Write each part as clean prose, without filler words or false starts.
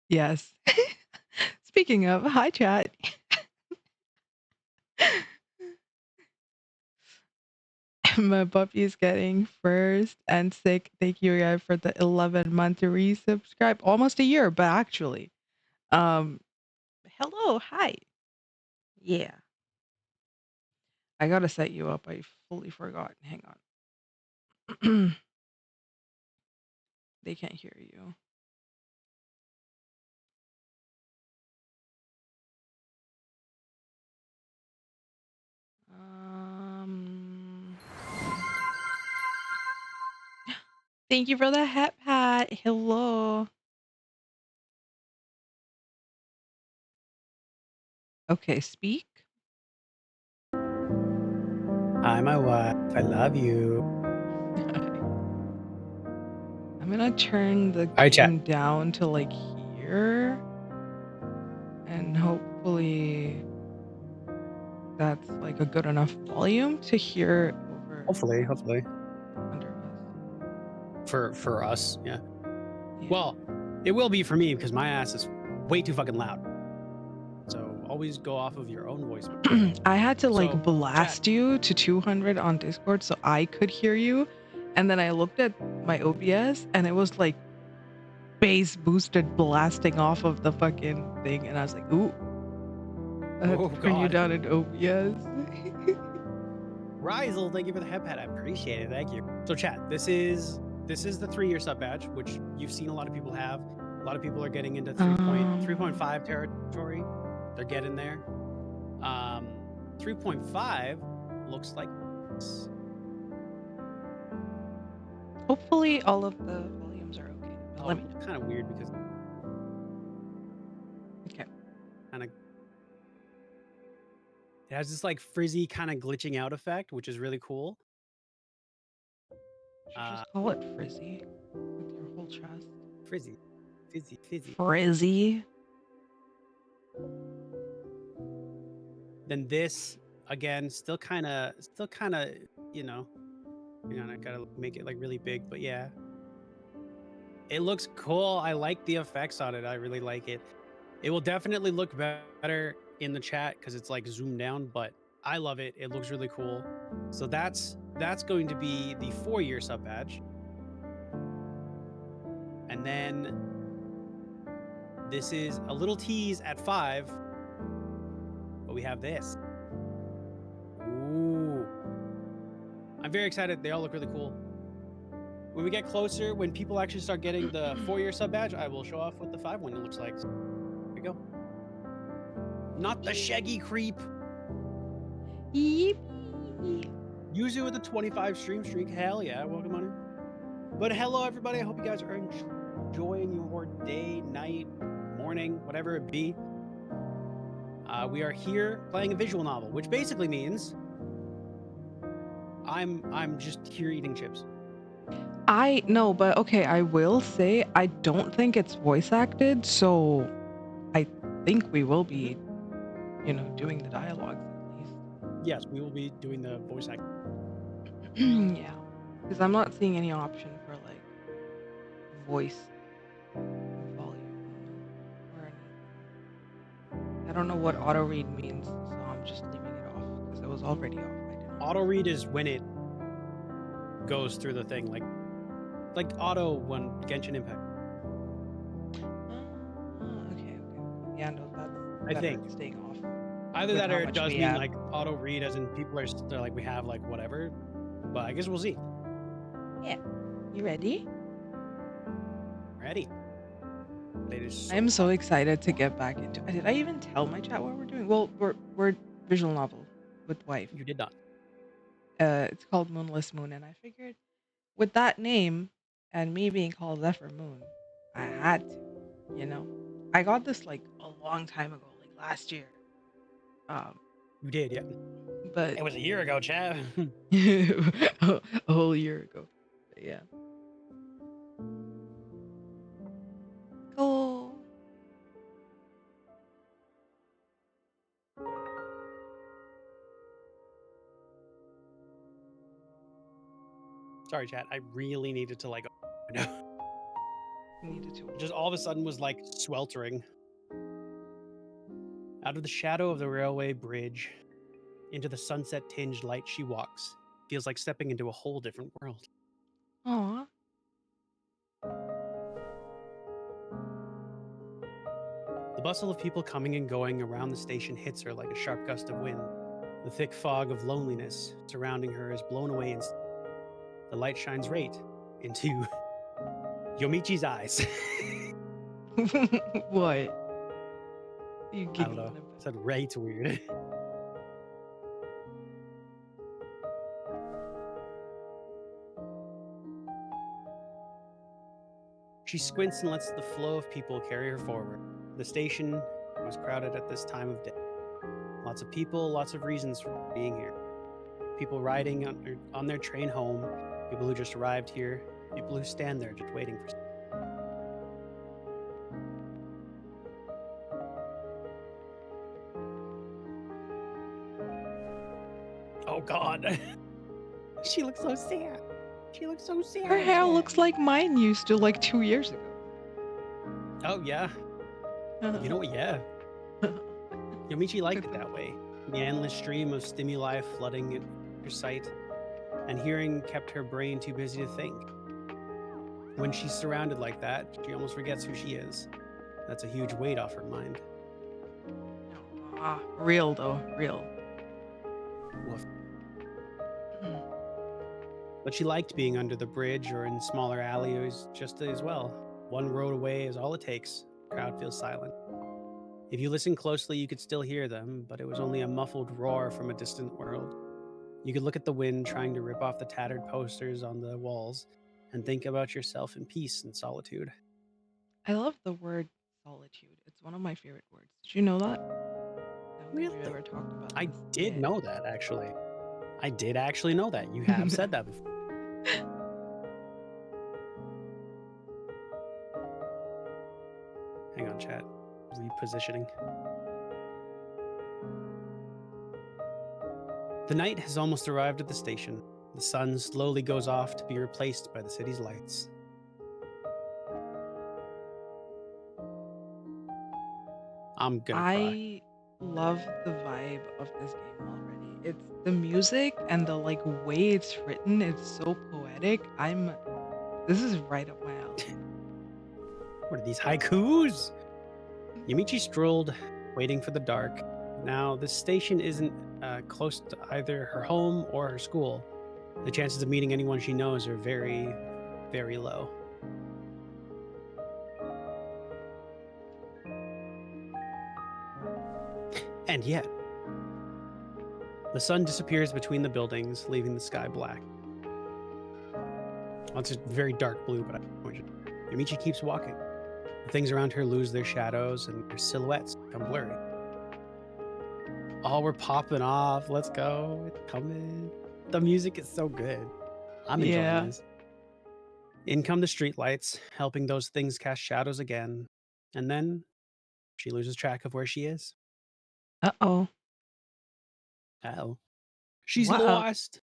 Yes. Speaking of, hi chat. My puppy is getting first and sick. Thank you guys for the 11-month resubscribe. Almost a year, but actually. Um hello, hi. Yeah. I gotta set you up. I fully forgot. Hang on. They can't hear you. Um Thank you for the hat pat. Hello. Okay, speak. Hi, my wife. I love you. I'm gonna turn the Hi, chat. game down to like here. And hopefully that's like a good enough volume to hear over Hopefully, under us. for us, yeah. Yeah. Well, it will be for me because my ass is way too fucking loud. So always go off of your own voice. I had to like So, blast chat. you to 200 on Discord so I could hear you. And then I looked at my OBS and it was like bass boosted blasting off of the fucking thing. And I was like, ooh, I have Oh to turn you God, down in OBS. Rizel, thank you for the head pat. I appreciate it. Thank you. So, chat. This is the 3-year sub badge, which you've seen a lot of people have. A lot of people are getting into 3.5 territory. They're getting there. 3.5 looks like this. Hopefully all of the volumes are okay. But let me know. Kind of weird because Okay. kind of it has this like frizzy kind of glitching out effect, which is really cool. Should just call it frizzy with your whole chest. Frizzy. Frizzy. Then this again, still kind of, you know. Hang on, I gotta make it like really big, but yeah, it looks cool. I like the effects on it. I really like it. It will definitely look better in the chat because it's like zoomed down, but I love it. It looks really cool. So that's going to be the 4-year sub badge. And then this is a little tease at 5, but we have this. Ooh. I'm very excited. They all look really cool. When we get closer, when people actually start getting the 4-year sub badge, I will show off what the 5 one looks like. So, here we go. Not the shaggy creep. Yippee. Yuzu with the 25 stream streak. Hell yeah. Welcome on in. But hello, everybody. I hope you guys are enjoying your day, night, morning, whatever it be. We are here playing a visual novel, which basically means I'm just here eating chips. I know, but okay, I will say I don't think it's voice acted, so I think we will be, doing the dialogues at least. Yes, we will be doing the voice acting. Yeah, because I'm not seeing any option for like voice volume or anything. I don't know what auto read means, so I'm just leaving it off because it was already off. I didn't. Auto read is when it goes through the thing, like auto when Genshin Impact. Okay. Yeah, no, that's I better think staying off. either with that how or it much does we mean have. like auto read, as in people are they're like we have like whatever. But I guess we'll see. Yeah. You ready? Ready. It is so I'm so hot. excited to get back into. Did I even tell my chat what we're doing? Well, we're visual novel with wife. You did not. It's called Moonless Moon, and I figured with that name and me being called Zephyr Moon, I had to, you know. I got this like a long time ago, like last year. You did, yeah. But It was a year ago, Chad. a whole year ago. But yeah. Cool. Sorry, Chad. I really needed to like. You needed Just all of a sudden was like sweltering. Out of the shadow of the railway bridge, into the sunset-tinged light she walks. Feels like stepping into a whole different world. Aw. The bustle of people coming and going around the station hits her like a sharp gust of wind. The thick fog of loneliness surrounding her is blown away instantly. The light shines right into Yomichi's eyes. What? You I don't know. giggling I said right weird. She squints and lets the flow of people carry her forward. The station was crowded at this time of day. Lots of people, lots of reasons for being here. People riding on their train home, people who just arrived here, people who stand there just waiting for. Oh God, she looks so sad. She looks so sad. Her hair looks like mine used to like 2 years ago. Oh yeah. You know what? Yeah. Yomichi liked it that way. The endless stream of stimuli flooding her sight and hearing kept her brain too busy to think. When she's surrounded like that, she almost forgets who she is. That's a huge weight off her mind. Real though, real. Woof. But she liked being under the bridge or in smaller alleyways just as well. One road away is all it takes. The crowd feels silent. If you listen closely, you could still hear them, but it was only a muffled roar from a distant world. You could look at the wind trying to rip off the tattered posters on the walls and think about yourself in peace and solitude. I love the word solitude. It's one of my favorite words. Did you know that? I don't think we've ever talked about I this. did know that, actually. I did actually know that. You have said that before. Hang on, chat. Repositioning. The night has almost arrived at the station. The sun slowly goes off to be replaced by the city's lights. I'm gonna cry. I love the vibe of this game already. It's the music and the like way it's written. It's so poetic. This is right up my alley. What are these haikus? Yamichi strolled, waiting for the dark. Now, this station isn't close to either her home or her school. The chances of meeting anyone she knows are very, very low. And yet, the sun disappears between the buildings, leaving the sky black. Well, it's a very dark blue, but Yamichi keeps walking. The things around her lose their shadows and their silhouettes become blurry. Oh, we're popping off. Let's go. It's coming. The music is so good. I'm enjoying this. In come the streetlights, helping those things cast shadows again. And then she loses track of where she is. Uh-oh. Uh-oh. She's Wow. lost.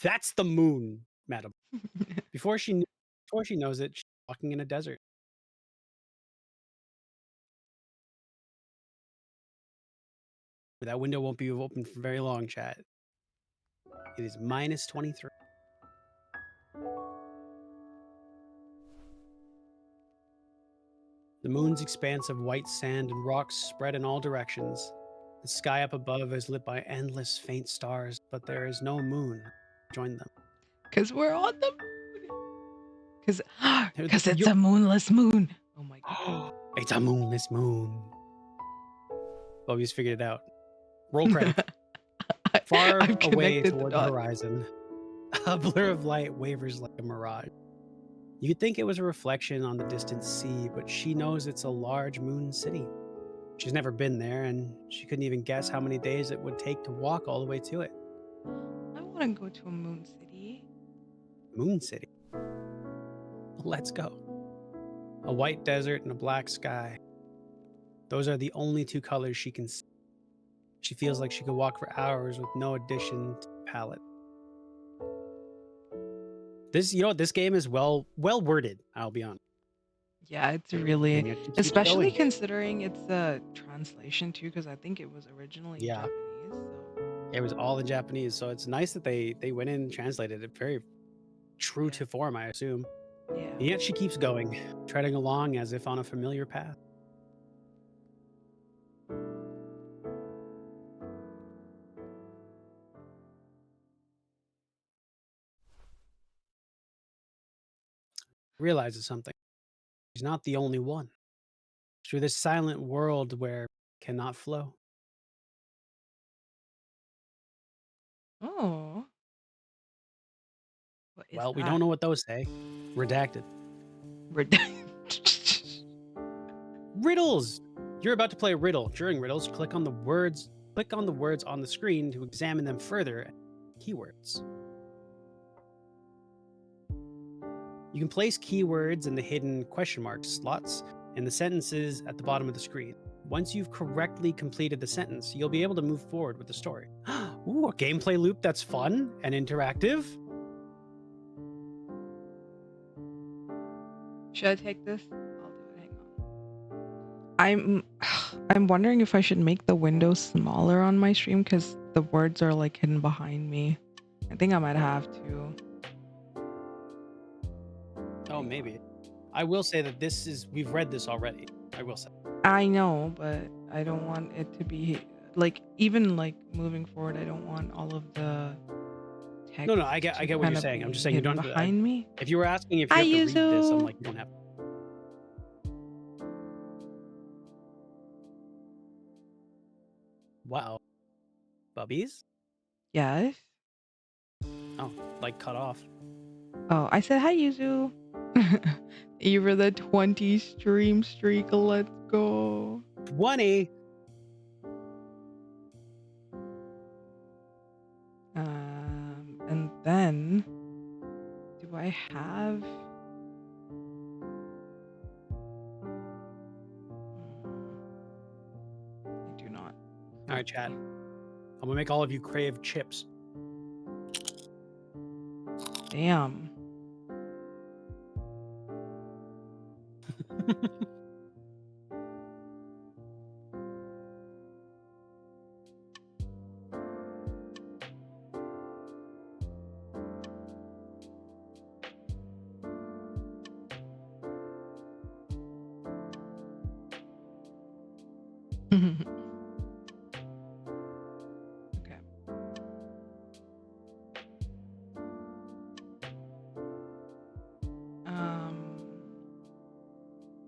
That's the moon, madam. Before she knows it, she's walking in a desert. That window won't be open for very long, chat. It is minus 23. The moon's expanse of white sand and rocks spread in all directions. The sky up above is lit by endless faint stars, but there is no moon to join them. Because we're on the moon. Because it's a moonless moon. Oh my god. It's a moonless moon. Bobby's figured it out. Roll credits. Far away toward the horizon, a blur of light wavers like a mirage. You'd think it was a reflection on the distant sea, but she knows it's a large moon city. She's never been there, and she couldn't even guess how many days it would take to walk all the way to it. I want to go to a moon city. Moon city? Let's go. A white desert and a black sky. Those are the only two colors she can see. She feels like she could walk for hours with no addition to the palette. This, you know what? This game is well worded. I'll be honest, Yeah, it's really, and yet she keeps especially going. considering it's a translation too, because I think it was originally in Yeah, Japanese. So it was all in Japanese, so it's nice that they went in and translated it very true yeah, to form, I assume. yeah. And yet she keeps going, treading along as if on a familiar path. Realizes something. She's not the only one. Through this silent world where cannot flow. Oh, what is Well, we don't that? know what those say. Redacted. Red- Riddles! You're about to play a riddle. During riddles, click on the words on the screen to examine them further and keywords. You can place keywords in the hidden question mark slots in the sentences at the bottom of the screen. Once you've correctly completed the sentence, you'll be able to move forward with the story. Ooh, a gameplay loop that's fun and interactive. Should I take this? I'll do it. Hang on. I'm wondering if I should make the window smaller on my stream because the words are like hidden behind me. I think I might have to. Oh, Hang maybe. on. I will say that we've read this already. I will say. I know, but I don't want it to be like even like moving forward. I don't want all of the text No, I get to what kind you're of saying. I'm be just saying you hidden don't have to. behind me. If you were asking if you Hi, have to read this, I'm Yuzu. like, you don't have to. Wow. Bubbies? Yes. Oh, like cut off. Oh, I said hi, Yuzu. Even the 20 stream streak. Let's go. 20. And then, do I have? I do not. All right, chat. I'm gonna make all of you crave chips. Damn. Okay.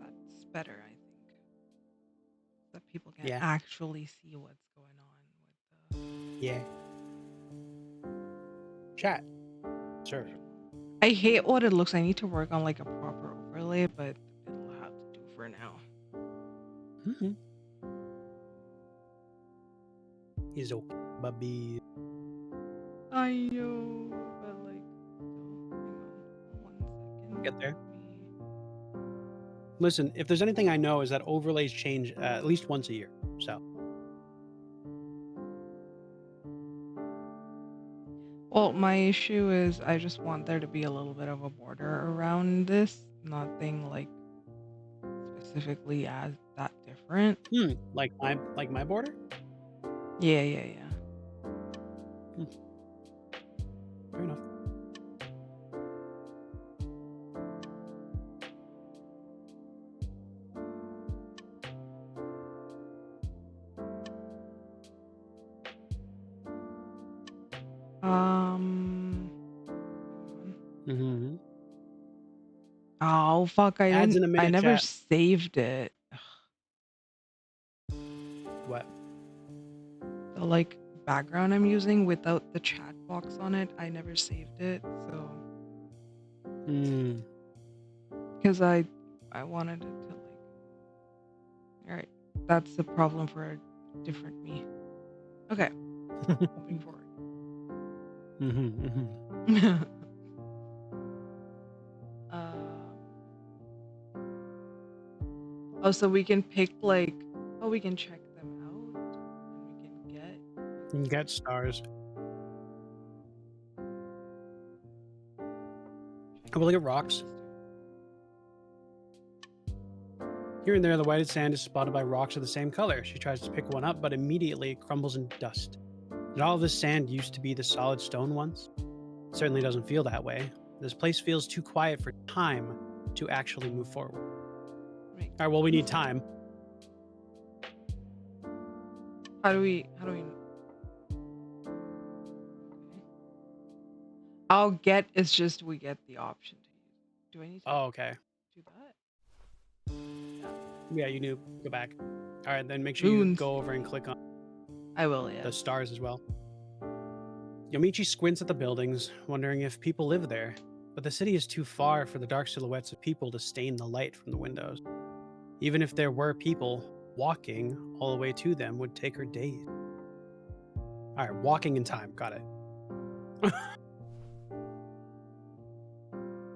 That's better, I think. That people can Yeah, actually see what's going on with yeah. Chat. the Sure. visual. I hate what it looks. I need to work on like a proper overlay, but it'll have to do for now. Mm-hmm. He's okay, Bubby. I know, but like, still, hang on 1 second. Get there. Let me. Listen, if there's anything I know is that overlays change at least once a year. So Well, my issue is I just want there to be a little bit of a border around this. Nothing like specifically as that different. like my border. Yeah, yeah, yeah. Fair enough. Um. Mm-hmm. Oh fuck! I Ads didn't. in a I minute, never chat. saved it. What? The like background I'm using without the chat box on it. I never saved it. So. Hmm. Because I wanted it to like. All right. That's the problem for a different me. Okay. Moving forward. Mm-hmm. Um, oh, so we can pick like, oh, we can check them out and we can get Get stars. I will look at rocks. Here and there, the whited sand is spotted by rocks of the same color. She tries to pick one up, but immediately it crumbles into dust. Did all of this sand used to be the solid stone once? It certainly doesn't feel that way. This place feels too quiet for time to actually move forward. All right, well, we need time. How do we I'll get it's just we get the option to use. Do I need to okay. do that? Yeah, you knew. Go back. All right, then make sure you go over and click on I will, yeah. the stars as well. Yomichi squints at the buildings, wondering if people live there, but the city is too far for the dark silhouettes of people to stain the light from the windows. Even if there were people, walking all the way to them would take her days. All right, walking in time. Got it.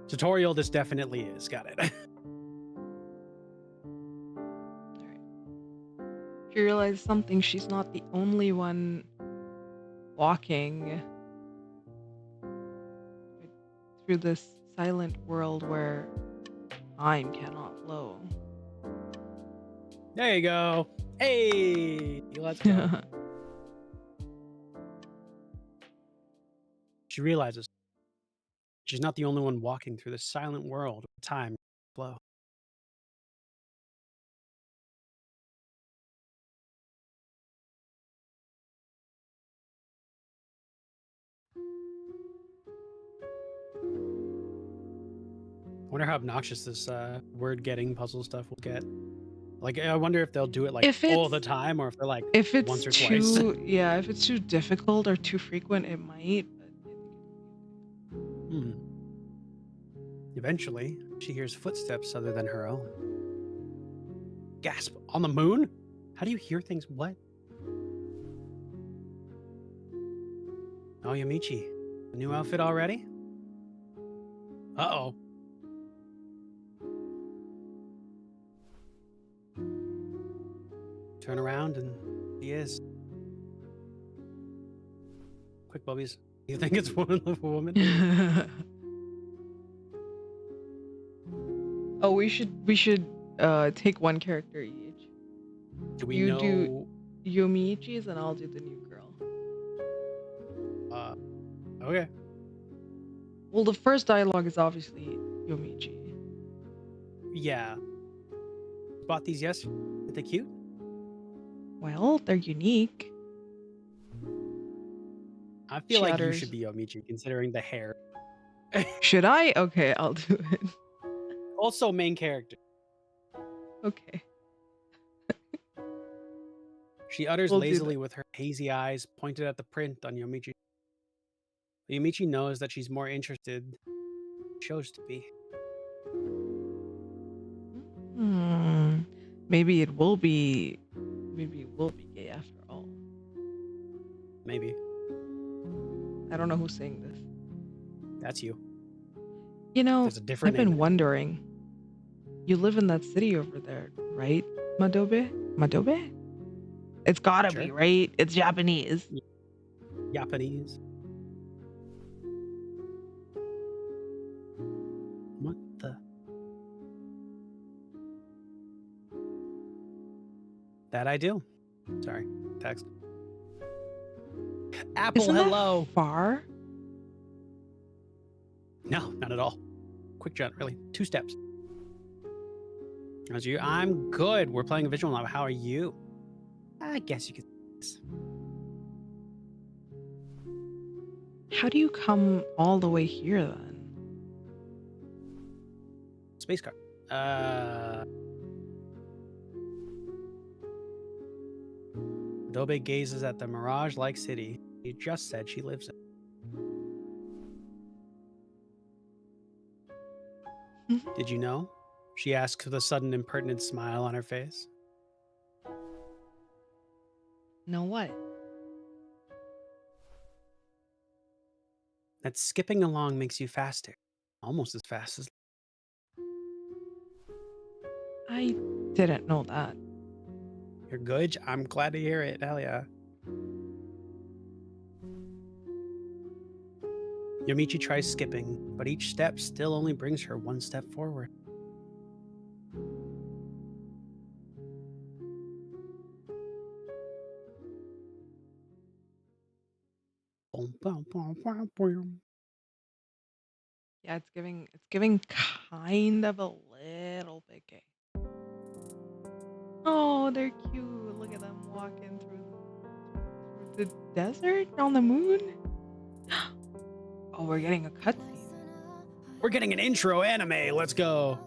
Tutorial, this definitely is. Got it. All right. She realized something. She's not the only one walking through this silent world where time cannot flow. There you go. Hey, let's go. She realizes she's not the only one walking through this silent world where time flow. I wonder how obnoxious this word getting puzzle stuff will get. Like, I wonder if they'll do it like all the time, or if they're like if it's once or too, twice. Yeah, if it's too difficult or too frequent, it might. Eventually, she hears footsteps other than her own. Gasp! On the moon? How do you hear things? What? Oh, Yamichi, a new outfit already? Uh-oh. Turn around and he is. Quick, Bubbies. You think it's one of a woman? Oh, we should take one character each. Do we know? Do Yomichi's and I'll do the new girl. Okay. Well, the first dialogue is obviously Yomichi. Yeah. Bought these yesterday. Are they cute? Well, they're unique. I feel like you should be Yomichi, considering the hair. Should I? Okay, I'll do it. Also, main character. Okay. She utters lazily with her hazy eyes pointed at the print on Yomichi. Yomichi knows that she's more interested than she shows to be. Maybe it will be gay after all. Maybe. I don't know who's saying this. That's you. You know, There's a different I've been name. wondering. You live in that city over there, right, Madobe? Madobe? It's gotta be, right? It's Japanese. Japanese. What the? That I do. Sorry. Text. Apple, Isn't hello. That far? No, not at all. Quick jump, really. 2 steps. How's you? I'm good. We're playing a visual novel. How are you? I guess you could. How do you come all the way here then? Space car. Adobe gazes at the mirage-like city he just said she lives in. Did you know? She asks with a sudden impertinent smile on her face. Know what? That skipping along makes you faster. Almost as fast as... I didn't know that. You're good? I'm glad to hear it. Hell yeah. Yamichi tries skipping, but each step still only brings her one step forward. Yeah, it's giving kind of a little bit gay. Oh, they're cute. Look at them walking through the desert on the moon. Oh, we're getting a cutscene. We're getting an intro anime. Let's go.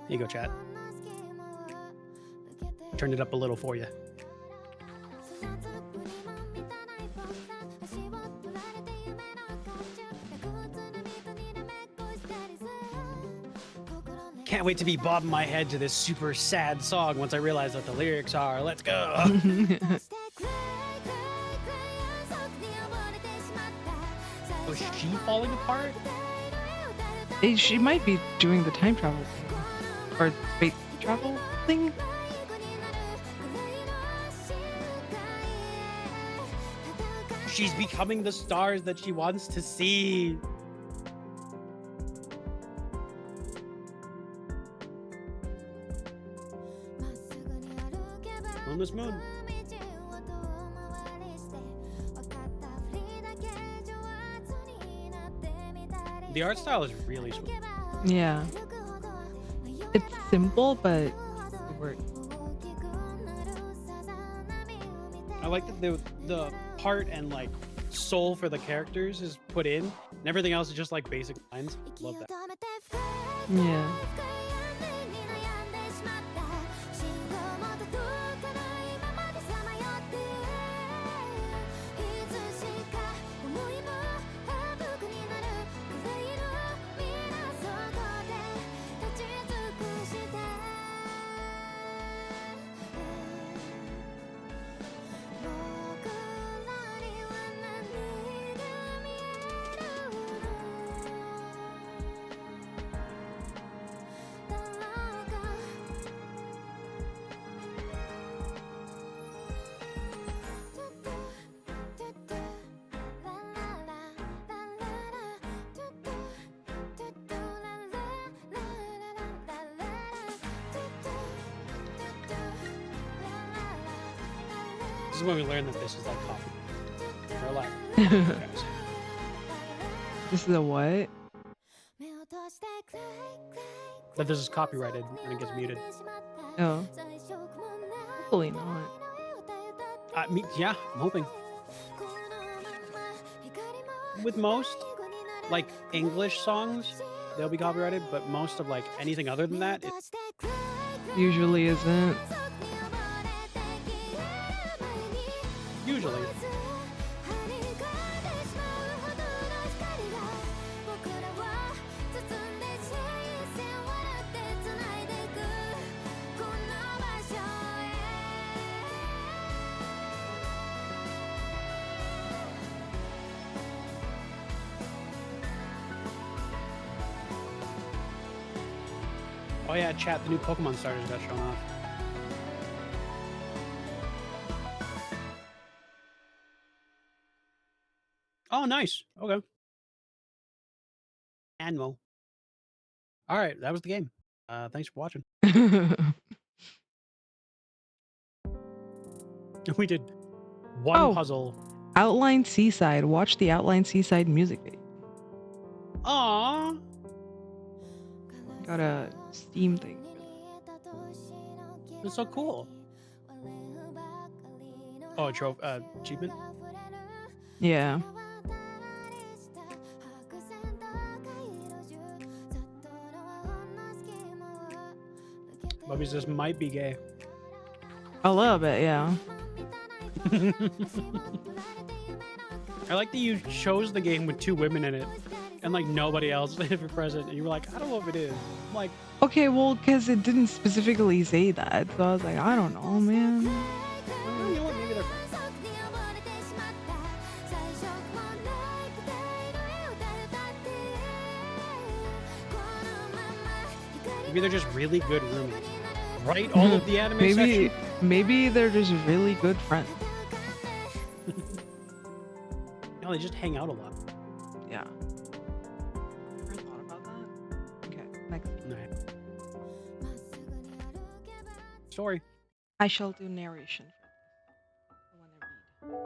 Here you go, chat. Turned it up a little for you. Can't wait to be bobbing my head to this super sad song once I realize what the lyrics are. Let's go. Oh, is she falling apart? She might be doing the time travel thing. Or space travel thing. She's becoming the stars that she wants to see. Moonless Moon. The art style is really sweet. Yeah. It's simple, but it works. I like that the part and like soul for the characters is put in, and everything else is just like basic lines. Love that. Yeah. This is when we learn that this is like coffee. Or like, This is a what? that this is copyrighted and it gets muted. Oh. Hopefully not. Yeah, I'm hoping. With most like English songs, they'll be copyrighted, but most of like anything other than that, it's Usually isn't. usually. Oh yeah, chat, the new Pokemon starters got shown off. Oh, nice. Okay. Anmo. All right, that was the game. Thanks for watching. We did one puzzle. Outline Seaside. Watch the Outline Seaside music video. Aww. Got a Steam thing. That's so cool. Oh, achievement? Yeah. Bubbies, this might be gay. A little bit, yeah. I like that you chose the game with 2 women in it and like nobody else ever present. And you were like, I don't know if it is. I'm like, okay, well, because it didn't specifically say that. So I was like, I don't know, man. You know what? Maybe they're friends. Maybe they're just really good roommates. Right? All of the anime section? maybe they're just really good friends. No, they just hang out a lot. Yeah. Ever thought about that? Okay, next. Nah. Story. I shall do narration for this. I want to read.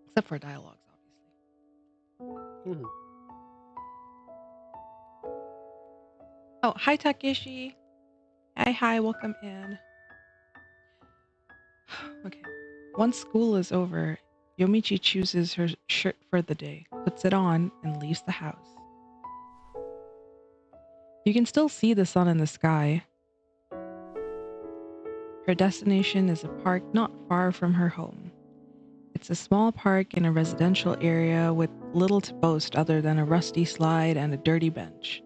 Except for dialogues, obviously. Mhm. Oh, hi Takeshi. Hi, welcome in. Okay. Once school is over, Yomichi chooses her shirt for the day, puts it on, and leaves the house. You can still see the sun in the sky. Her destination is a park not far from her home. It's a small park in a residential area with little to boast other than a rusty slide and a dirty bench.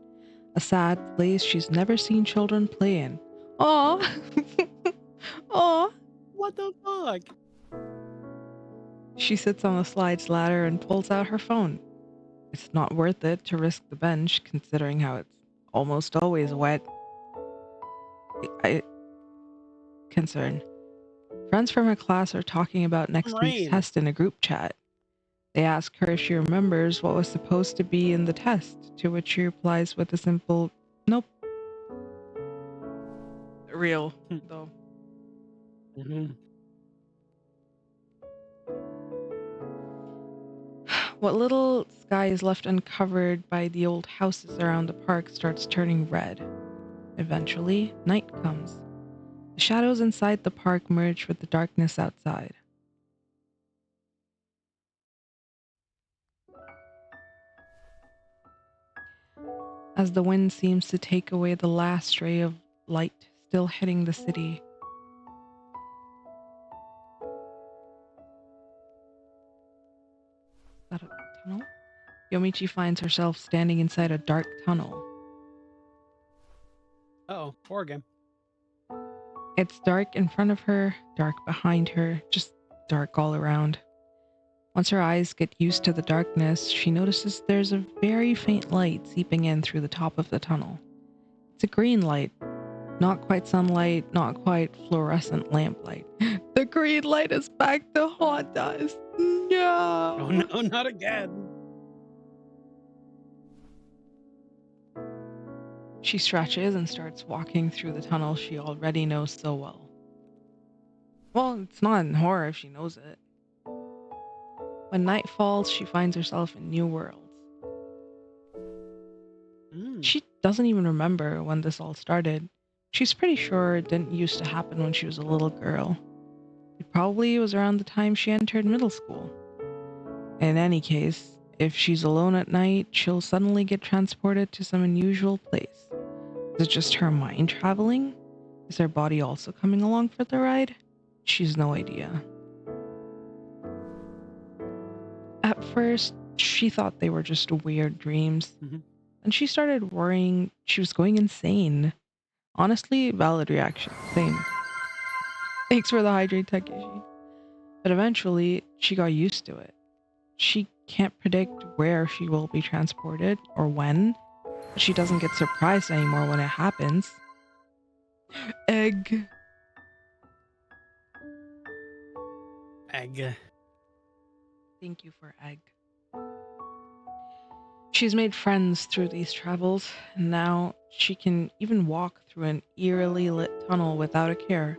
A sad place she's never seen children play in. Aw! Aw! What the fuck? She sits on the slide's ladder and pulls out her phone. It's not worth it to risk the bench, considering how it's almost always wet. I concern. Friends from her class are talking about next week's Rain. test in a group chat. They ask her if she remembers what was supposed to be in the test, to which she replies with a simple, nope. Real, though. Mm-hmm. What little sky is left uncovered by the old houses around the park starts turning red. Eventually, night comes. The shadows inside the park merge with the darkness outside. As the wind seems to take away the last ray of light still hitting the city, is that a tunnel? Yomichi finds herself standing inside a dark tunnel. Uh-oh, horror game. It's dark in front of her, dark behind her, just dark all around. Once her eyes get used to the darkness, she notices there's a very faint light seeping in through the top of the tunnel. It's a green light. Not quite sunlight, not quite fluorescent lamplight. The green light is back to haunt us. No! Oh no, not again. She stretches and starts walking through the tunnel she already knows so well. Well, it's not in horror if she knows it. When night falls, she finds herself in new worlds. She doesn't even remember when this all started. She's pretty sure it didn't used to happen when she was a little girl. It probably was around the time she entered middle school. In any case, if she's alone at night, she'll suddenly get transported to some unusual place. Is it just her mind traveling? Is her body also coming along for the ride? She's no idea. At first, she thought they were just weird dreams. And she started worrying she was going insane. Honestly, valid reaction. Same. Thanks for the hydrate, Takeshi. But eventually, she got used to it. She can't predict where she will be transported or when, but she doesn't get surprised anymore when it happens. Egg. Egg. Thank you for egg. She's made friends through these travels, and now she can even walk through an eerily lit tunnel without a care.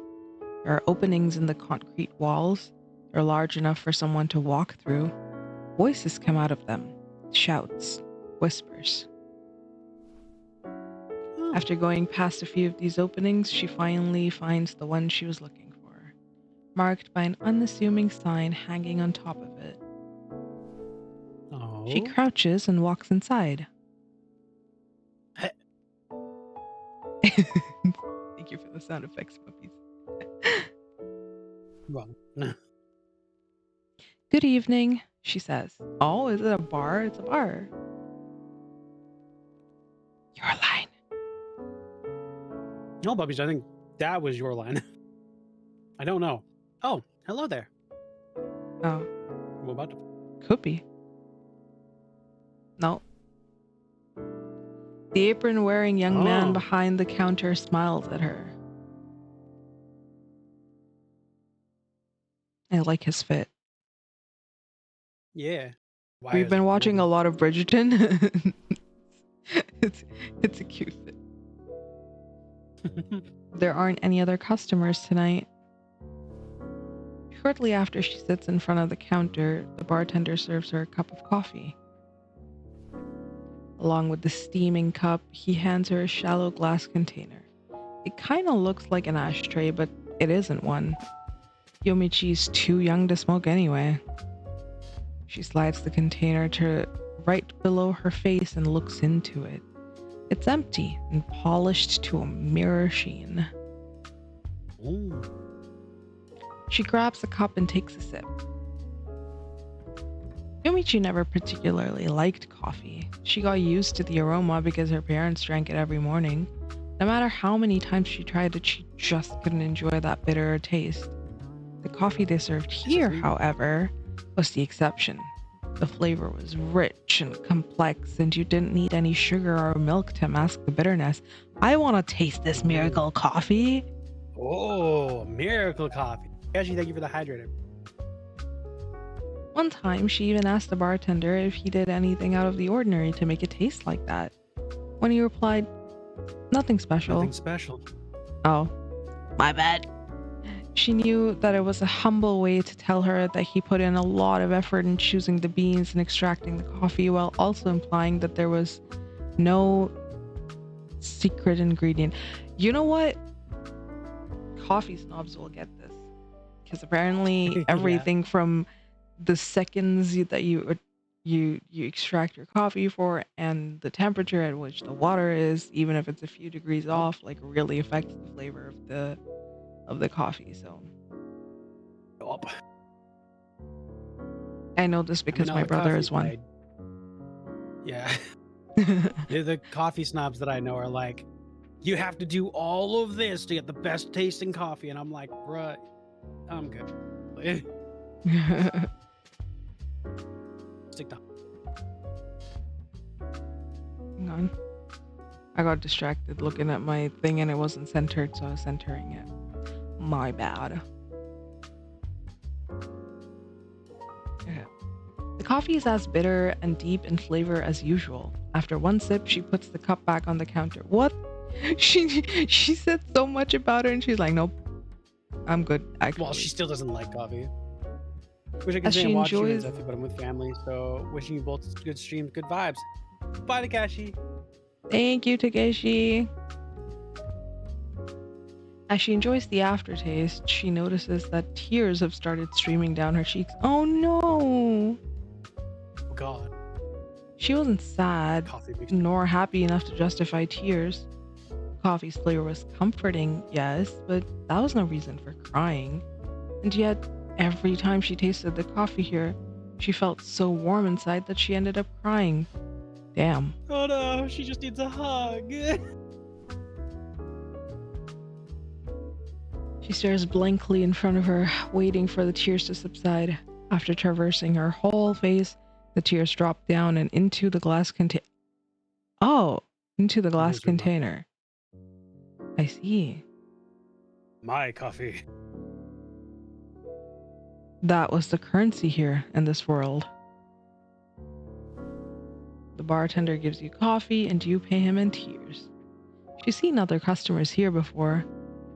There are openings in the concrete walls. They're large enough for someone to walk through. Voices come out of them. Shouts. Whispers. After going past a few of these openings, she finally finds the one she was looking for, marked by an unassuming sign hanging on top of it. Oh. She crouches and walks inside. Thank you for the sound effects, puppies. Well. Good evening, she says. Oh, is it a bar? It's a bar. Your line. No, puppies, I think that was your line. I don't know. Oh, hello there. Oh. What about? Could be. No. The apron-wearing young man Oh, behind the counter smiles at her. I like his fit. yeah. Why We've is been it watching a moving? lot of Bridgerton. it's a cute fit. There aren't any other customers tonight. Shortly after she sits in front of the counter, the bartender serves her a cup of coffee. Along with the steaming cup, he hands her a shallow glass container. It kind of looks like an ashtray, but it isn't one. Yomichi's too young to smoke anyway. She slides the container to right below her face and looks into it. It's empty and polished to a mirror sheen. Ooh. She grabs the cup and takes a sip. Yomichi never particularly liked coffee. She got used to the aroma because her parents drank it every morning. No matter how many times she tried it, she just couldn't enjoy that bitter taste. The coffee they served This is here, me. however, was the exception. The flavor was rich and complex, and you didn't need any sugar or milk to mask the bitterness. I want to taste this miracle coffee. Oh, miracle coffee. Actually, thank you for the hydrator. One time, she even asked the bartender if he did anything out of the ordinary to make it taste like that. When he replied, "Nothing special." Nothing special. Oh, my bad. She knew that it was a humble way to tell her that he put in a lot of effort in choosing the beans and extracting the coffee, while also implying that there was no secret ingredient. You know what? Coffee snobs will get this. Because apparently Yeah. everything from the seconds that you extract your coffee for and the temperature at which the water is, even if it's a few degrees off, like really affects the flavor of the coffee. So Yup. I know this I mean, because all my the brother coffee is one. Yeah. The coffee snobs that I know are like, you have to do all of this to get the best tasting coffee. And I'm like, bruh, I'm good. Stick to Hang on. I got distracted looking at my thing and it wasn't centered, so I was centering it. My bad. Okay. The coffee is as bitter and deep in flavor as usual. After one sip, she puts the cup back on the counter. What? She said so much about it and she's like, nope, I'm good, actually. Well, she still doesn't like coffee. Wish I could As say she I'm watching you, enjoys Zephy, but I'm with family. So wishing you both good streams, good vibes. Bye, Takashi. Thank you, Takeshi. As she enjoys the aftertaste, she notices that tears have started streaming down her cheeks. Oh no! Oh, God. She wasn't sad, Coffee makes nor happy enough to justify tears. Coffee's flavor was comforting, yes, but that was no reason for crying. And yet, every time she tasted the coffee here, she felt so warm inside that she ended up crying. Damn. Oh no, she just needs a hug. She stares blankly in front of her, waiting for the tears to subside. After traversing her whole face, the tears drop down and into the glass container. Oh, into the glass container. I see. My coffee. That was the currency here in this world. The bartender gives you coffee and you pay him in tears. She's seen other customers here before,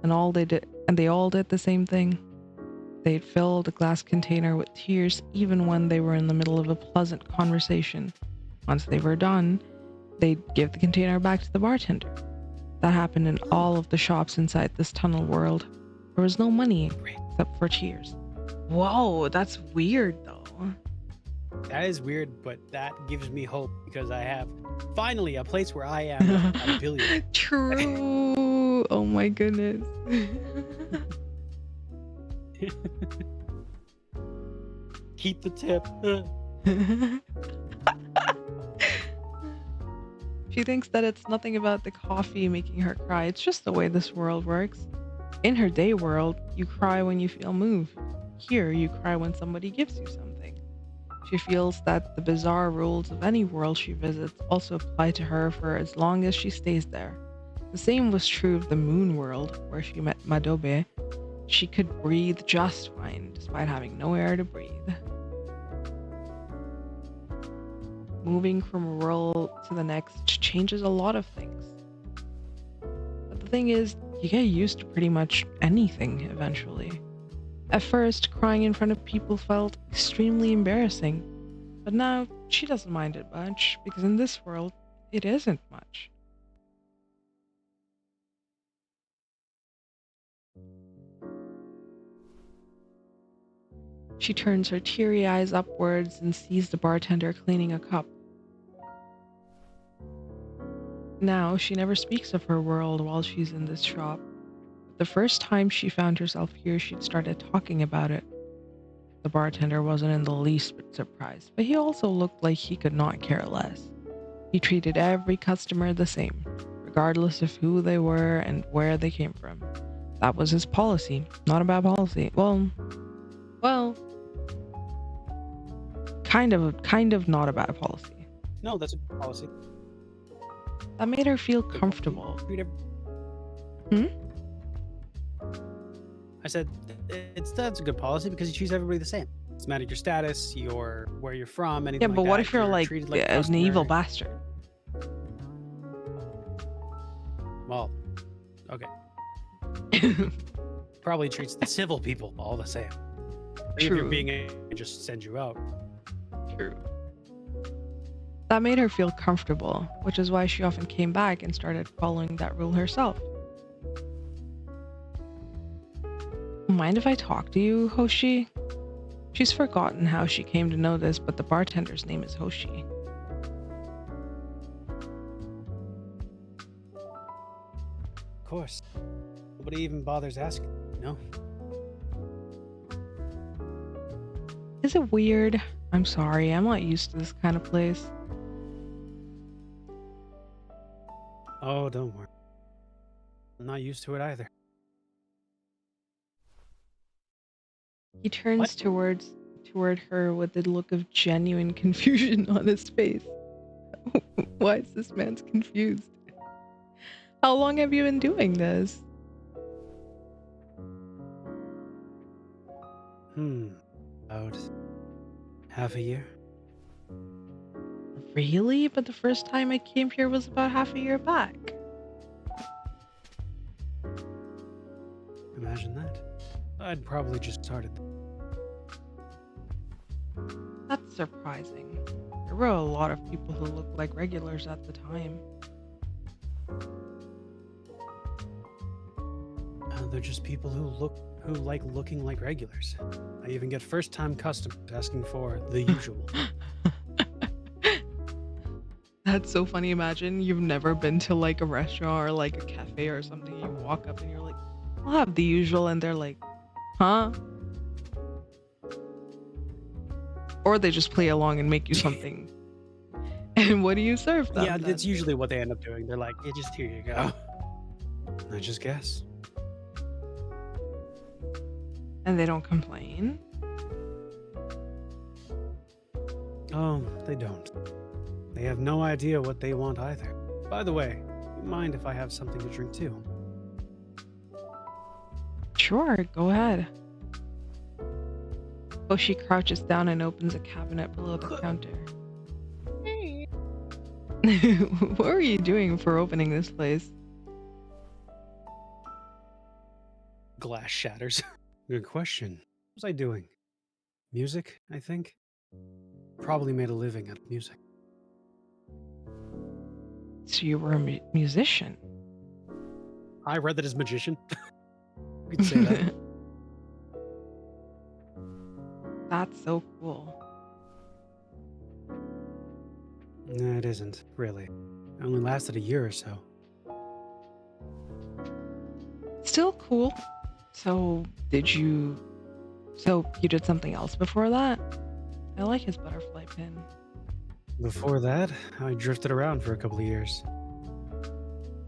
and they all did the same thing. They'd fill the glass container with tears even when they were in the middle of a pleasant conversation. Once they were done, they'd give the container back to the bartender. That happened in all of the shops inside this tunnel world. There was no money except for tears. Whoa, that's weird though. That is weird, but that gives me hope because I have finally a place where I am a billionaire. True. Oh my goodness. Keep the tip. She thinks that it's nothing about the coffee making her cry. It's just the way this world works. In her day world, you cry when you feel moved. Here, you cry when somebody gives you something. She feels that the bizarre rules of any world she visits also apply to her for as long as she stays there. The same was true of the moon world, where she met Madobe. She could breathe just fine, despite having no air to breathe. Moving from a world to the next changes a lot of things. But the thing is, you get used to pretty much anything eventually. At first, crying in front of people felt extremely embarrassing, but now she doesn't mind it much because in this world, it isn't much. She turns her teary eyes upwards and sees the bartender cleaning a cup. Now, she never speaks of her world while she's in this shop. But the first time she found herself here, she'd started talking about it. The bartender wasn't in the least bit surprised, but he also looked like he could not care less. He treated every customer the same, regardless of who they were and where they came from. That was his policy. Not a bad policy. Well, kind of not a bad policy. No, that's a good policy. That made her feel Good comfortable. policy. I said that's a good policy because you treat everybody the same. It's matter your status, your where you're from, anything Yeah, like but what that. if you're like treated like a an evil customer. bastard? Well, okay. Probably treats the civil people all the same. If you're True. being a, just send you out. True. That made her feel comfortable, which is why she often came back and started following that rule herself. Mind if I talk to you, Hoshi? She's forgotten how she came to know this, but the bartender's name is Hoshi. Of course. Nobody even bothers asking. No. Is it weird? I'm sorry, I'm not used to this kind of place. Oh, don't worry. I'm not used to it either. He turns What? toward her with a look of genuine confusion on his face. Why is this man confused? How long have you been doing this? About half a year. Really? But the first time I came here was about half a year back. Imagine that. I'd probably just started. That's surprising. There were a lot of people who looked like regulars at the time. They're just people who like looking like regulars. I even get first-time customers asking for the usual. That's so funny. Imagine you've never been to like a restaurant or like a cafe or something. You walk up and you're like, I'll have the usual. And they're like, huh? Or they just play along and make you something. And what do you serve them? Yeah, then? that's usually what they end up doing. They're like, yeah, just here you go. I just guess. And they don't complain? Oh, they don't. They have no idea what they want either. By the way, you mind if I have something to drink too? Sure, go ahead. Hoshi crouches down and opens a cabinet below the counter. What were you doing for opening this place? Glass shatters. Good question. What was I doing? Music, I think? Probably made a living out of music. So you were a musician? I read that as magician. You could say that. That's so cool. No, it isn't, really. It only lasted a year or so. Still cool. So you did something else before that? I like his butterfly pin. Before that, I drifted around for a couple of years.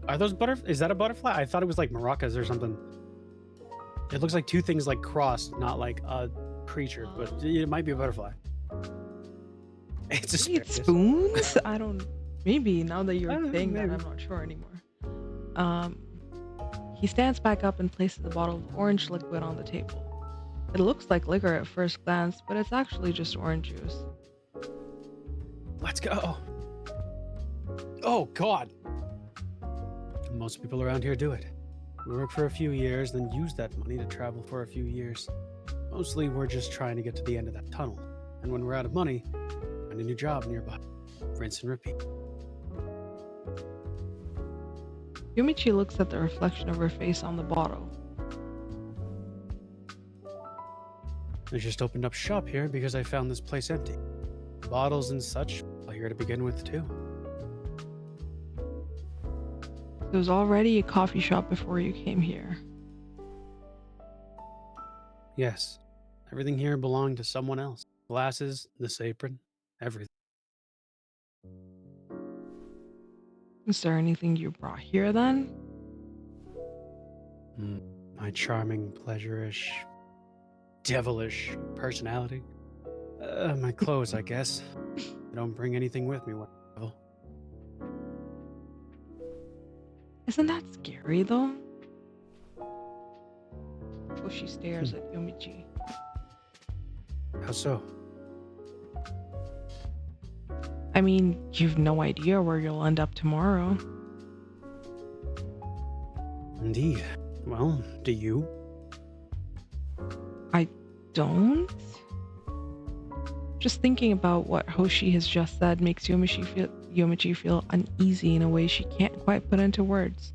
Are those is that a butterfly? I thought it was like maracas or something. It looks like two things like crossed, not like a creature, but it might be a butterfly. It's Wait, asparagus. spoons? I don't. Maybe now that I you're don't know, saying that, maybe. I'm not sure anymore. Um, he stands back up and places a bottle of orange liquid on the table. It looks like liquor at first glance, but it's actually just orange juice. Let's go. Oh, God. Most people around here do it. We work for a few years, then use that money to travel for a few years. Mostly, we're just trying to get to the end of that tunnel. And when we're out of money, find a new job nearby. Rinse and repeat. Yumichi looks at the reflection of her face on the bottle. I just opened up shop here because I found this place empty. Bottles and such are here to begin with, too. There was already a coffee shop before you came here. Yes, everything here belonged to someone else. Glasses, this apron, everything. Is there anything you brought here then? My charming, pleasure-ish, devilish personality. My clothes, I guess. I don't bring anything with me when I travel. Isn't that scary though? Oh, she stares at Yumichi. How so? I mean, you've no idea where you'll end up tomorrow. Indeed. Well, do you? I don't? Just thinking about what Hoshi has just said makes Yumichi feel uneasy in a way she can't quite put into words.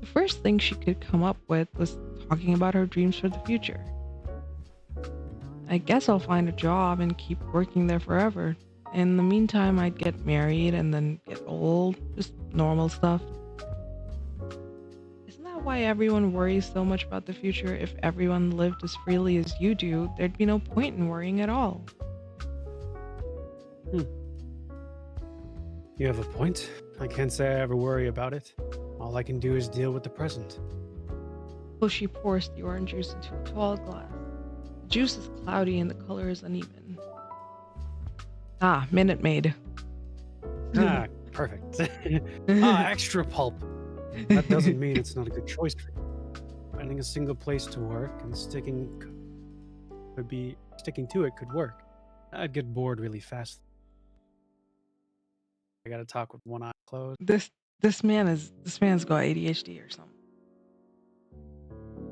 The first thing she could come up with was talking about her dreams for the future. I guess I'll find a job and keep working there forever. In the meantime, I'd get married and then get old. Just normal stuff. Isn't that why everyone worries so much about the future? If everyone lived as freely as you do, there'd be no point in worrying at all. You have a point. I can't say I ever worry about it. All I can do is deal with the present. Hoshi pours the orange juice into a tall glass. The juice is cloudy and the color is uneven. Ah, Minute Maid. Ah, perfect. Extra pulp. That doesn't mean it's not a good choice for you. Finding a single place to work and sticking to it could work. I'd get bored really fast. I gotta talk with one eye closed. This man's got ADHD or something.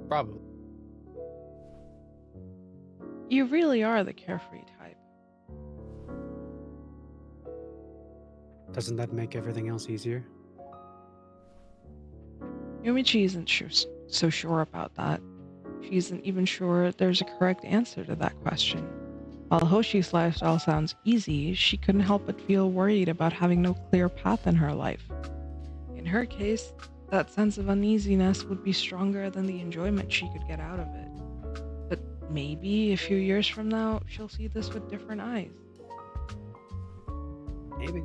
Probably. You really are the carefree type. Doesn't that make everything else easier? Yumichi isn't so sure about that. She isn't even sure there's a correct answer to that question. While Hoshi's lifestyle sounds easy, she couldn't help but feel worried about having no clear path in her life. In her case, that sense of uneasiness would be stronger than the enjoyment she could get out of it. But maybe a few years from now, she'll see this with different eyes. Maybe.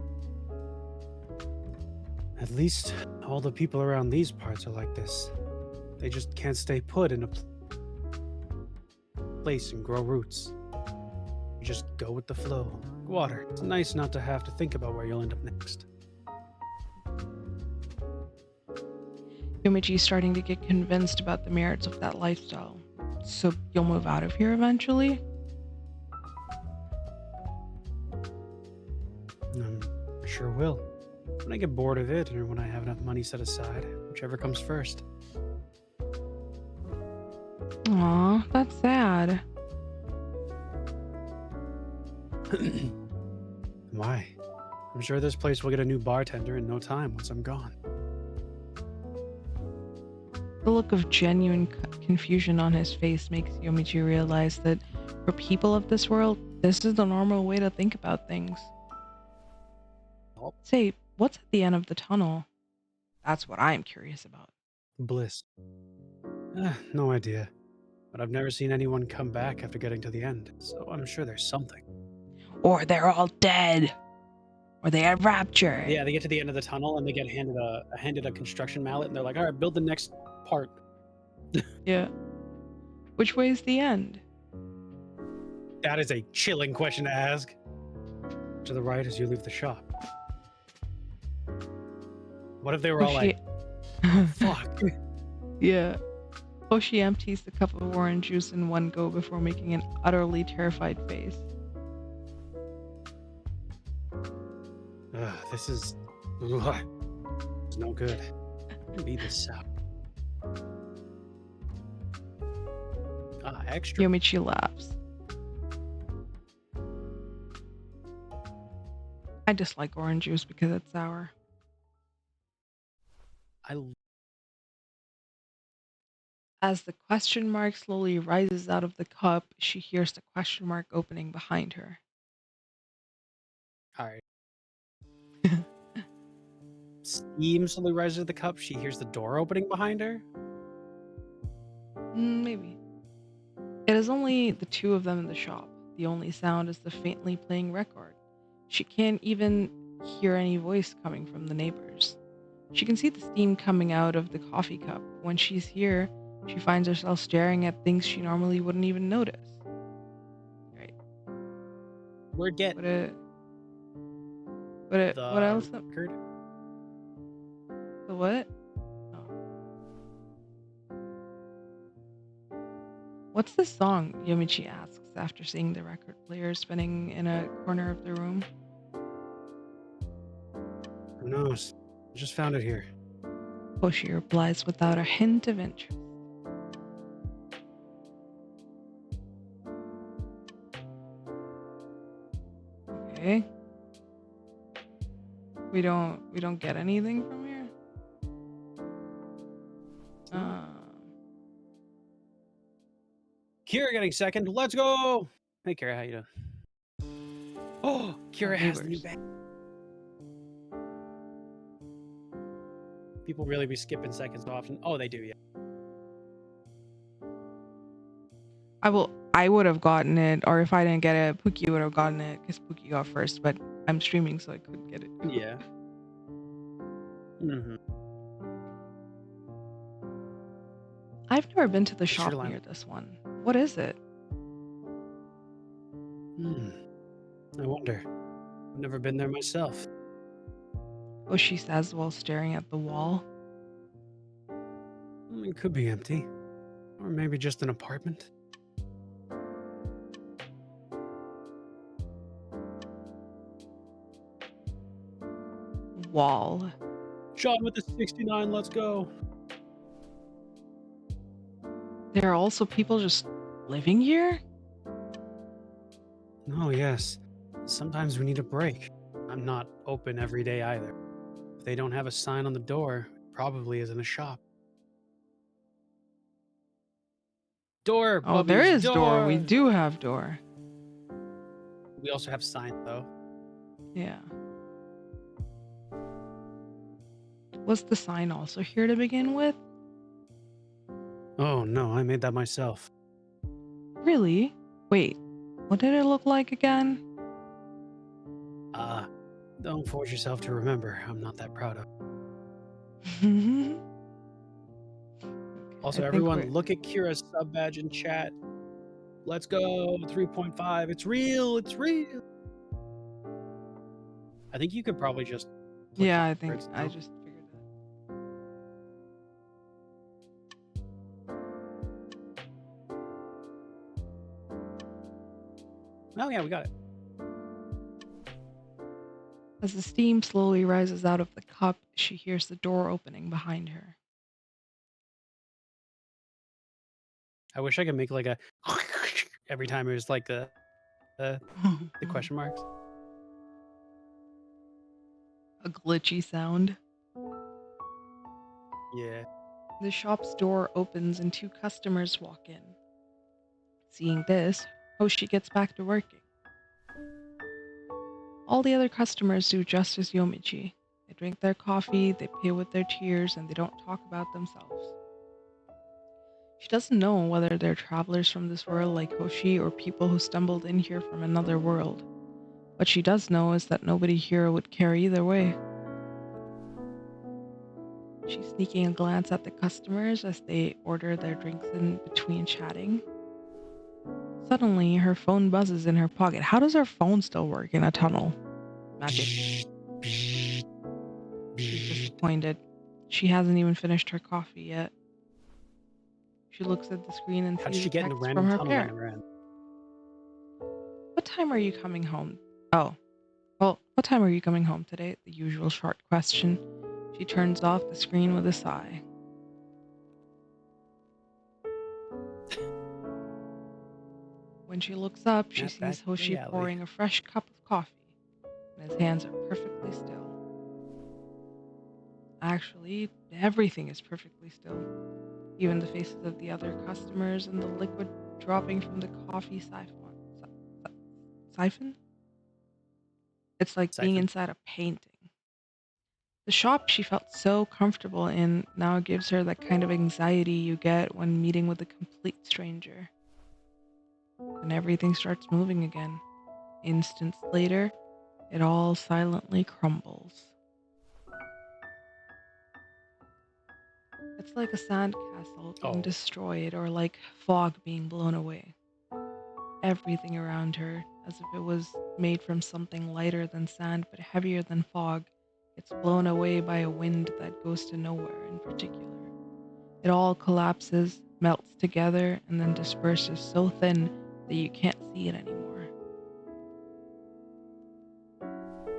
At least all the people around these parts are like this. They just can't stay put in a place and grow roots. You just go with the flow. Water. It's nice not to have to think about where you'll end up next. Yumichi's starting to get convinced about the merits of that lifestyle. So you'll move out of here eventually? I sure will. When I get bored of it, or when I have enough money set aside, whichever comes first. Aw, that's sad. Why? I'm sure this place will get a new bartender in no time once I'm gone. The look of genuine confusion on his face makes Yumichi realize that for people of this world, this is the normal way to think about things. Say, what's at the end of the tunnel? That's what I'm curious about. Bliss. No idea. But I've never seen anyone come back after getting to the end, so I'm sure there's something. Or they're all dead. Or they had raptured. Yeah, they get to the end of the tunnel and they get handed a construction mallet, and they're like, "All right, build the next part." Yeah. Which way is the end? That is a chilling question to ask. to the right as you leave the shop. What if they were all Hoshi, like, oh, fuck. yeah. Hoshi empties the cup of orange juice in one go before making an utterly terrified face. This is it's no good. Be this out. Extra. Yomichi laughs. I dislike orange juice because it's sour. As the question mark slowly rises out of the cup, she hears the question mark opening behind her. All right. Steam slowly rises to the cup. She hears the door opening behind her. Maybe. It is only the two of them in the shop. The only sound is the faintly playing record. She can't even hear any voice coming from the neighbors. She can see the steam coming out of the coffee cup. When she's here, she finds herself staring at things she normally wouldn't even notice. Right. We're getting What else? Record. The what? What's the song? Yomichi asks after seeing the record player spinning in a corner of the room. Who knows? I just found it here. Hoshi replies without a hint of interest. Okay. We don't get anything from here. Kira getting second. Let's go. Hey, Kira, how you doing? Oh, Kira has the new bag. People really be skipping seconds often. Oh, they do, yeah. I would have gotten it, or if I didn't get it, Pookie would have gotten it because Pookie got first, but I'm streaming, so I couldn't get it. Yeah. I've never been to the shop near this one. What is it? I wonder. I've never been there myself. Hoshi says while staring at the wall. It could be empty. Or maybe just an apartment. Wall. Sean with the 69, let's go. There are also people just living here? Oh, yes. Sometimes we need a break. I'm not open every day either. If they don't have a sign on the door, it probably isn't a shop. Door, Oh, Bubbies, there is door. We do have door. We also have sign, though. Yeah. Was the sign also here to begin with? Oh, no, I made that myself. Really? Wait, what did it look like again? Don't force yourself to remember. I'm not that proud of. Also, everyone, look at Kira's sub badge in chat. Let's go. 3.5. It's real. It's real. I think you could probably just. Yeah, I think I just figured that. Oh, yeah, we got it. As the steam slowly rises out of the cup, she hears the door opening behind her. I wish I could make like a every time it was like the question marks. A glitchy sound. Yeah. The shop's door opens and two customers walk in. Seeing this, Hoshi gets back to working. All the other customers do just as Yomichi. They drink their coffee, they pay with their tears, and they don't talk about themselves. She doesn't know whether they're travelers from this world like Hoshi or people who stumbled in here from another world. What she does know is that nobody here would care either way. She's sneaking a glance at the customers as they order their drinks in between chatting. Suddenly, her phone buzzes in her pocket. How does her phone still work in a tunnel? Magic. She's disappointed. She hasn't even finished her coffee yet. She looks at the screen and How did sees she a get in the text from random her tunnel that parents. never ends? What time are you coming home? Oh, well, what time are you coming home today? The usual short question. She turns off the screen with a sigh. When she looks up, she Snap back sees to Hoshi reality. pouring a fresh cup of coffee, and his hands are perfectly still. Actually, everything is perfectly still. Even the faces of the other customers and the liquid dropping from the coffee siphon? It's like being Siphon. inside a painting. The shop she felt so comfortable in now gives her that kind of anxiety you get when meeting with a complete stranger. And everything starts moving again. Instants later, it all silently crumbles. It's like a sandcastle being Oh, destroyed or like fog being blown away. Everything around her, as if it was made from something lighter than sand but heavier than fog, it's blown away by a wind that goes to nowhere in particular. It all collapses, melts together, and then disperses so thin that you can't see it anymore.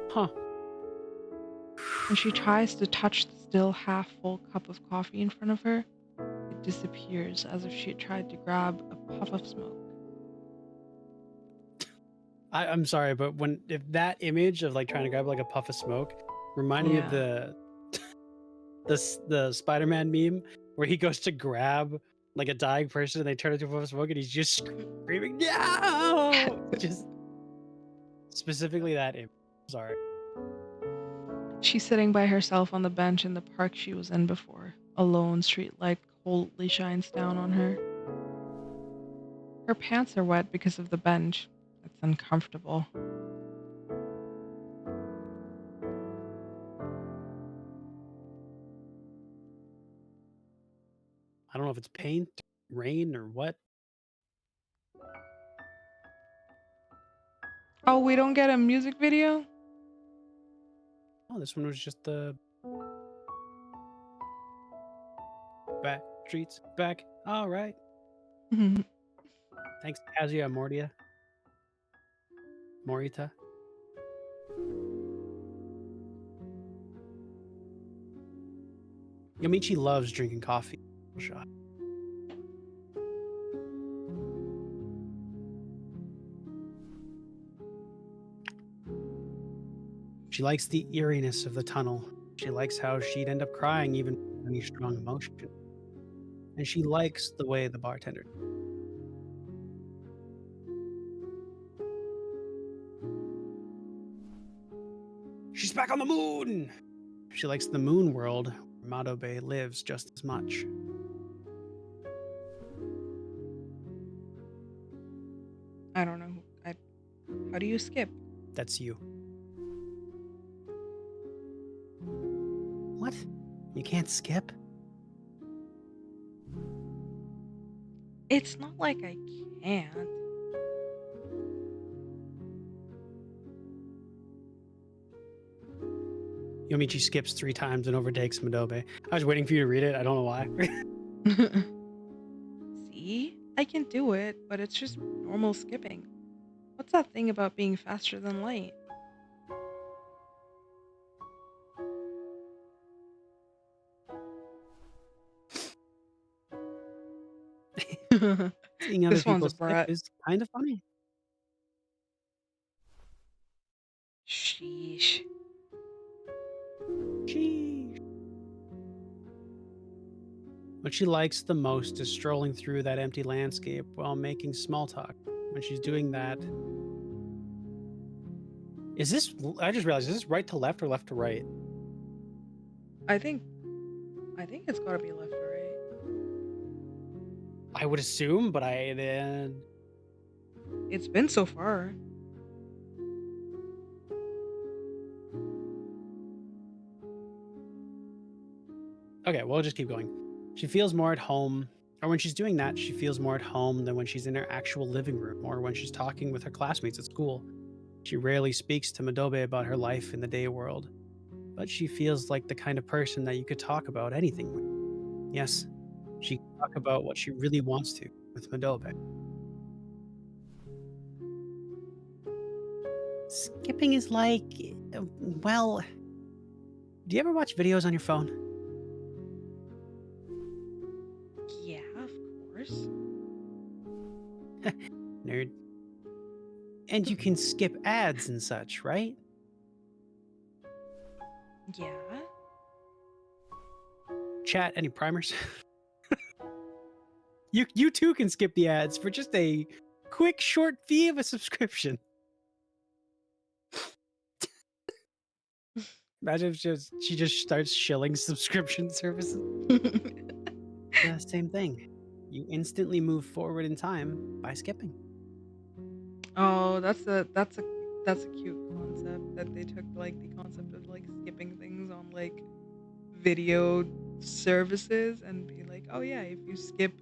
huh. When she tries to touch the still half full cup of coffee in front of her, it disappears as if she had tried to grab a puff of smoke. I'm sorry, but if that image of like trying to grab like a puff of smoke reminded me of Yeah. the Spider-Man meme where he goes to grab like a dying person and they turn into a puff of smoke and he's just screaming, no! Just specifically that image. Sorry. She's sitting by herself on the bench in the park she was in before. A lone streetlight coldly shines down on her. Her pants are wet because of the bench. It's uncomfortable. I don't know if it's paint, rain, or what. Oh, we don't get a music video? Oh, this one was just the back streets back. All right. Thanks, Kazuya Morita. Yamichi loves drinking coffee. Shot. She likes the eeriness of the tunnel. She likes how she'd end up crying even with any strong emotion. And she likes the way the bartender. She's back on the moon! She likes the moon world where Madobe lives just as much. I don't know. How do you skip? That's you. What? You can't skip? It's not like I can't. Yomichi skips 3 times and overtakes Madobe. I was waiting for you to read it. I don't know why. See? I can do it, but it's just normal skipping. What's that thing about being faster than light? Seeing other This one's people a skip brat. is kind of funny. Sheesh. Sheesh. What she likes the most is strolling through that empty landscape while making small talk. When she's doing that, is this? I just realized, is this right to left or left to right? I think it's gotta be left or right. I would assume, but I then. It's been so far. Okay, well, we'll just keep going. She feels more at home, or when she's doing that, she feels more at home than when she's in her actual living room or when she's talking with her classmates at school. She rarely speaks to Madobe about her life in the day world, but she feels like the kind of person that you could talk about anything with. Yes, she can talk about what she really wants to with Madobe. Skipping is like, well, do you ever watch videos on your phone? Yeah, of course. Nerd. And you can skip ads and such, right? Yeah. Chat, any primers? You too can skip the ads for just a quick short fee of a subscription. Imagine if she just starts shilling subscription services. The same thing. You instantly move forward in time by skipping. Oh, that's a cute concept that they took, like, the concept of, like, skipping things on, like, video services and be like, "Oh, yeah, if you skip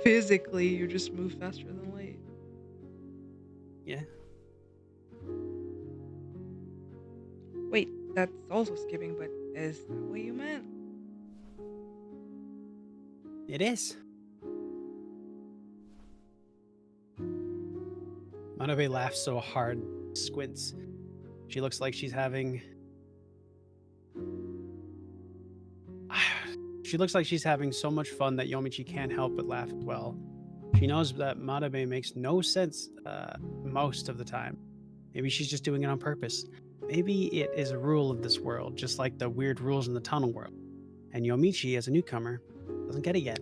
physically, you just move faster than light." Yeah, Wait, that's also skipping, but is that what you meant? it is. Manabe laughs so hard, squints. She looks like she's having. She looks like she's having so much fun that Yomichi can't help but laugh as well. She knows that Manabe makes no sense most of the time. Maybe she's just doing it on purpose. Maybe it is a rule of this world, just like the weird rules in the tunnel world. And Yomichi, as a newcomer, doesn't get it yet.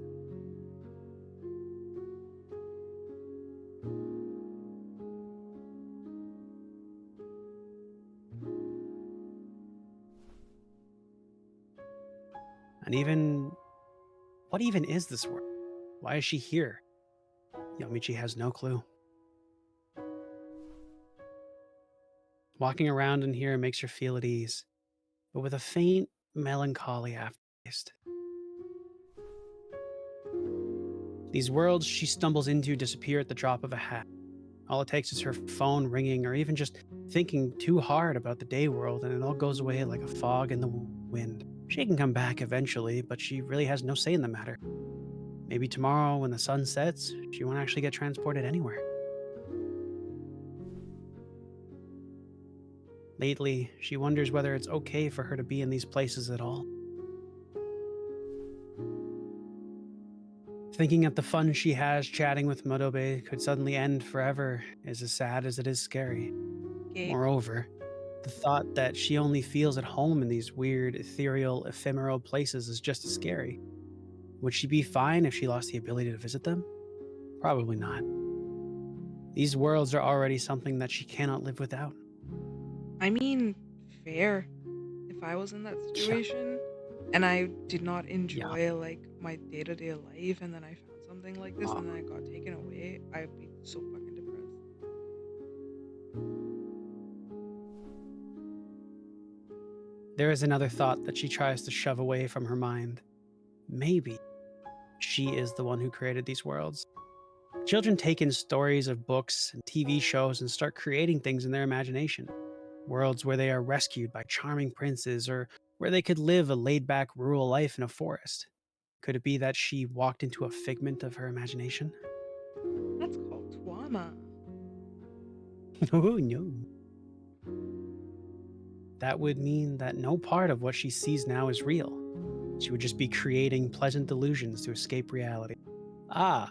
And even, what even is this world? Why is she here? Yomichi has no clue. Walking around in here makes her feel at ease, but with a faint melancholy aftertaste. These worlds she stumbles into disappear at the drop of a hat. All it takes is her phone ringing or even just thinking too hard about the day world, and it all goes away like a fog in the wind. She can come back eventually, but she really has no say in the matter. Maybe tomorrow, when the sun sets, she won't actually get transported anywhere. Lately, she wonders whether it's okay for her to be in these places at all. Thinking that the fun she has chatting with Madobe could suddenly end forever is as sad as it is scary. Okay. Moreover, the thought that she only feels at home in these weird, ethereal, ephemeral places is just as scary. Would she be fine if she lost the ability to visit them? Probably not. These worlds are already something that she cannot live without. I mean, fair. If I was in that Yeah, situation and I did not yeah. enjoy, like, my day-to-day life and then I found something like this Uh, and then it got taken away, I'd be so fucking depressed. there is another thought that she tries to shove away from her mind. Maybe she is the one who created these worlds. Children take in stories of books and TV shows and start creating things in their imagination. Worlds where they are rescued by charming princes or where they could live a laid back rural life in a forest. Could it be that she walked into a figment of her imagination? That's called trauma. Oh no. That would mean that no part of what she sees now is real. She would just be creating pleasant delusions to escape reality. Ah,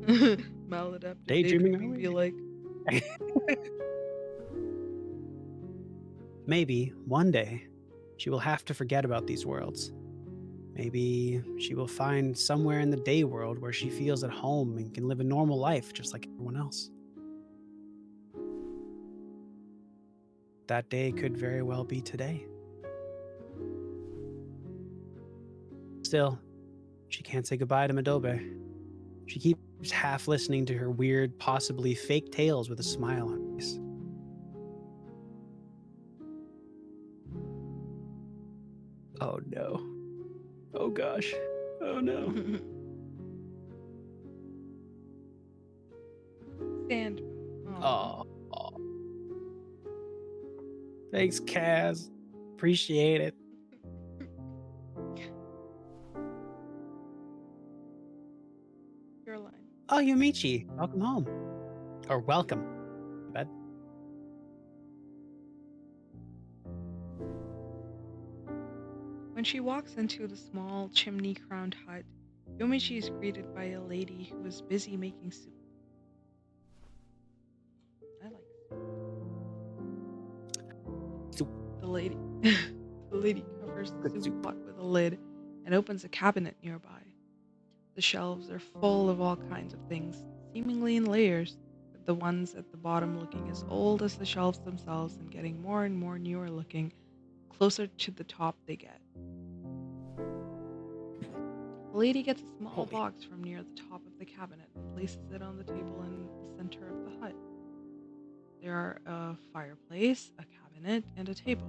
Maladaptive daydreaming, are daydreaming we? be like, Maybe one day she will have to forget about these worlds. Maybe she will find somewhere in the day world where she feels at home and can live a normal life just like everyone else. That day could very well be today. Still, she can't say goodbye to Madobe. She keeps half listening to her weird, possibly fake tales with a smile on her face. Oh no. Oh gosh. Oh no. Sandman. Aw. Oh. Thanks, Kaz. Appreciate it. Your line. Oh, Yumichi, welcome home. Or welcome. Bed. When she walks into the small chimney-crowned hut, Yomichi is greeted by a lady who is busy making soup. I like Soup. the lady. The lady covers the Good soup pot with a lid and opens a cabinet nearby. The shelves are full of all kinds of things, seemingly in layers, with the ones at the bottom looking as old as the shelves themselves and getting more and more newer looking, closer to the top they get. The lady gets a small Holy. box from near the top of the cabinet and places it on the table in the center of the hut. There are a fireplace, a cabinet, and a table.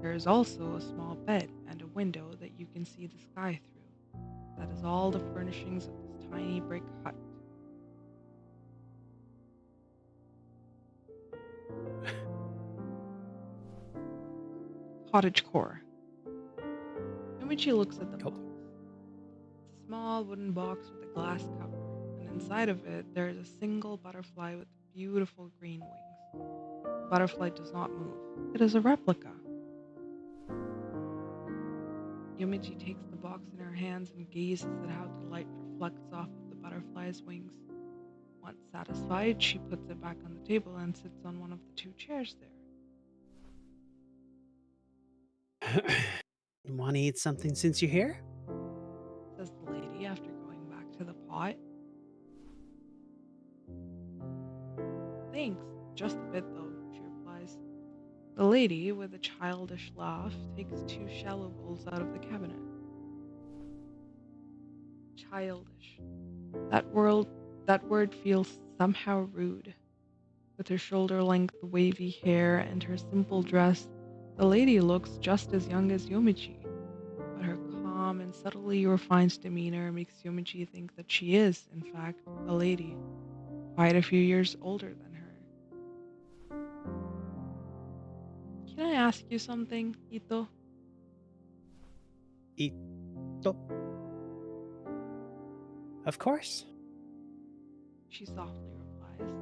There is also a small bed and a window that you can see the sky through. That is all the furnishings of this tiny brick hut. Cottagecore. Yomichi looks at the Cool. box. It's a small wooden box with a glass cover, and inside of it there is a single butterfly with beautiful green wings. The butterfly does not move. It is a replica. Yomichi takes the box in her hands and gazes at how the light reflects off of the butterfly's wings. Once satisfied, she puts it back on the table and sits on one of the two chairs there. Want to eat something since you're here? Says the lady after going back to the pot. Thanks, just a bit though, she replies. The lady, with a childish laugh, takes two shallow bowls out of the cabinet. Childish. That word feels somehow rude. With her shoulder-length wavy hair and her simple dress, the lady looks just as young as Yomichi, but her calm and subtly refined demeanor makes Yomichi think that she is, in fact, a lady, quite a few years older than her. Can I ask you something, Ito? Ito. Of course. She softly replies.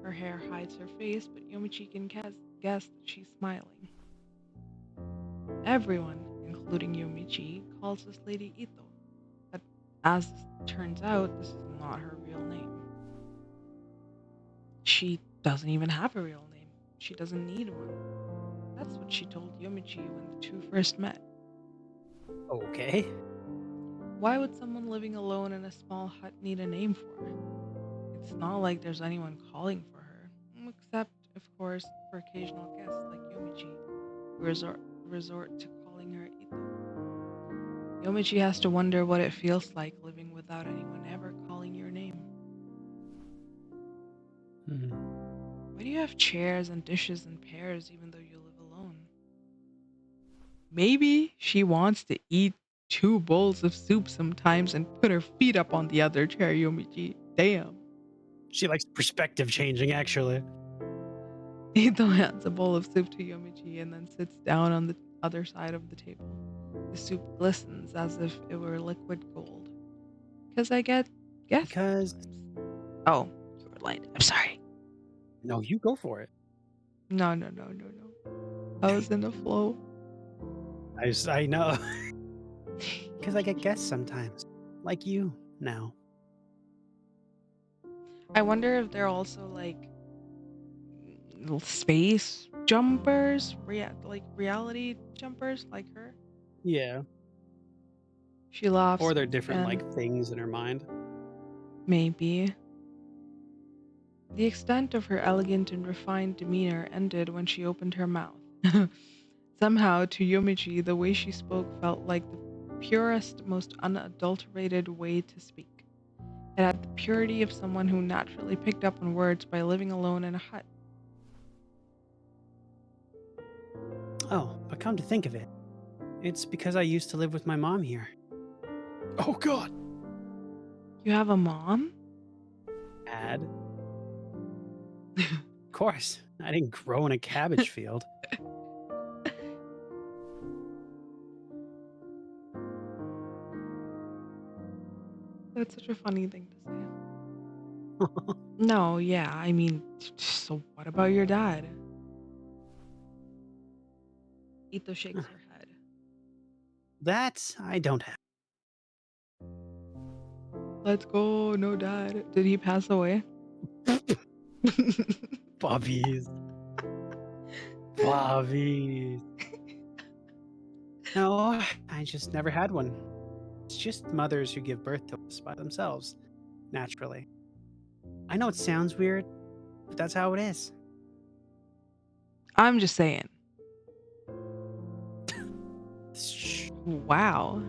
Her hair hides her face, but Yomichi can guess that she's smiling. Everyone, including Yomichi, calls this lady Ito, but as it turns out, this is not her real name. She doesn't even have a real name. She doesn't need one. That's what she told Yomichi when the two first met. Okay. Why would someone living alone in a small hut need a name for her? It's not like there's anyone calling for her, except, of course, for occasional guests like Yomichi, who resort to calling her Ito. Yomichi has to wonder what it feels like living without anyone ever calling your name. Why do you have chairs and dishes and pairs even though you live alone? Maybe she wants to eat 2 bowls of soup sometimes and put her feet up on the other chair, Yomichi. Damn. She likes perspective changing, actually. Ito hands a bowl of soup to Yomichi and then sits down on the other side of the table. The soup glistens as if it were liquid gold. Because I get guests Because sometimes. Oh, you were late. I'm sorry. no, you go for it. No. I was in the flow. I know. Because I get guests sometimes, like you now. I wonder if they're also like space jumpers, like reality jumpers like her. Yeah. She laughs Or they're once different again. like things in her mind. Maybe. The extent of her elegant and refined demeanor ended when she opened her mouth. Somehow, to Yomichi, the way she spoke felt like the purest, most unadulterated way to speak. It had the purity of someone who naturally picked up on words by living alone in a hut. Oh, but come to think of it, it's because I used to live with my mom here. Oh God. You have a mom? Dad. Of course. I didn't grow in a cabbage field. That's such a funny thing to say. No, yeah, I mean, so what about your dad? Ito shakes her head. That I don't have. Let's go, no dad. Did he pass away? Puppies. Puppies. No, I just never had one. It's just mothers who give birth to us by themselves, naturally. I know it sounds weird, but that's how it is. I'm just saying. Shh, Wow.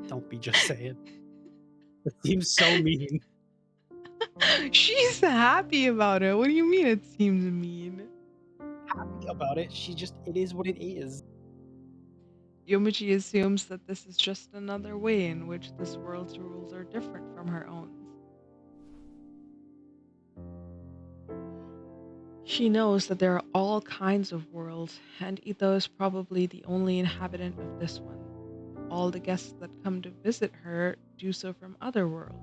don't be just saying. It seems so mean. She's happy about it. What do you mean it seems mean? Happy about it. It is what it is. Yomichi assumes that this is just another way in which this world's rules are different from her own. She knows that there are all kinds of worlds, and Ito is probably the only inhabitant of this one. All the guests that come to visit her do so from other worlds.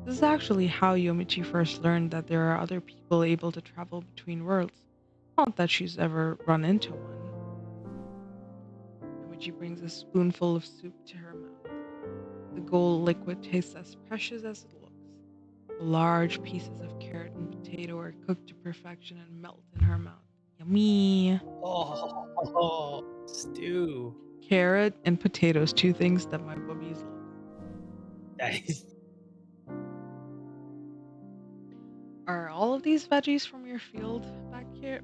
This is actually how Yomichi first learned that there are other people able to travel between worlds. Not that she's ever run into one. Yomichi brings a spoonful of soup to her mouth. The gold liquid tastes as precious as it looks. The large pieces of carrot and potato are cooked to perfection and melt in her mouth. Yummy! Oh, stew. Carrot and potatoes, two things that my bubbies love. Nice. Are all of these veggies from your field back there?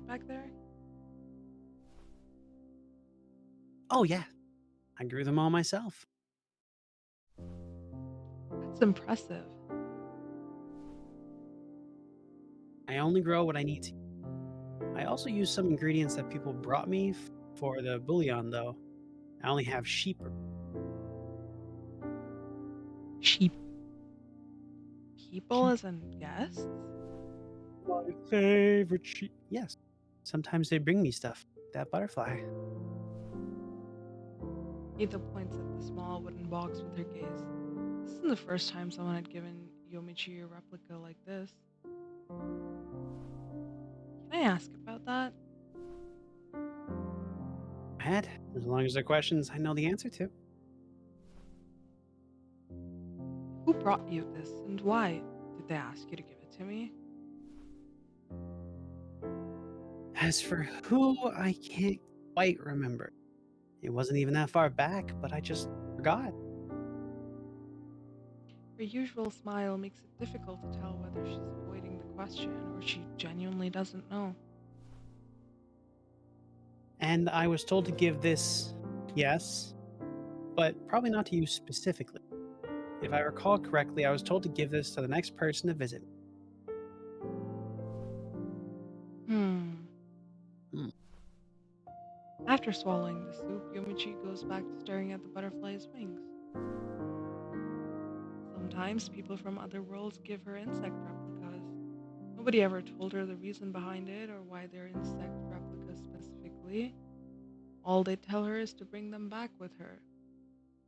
Oh, yeah. I grew them all myself. That's impressive. I only grow what I need to. I also use some ingredients that people brought me for the bouillon, though. I only have sheep. Sheep. People as in guests? My favorite sheep. Yes. Sometimes they bring me stuff. That butterfly. Ida points at the small wooden box with her gaze. This isn't the first time someone had given Yomichi a replica like this. Can I ask about that? Head, as long as they're questions I know the answer to. Who brought you this and why? Did they ask you to give it to me? As for who, I can't quite remember. It wasn't even that far back, but I just forgot. Her usual smile makes it difficult to tell whether she's avoiding the question or she genuinely doesn't know. And I was told to give this, yes, but probably not to you specifically. If I recall correctly, I was told to give this to the next person to visit. Hmm. Hmm. After swallowing the soup, Yomichi goes back to staring at the butterfly's wings. Sometimes people from other worlds give her insect replicas. Nobody ever told her the reason behind it or why they're insect replicas specifically. All they tell her is to bring them back with her.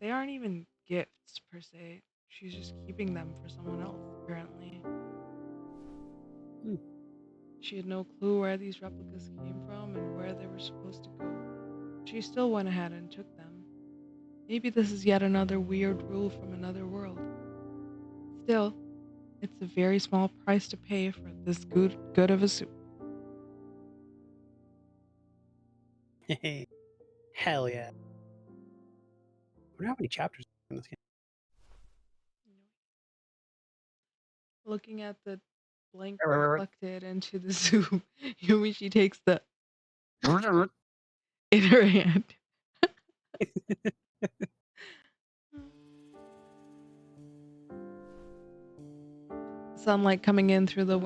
They aren't even gifts per se. She's just keeping them for someone else, apparently. Hmm. She had no clue where these replicas came from and where they were supposed to go. She still went ahead and took them. Maybe this is yet another weird rule from another world. Still, it's a very small price to pay for this good of a soup. Hey, hell yeah. I wonder how many chapters in this game. Looking at the blank reflected into the soup, Yumichi takes the in her hand. Sunlight coming in through the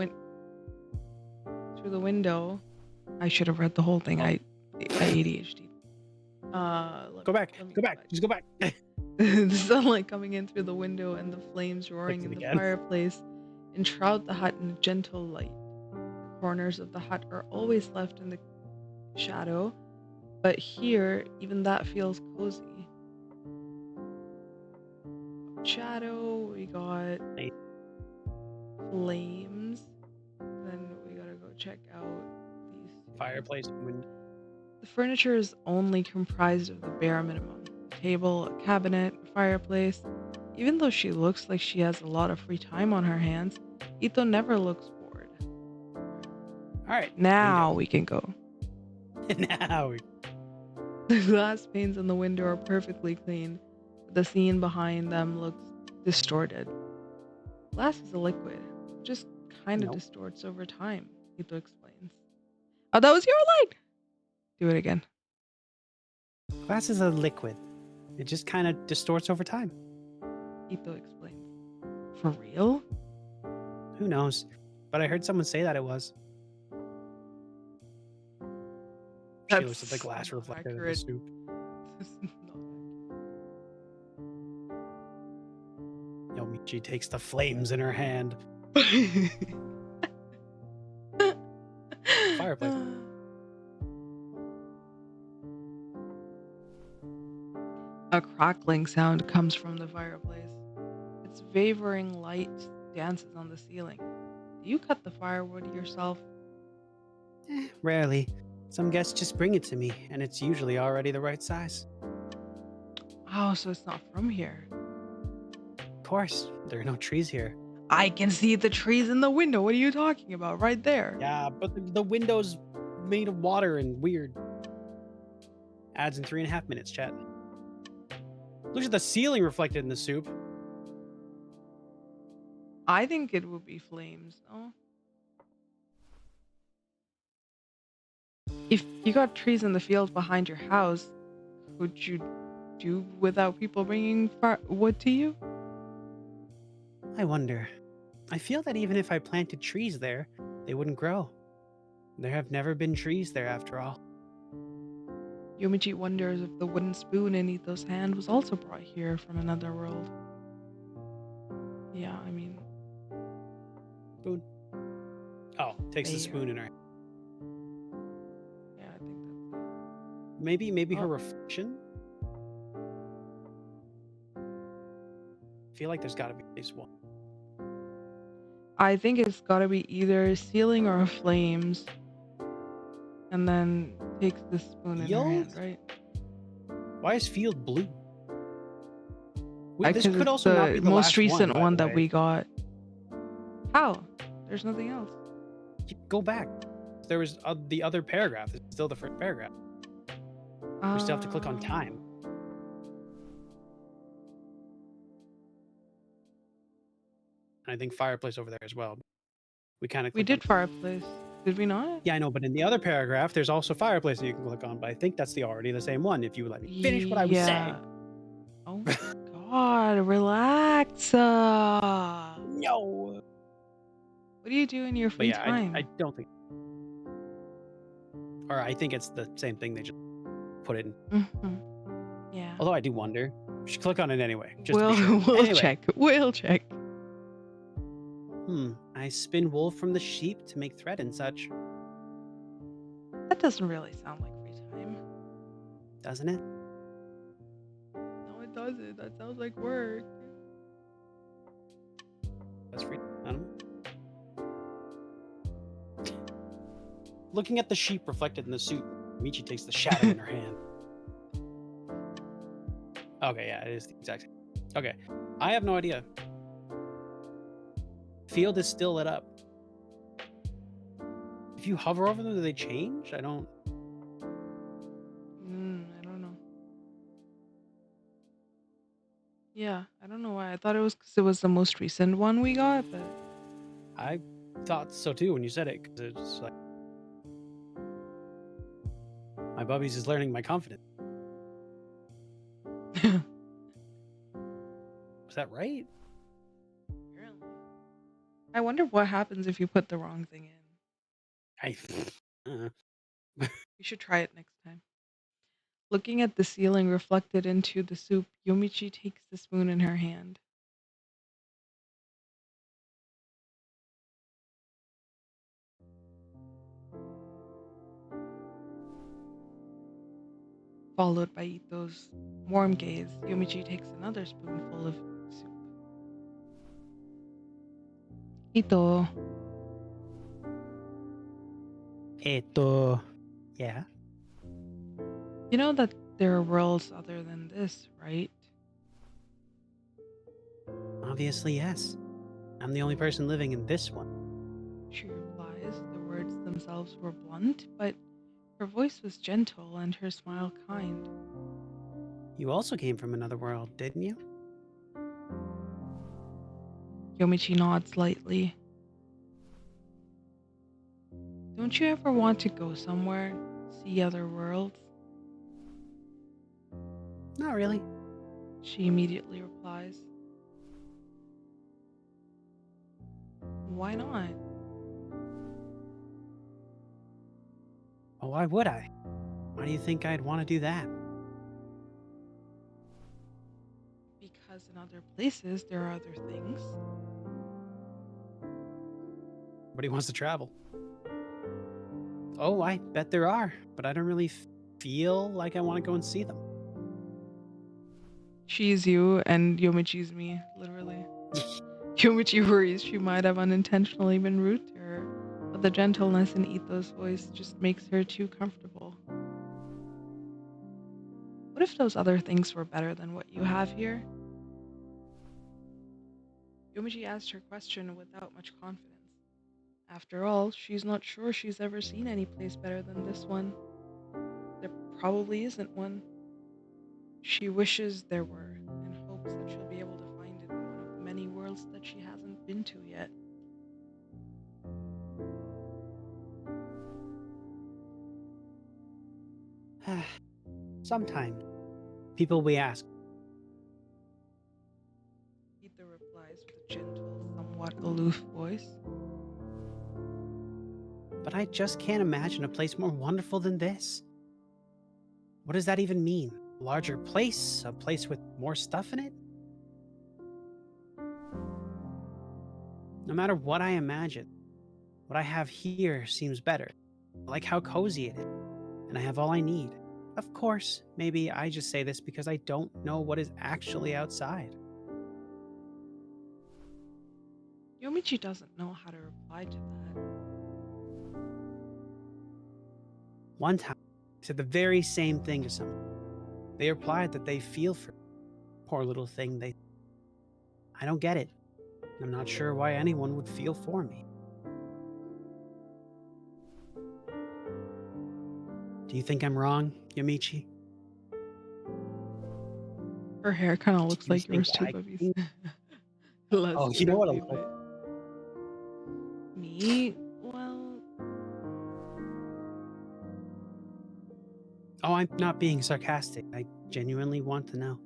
window. I should have read the whole thing. I ADHD. Go back. Go back. Just go back. The sunlight coming in through the window and the flames roaring in the again. fireplace enshroud the hut in a gentle light. The corners of the hut are always left in the shadow, but here, even that feels cozy. Shadow, we got flames. Then we gotta go check out these two. Fireplace and window. The furniture is only comprised of the bare minimum: a table, a cabinet, a fireplace. Even though she looks like she has a lot of free time on her hands, Ito never looks bored. All right, Now we can go. now we. The glass panes in the window are perfectly clean, but the scene behind them looks distorted. Glass is a liquid, it just kind of Nope. distorts over time, Ito explains. Oh, that was your line! Do it again. Glass is a liquid. It just kind of distorts over time. Ito explains. For real? Who knows? But I heard someone say that it was. She looks at the glass reflected in the soup. Yomichi takes the flames in her hand. Fireplace. A crackling sound comes from the fireplace. Its wavering light dances on the ceiling. Do you cut the firewood yourself? Rarely. Some guests just bring it to me, and it's usually already the right size. Oh, so it's not from here. Of course, there are no trees here. I can see the trees in the window. What are you talking about? Right there. Yeah, but the window's made of water and weird. Ads in 3.5 minutes, chat. Look at the ceiling reflected in the soup. I think it would be flames, no? If you got trees in the field behind your house, would you do without people bringing wood to you? I wonder. I feel that even if I planted trees there, they wouldn't grow. There have never been trees there after all. Yomichi wonders if the wooden spoon in Ito's hand was also brought here from another world. Yeah, I mean... Spoon. Oh, takes the There. spoon in her. Yeah, I think that's it. Maybe her Oh. reflection? I feel like there's gotta be at least one. I think it's gotta be either ceiling or flames. And then takes the spoon in her hand, right? Why is field blue? Wait, this could also the not be the most last recent one that we got. How? There's nothing else. Go back. There was the other paragraph. It's still the first paragraph. We still have to click on time. I think fireplace over there as well. We kind of We did fireplace. Did we not? Yeah, I know, but in the other paragraph, there's also fireplace that you can click on. But I think that's already the same one. If you would let me finish what I was saying. Oh my god, relax. No. What do you do in your free time? I don't think. Or I think it's the same thing. They just put it in. Yeah. Although I do wonder. You should click on it anyway. Just we'll check. We'll check. I spin wool from the sheep to make thread and such. That doesn't really sound like free time. Doesn't it? No, it doesn't. That sounds like work. That's free. I don't know. Looking at the sheep reflected in the soup, Michi takes the shadow in her hand. Okay, yeah, it is the exact same. Okay, I have no idea. Field is still lit up. If you hover over them, do they change? I don't know. Yeah, I don't know why. I thought it was because it was the most recent one we got, but... I thought so too when you said it, because it's like... My bubbies is learning my confidence. Was that right? Apparently. I wonder what happens if you put the wrong thing in. You should try it next time. Looking at the ceiling reflected into the soup, Yomichi takes the spoon in her hand. Followed by Ito's warm gaze, Yomichi takes another spoonful of soup. Ito, Eto. Yeah. you know that there are worlds other than this, right? Obviously, yes. I'm the only person living in this one. She replies. The words themselves were blunt, but her voice was gentle and her smile kind. You also came from another world, didn't you? Yomichi nods lightly. Don't you ever want to go somewhere, see other worlds? Not really. She immediately replies. Why not? Well, why would I? Why do you think I'd want to do that? Because in other places there are other things. Nobody wants to travel. Oh, I bet there are, but I don't really feel like I want to go and see them. She's you and Yomichi's me, literally. Yomichi worries she might have unintentionally been rude to her, but the gentleness in Ito's voice just makes her too comfortable. What if those other things were better than what you have here? Yomichi asked her question without much confidence. After all, she's not sure she's ever seen any place better than this one. There probably isn't one. She wishes there were, and hopes that she'll be able to find it in one of the many worlds that she hasn't been to yet. Sometimes people we ask, Ito replies with a gentle, somewhat aloof voice. but I just can't imagine a place more wonderful than this. What does that even mean? A larger place? A place with more stuff in it? No matter what I imagine, what I have here seems better. I like how cozy it is, and I have all I need. Of course, maybe I just say this because I don't know what is actually outside. Yomichi doesn't know how to reply to that. One time, I said the very same thing to someone. They replied that they feel for me. Poor little thing. I don't get it. I'm not sure why anyone would feel for me. Do you think I'm wrong, Yamichi? Her hair kind of looks Do you like think yours too, I Bubbies. can? Less Oh, you know what I crimpy, look like? but me? Well, Oh, I'm not being sarcastic. I genuinely want to know.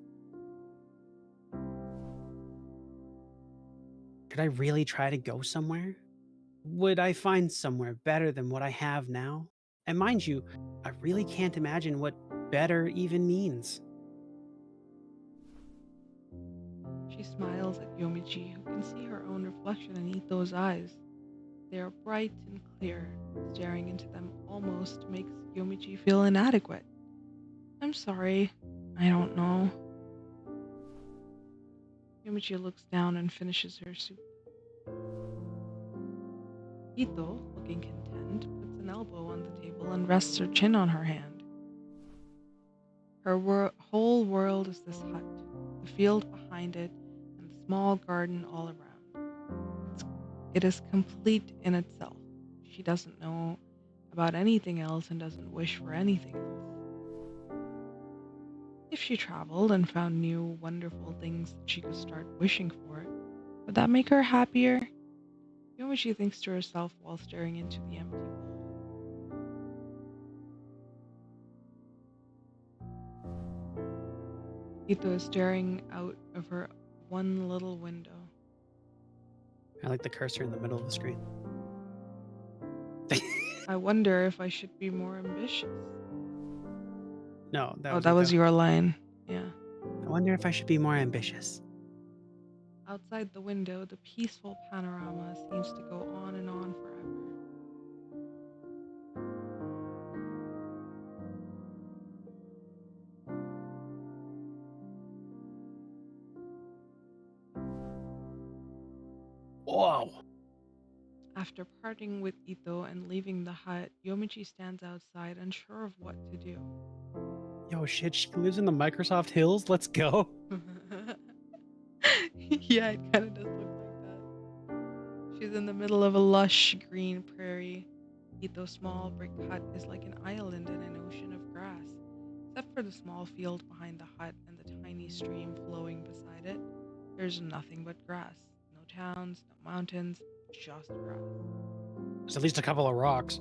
Could I really try to go somewhere? Would I find somewhere better than what I have now? And mind you, I really can't imagine what better even means. she smiles at Yomichi, who can see her own reflection in Ito's eyes. They are bright and clear. Staring into them almost makes Yomichi feel inadequate. I'm sorry. I don't know. Yomichi looks down and finishes her soup. Ito, looking content, puts an elbow on the table and rests her chin on her hand. Her whole world is this hut, the field behind it, and the small garden all around. It is complete in itself. She doesn't know about anything else and doesn't wish for anything else. If she traveled and found new, wonderful things that she could start wishing for, would that make her happier? You know what she thinks to herself while staring into the empty bowl. Ito is staring out of her one little window. I like the cursor in the middle of the screen. I wonder if I should be more ambitious. No, that Oh, was that was Ito. your line. Yeah. I wonder if I should be more ambitious. Outside the window, the peaceful panorama seems to go on and on forever. Whoa. After parting with Ito and leaving the hut, Yomichi stands outside, unsure of what to do. Yo, shit, she lives in the Microsoft Hills? Let's go. Yeah, it kind of does look like that. She's in the middle of a lush green prairie. Ito's small brick hut is like an island in an ocean of grass. Except for the small field behind the hut and the tiny stream flowing beside it, there's nothing but grass. No towns, no mountains, just grass. There's at least a couple of rocks.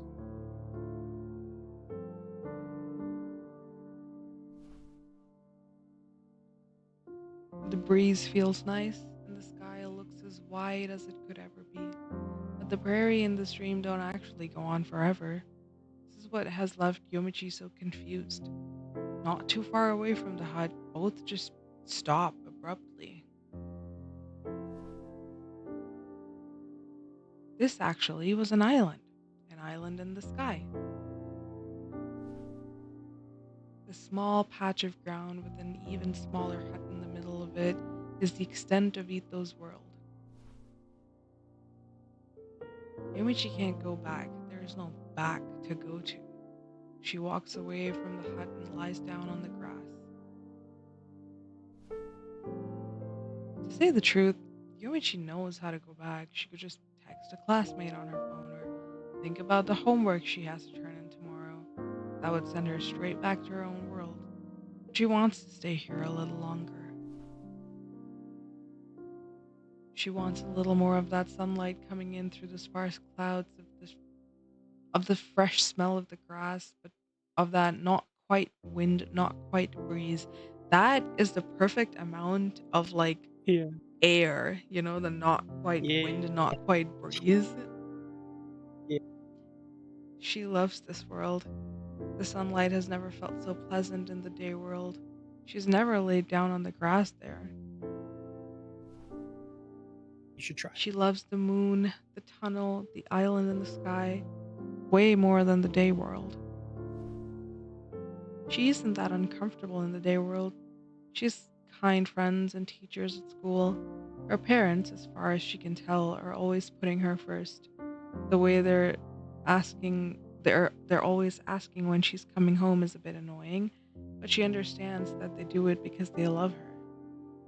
The breeze feels nice, and the sky looks as wide as it could ever be. But the prairie and the stream don't actually go on forever. This is what has left Yomichi so confused. Not too far away from the hut, both just stop abruptly. This actually was an island in the sky. The small patch of ground with an even smaller hut in the middle of it is the extent of Ito's world. Yomichi can't go back. There is no back to go to. She walks away from the hut and lies down on the grass. To say the truth, Yomichi knows how to go back. She could just text a classmate on her phone or think about the homework she has to turn in tomorrow. That would send her straight back to her own world. But she wants to stay here a little longer. She wants a little more of that sunlight coming in through the sparse clouds of the fresh smell of the grass, but of that not quite wind, not quite breeze. That is the perfect amount of like Yeah. air, the not quite Yeah. wind, not quite breeze. Yeah. She loves this world. The sunlight has never felt so pleasant in the day world. She's never laid down on the grass there. You should try. She loves the moon, the tunnel, the island in the sky, way more than the day world. She isn't that uncomfortable in the day world. She has kind friends and teachers at school. Her parents, as far as she can tell, are always putting her first. The way they're always asking when she's coming home is a bit annoying, but she understands that they do it because they love her.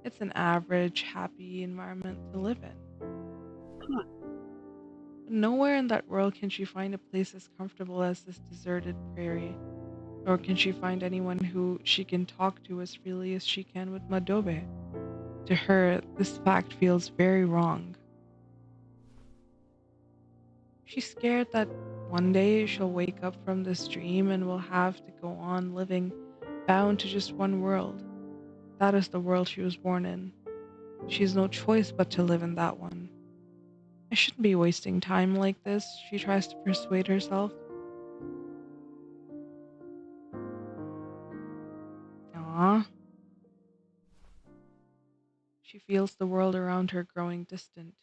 It's an average, happy environment to live in. Huh. Nowhere in that world can she find a place as comfortable as this deserted prairie, nor can she find anyone who she can talk to as freely as she can with Madobe. To her, this fact feels very wrong. She's scared that one day she'll wake up from this dream and will have to go on living, bound to just one world. That is the world she was born in. She has no choice but to live in that one. I shouldn't be wasting time like this, she tries to persuade herself. Ah, she feels the world around her growing distant.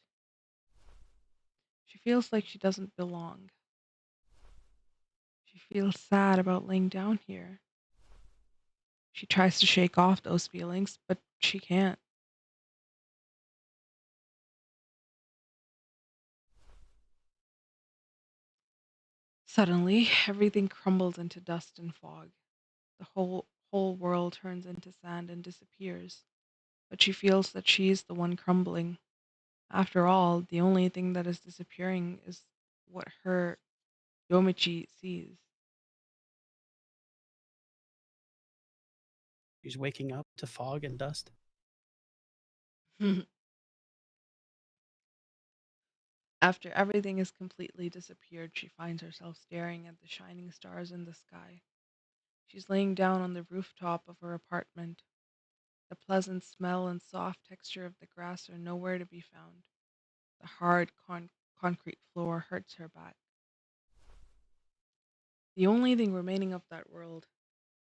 She feels like she doesn't belong. She feels sad about laying down here. She tries to shake off those feelings, but she can't. Suddenly, everything crumbles into dust and fog. The whole world turns into sand and disappears. But she feels that she is the one crumbling. After all, the only thing that is disappearing is what her Yomichi sees. She's waking up to fog and dust. After everything has completely disappeared, she finds herself staring at the shining stars in the sky. She's laying down on the rooftop of her apartment. The pleasant smell and soft texture of the grass are nowhere to be found. The hard concrete floor hurts her back. The only thing remaining of that world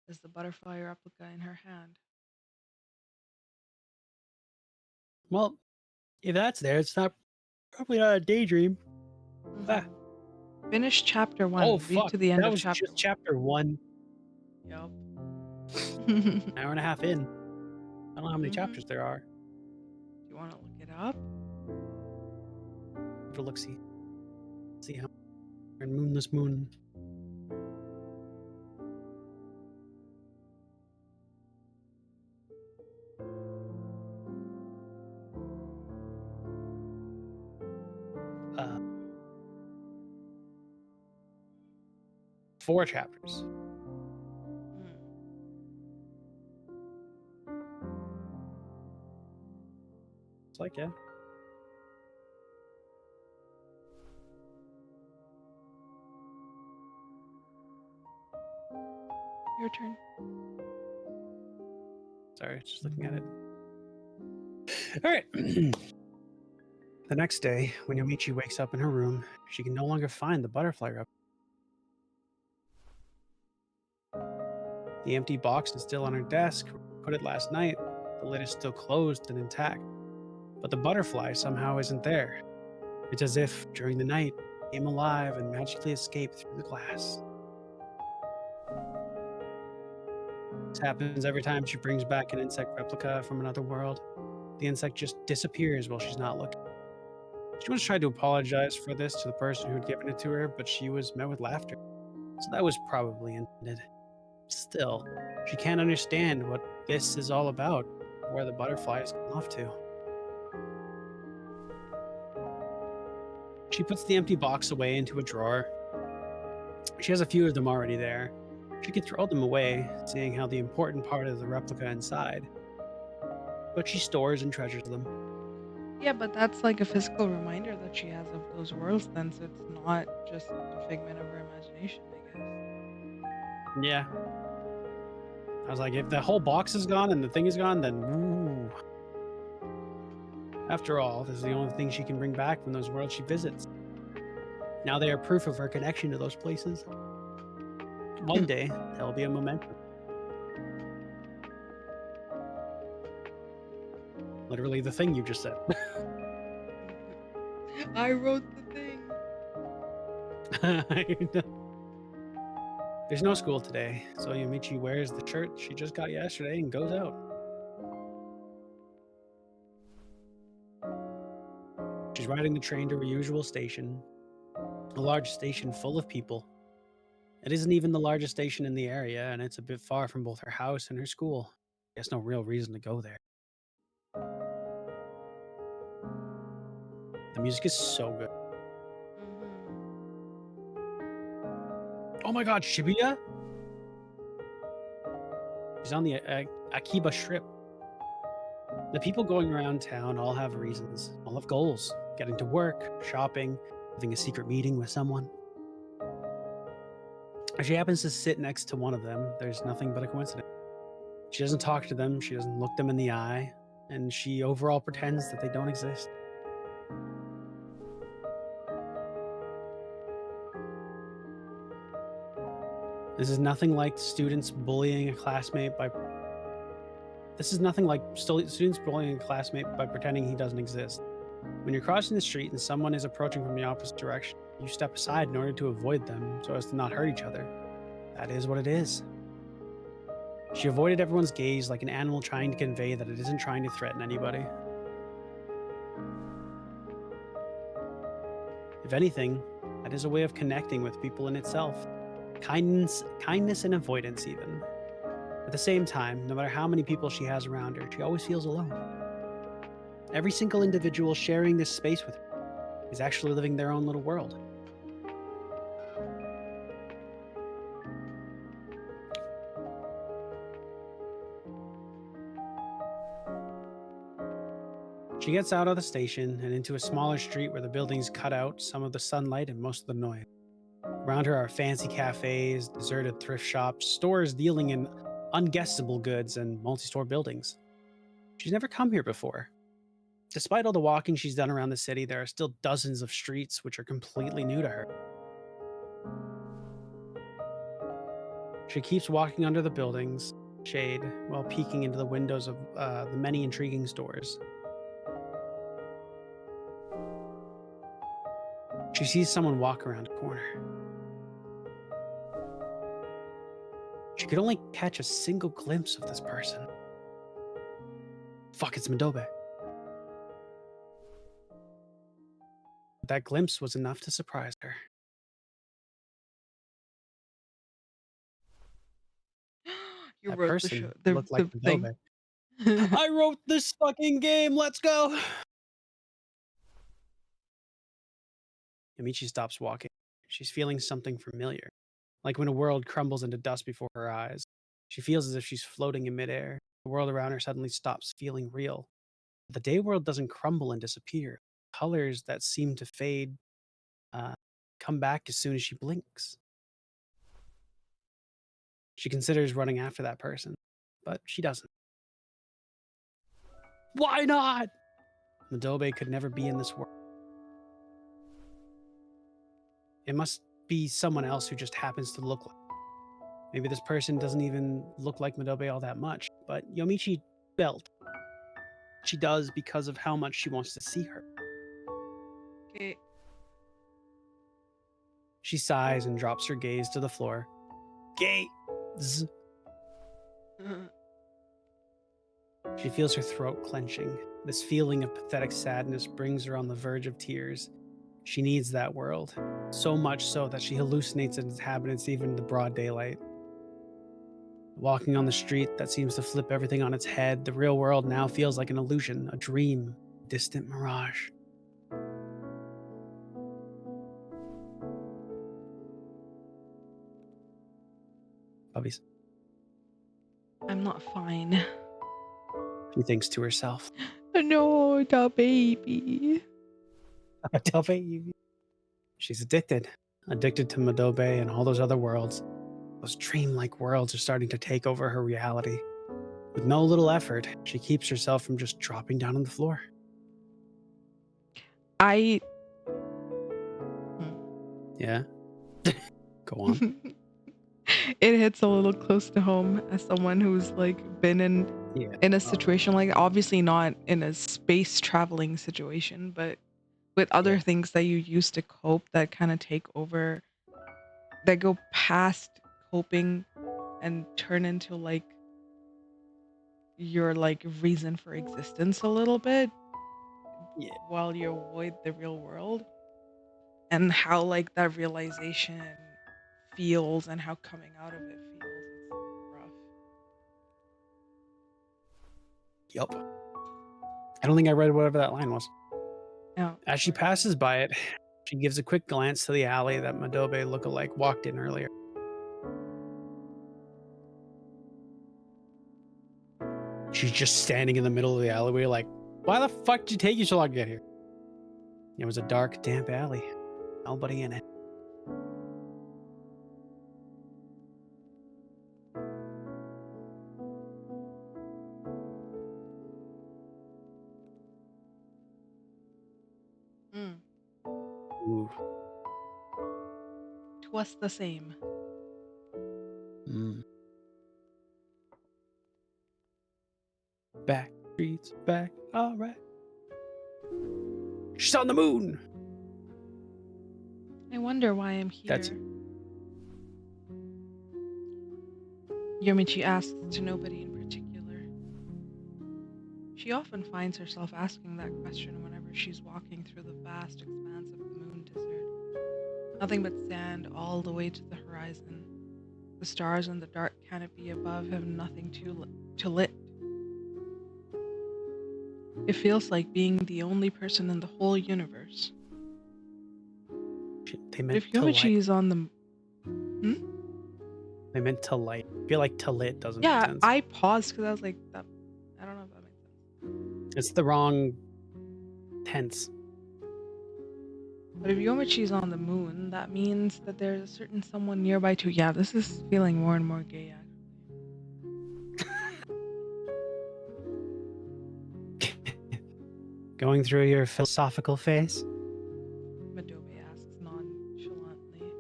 is the butterfly replica in her hand. Well, if that's there, it's not probably not a daydream. Ah. Mhm. Finish chapter Oh 1. Read fuck. to the end That of was chapter just 1. chapter 1. Yup. Hour and a half in. I don't know how many Mhm. chapters there are. Do you want to look it up? to look see how and Moonless Moon. Uh, 4 chapters. Hmm. It's like, yeah. Your turn. Sorry, just looking at it. All right. The next day, when Yomichi wakes up in her room, she can no longer find the butterfly replica. The empty box is still on her desk. Put it last night. The lid is still closed and intact. But the butterfly somehow isn't there. It's as if, during the night, it came alive and magically escaped through the glass. This happens every time she brings back an insect replica from another world. The insect just disappears while she's not looking. She once tried to apologize for this to the person who had given it to her, but she was met with laughter. So that was probably intended. Still, she can't understand what this is all about, where the butterfly has gone off to. She puts the empty box away into a drawer. She has a few of them already there. She could throw them away, seeing how the important part of the replica inside. But she stores and treasures them. Yeah, but that's like a physical reminder that she has of those worlds then, so it's not just a figment of her imagination, I guess. Yeah. I was like, if the whole box is gone and the thing is gone, then ooh. After all, this is the only thing she can bring back from those worlds she visits. Now they are proof of her connection to those places. One day, there'll be a memento. Literally the thing you just said. I wrote the thing. There's no school today, so Yumichi wears the shirt she just got yesterday and goes out. She's riding the train to her usual station, a large station full of people. It isn't even the largest station in the area, and it's a bit far from both her house and her school. There's no real reason to go there. The music is so good. Oh my god, Shibuya? She's on the Akiba Strip. The people going around town all have reasons, all have goals. Getting to work, shopping, having a secret meeting with someone. If she happens to sit next to one of them, there's nothing but a coincidence. She doesn't talk to them, she doesn't look them in the eye, and she overall pretends that they don't exist. This is nothing like students bullying a classmate by pretending he doesn't exist. When you're crossing the street and someone is approaching from the opposite direction, you step aside in order to avoid them so as to not hurt each other. That is what it is. She avoided everyone's gaze like an animal trying to convey that it isn't trying to threaten anybody. If anything, that is a way of connecting with people in itself. Kindness and avoidance, even. At the same time, no matter how many people she has around her, she always feels alone. Every single individual sharing this space with her is actually living their own little world. She gets out of the station and into a smaller street where the buildings cut out some of the sunlight and most of the noise. Around her are fancy cafes, deserted thrift shops, stores dealing in unguessable goods, and multi-store buildings. She's never come here before. Despite all the walking she's done around the city, there are still dozens of streets which are completely new to her. She keeps walking under the buildings, shade, while peeking into the windows of the many intriguing stores. She sees someone walk around a corner. She could only catch a single glimpse of this person. Fuck, it's Madobe. That glimpse was enough to surprise her. You That wrote the show, person looked like the thing. Madobe. I wrote this fucking game. Let's go. Amici stops walking. She's feeling something familiar, like when a world crumbles into dust before her eyes. She feels as if she's floating in midair. The world around her suddenly stops feeling real. The day world doesn't crumble and disappear. Colors that seem to fade uh, come back as soon as she blinks. She considers running after that person, but she doesn't. Why not? Madobe could never be in this world. It must be someone else who just happens to look like. Maybe this person doesn't even look like Madobe all that much, but Yomichi felt she does because of how much she wants to see her. Okay. She sighs and drops her gaze to the floor. Gaze. She feels her throat clenching. This feeling of pathetic sadness brings her on the verge of tears. She needs that world, so much so that she hallucinates its inhabitants even in the broad daylight. Walking on the street that seems to flip everything on its head, the real world now feels like an illusion, a dream, a distant mirage. Puppies. I'm not fine. She thinks to herself. No, the baby. Tell baby. She's addicted to Madobe and all those other worlds. Those dreamlike worlds are starting to take over her reality. With no little effort, she keeps herself from just dropping down on the floor. Yeah. Go on. It hits a little close to home as someone who's like been in a situation like, obviously not in a space traveling situation, but with other things that you use to cope that kind of take over, that go past coping and turn into like your like reason for existence a little bit, Yeah. while you avoid the real world, and how like that realization feels and how coming out of it feels. It's rough. Yup. I don't think I read whatever that line was. Yeah. As she passes by it, she gives a quick glance to the alley that Madobe lookalike walked in earlier. She's just standing in the middle of the alleyway like, why the fuck did it take you so long to get here? It was a dark, damp alley. Nobody in it. Ooh. Twas the same. Back, streets, back, all right. She's on the moon. I wonder why I'm here. That's Yomichi asks to nobody in particular. She often finds herself asking that question whenever she's walking through the vast expanse of the moon desert. Nothing but sand all the way to the horizon. The stars in the dark canopy above have nothing to lit. It feels like being the only person in the whole universe. They But meant if to light. Yomichi is on the... They meant to light. I feel like to lit doesn't make Yeah, sense. I paused because I was like, that. I don't know if that makes sense. It's the wrong tense. But if Yomichi's on the moon, that means that there's a certain someone nearby too. Yeah, this is feeling more and more gay, actually. Going through your philosophical phase? Madobe asks nonchalantly.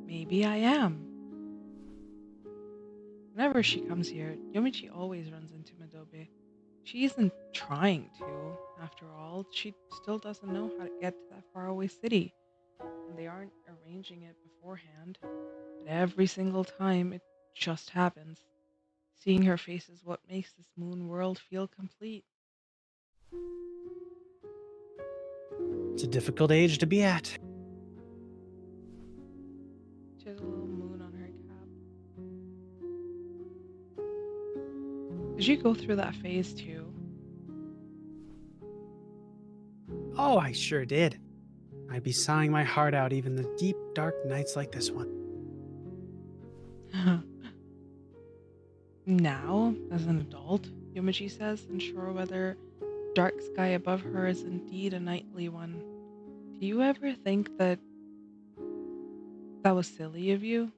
Maybe I am. Whenever she comes here, Yomichi always runs into Madobe. She isn't trying to, after all. She still doesn't know how to get to that faraway city. And they aren't arranging it beforehand. But every single time, it just happens. Seeing her face is what makes this moon world feel complete. It's a difficult age to be at. She has a little moon on her cap. Did you go through that phase too? Oh, I sure did. I'd be sighing my heart out even the deep, dark nights like this one. Now, as an adult, Yomichi says, unsure whether dark sky above her is indeed a nightly one. Do you ever think that was silly of you?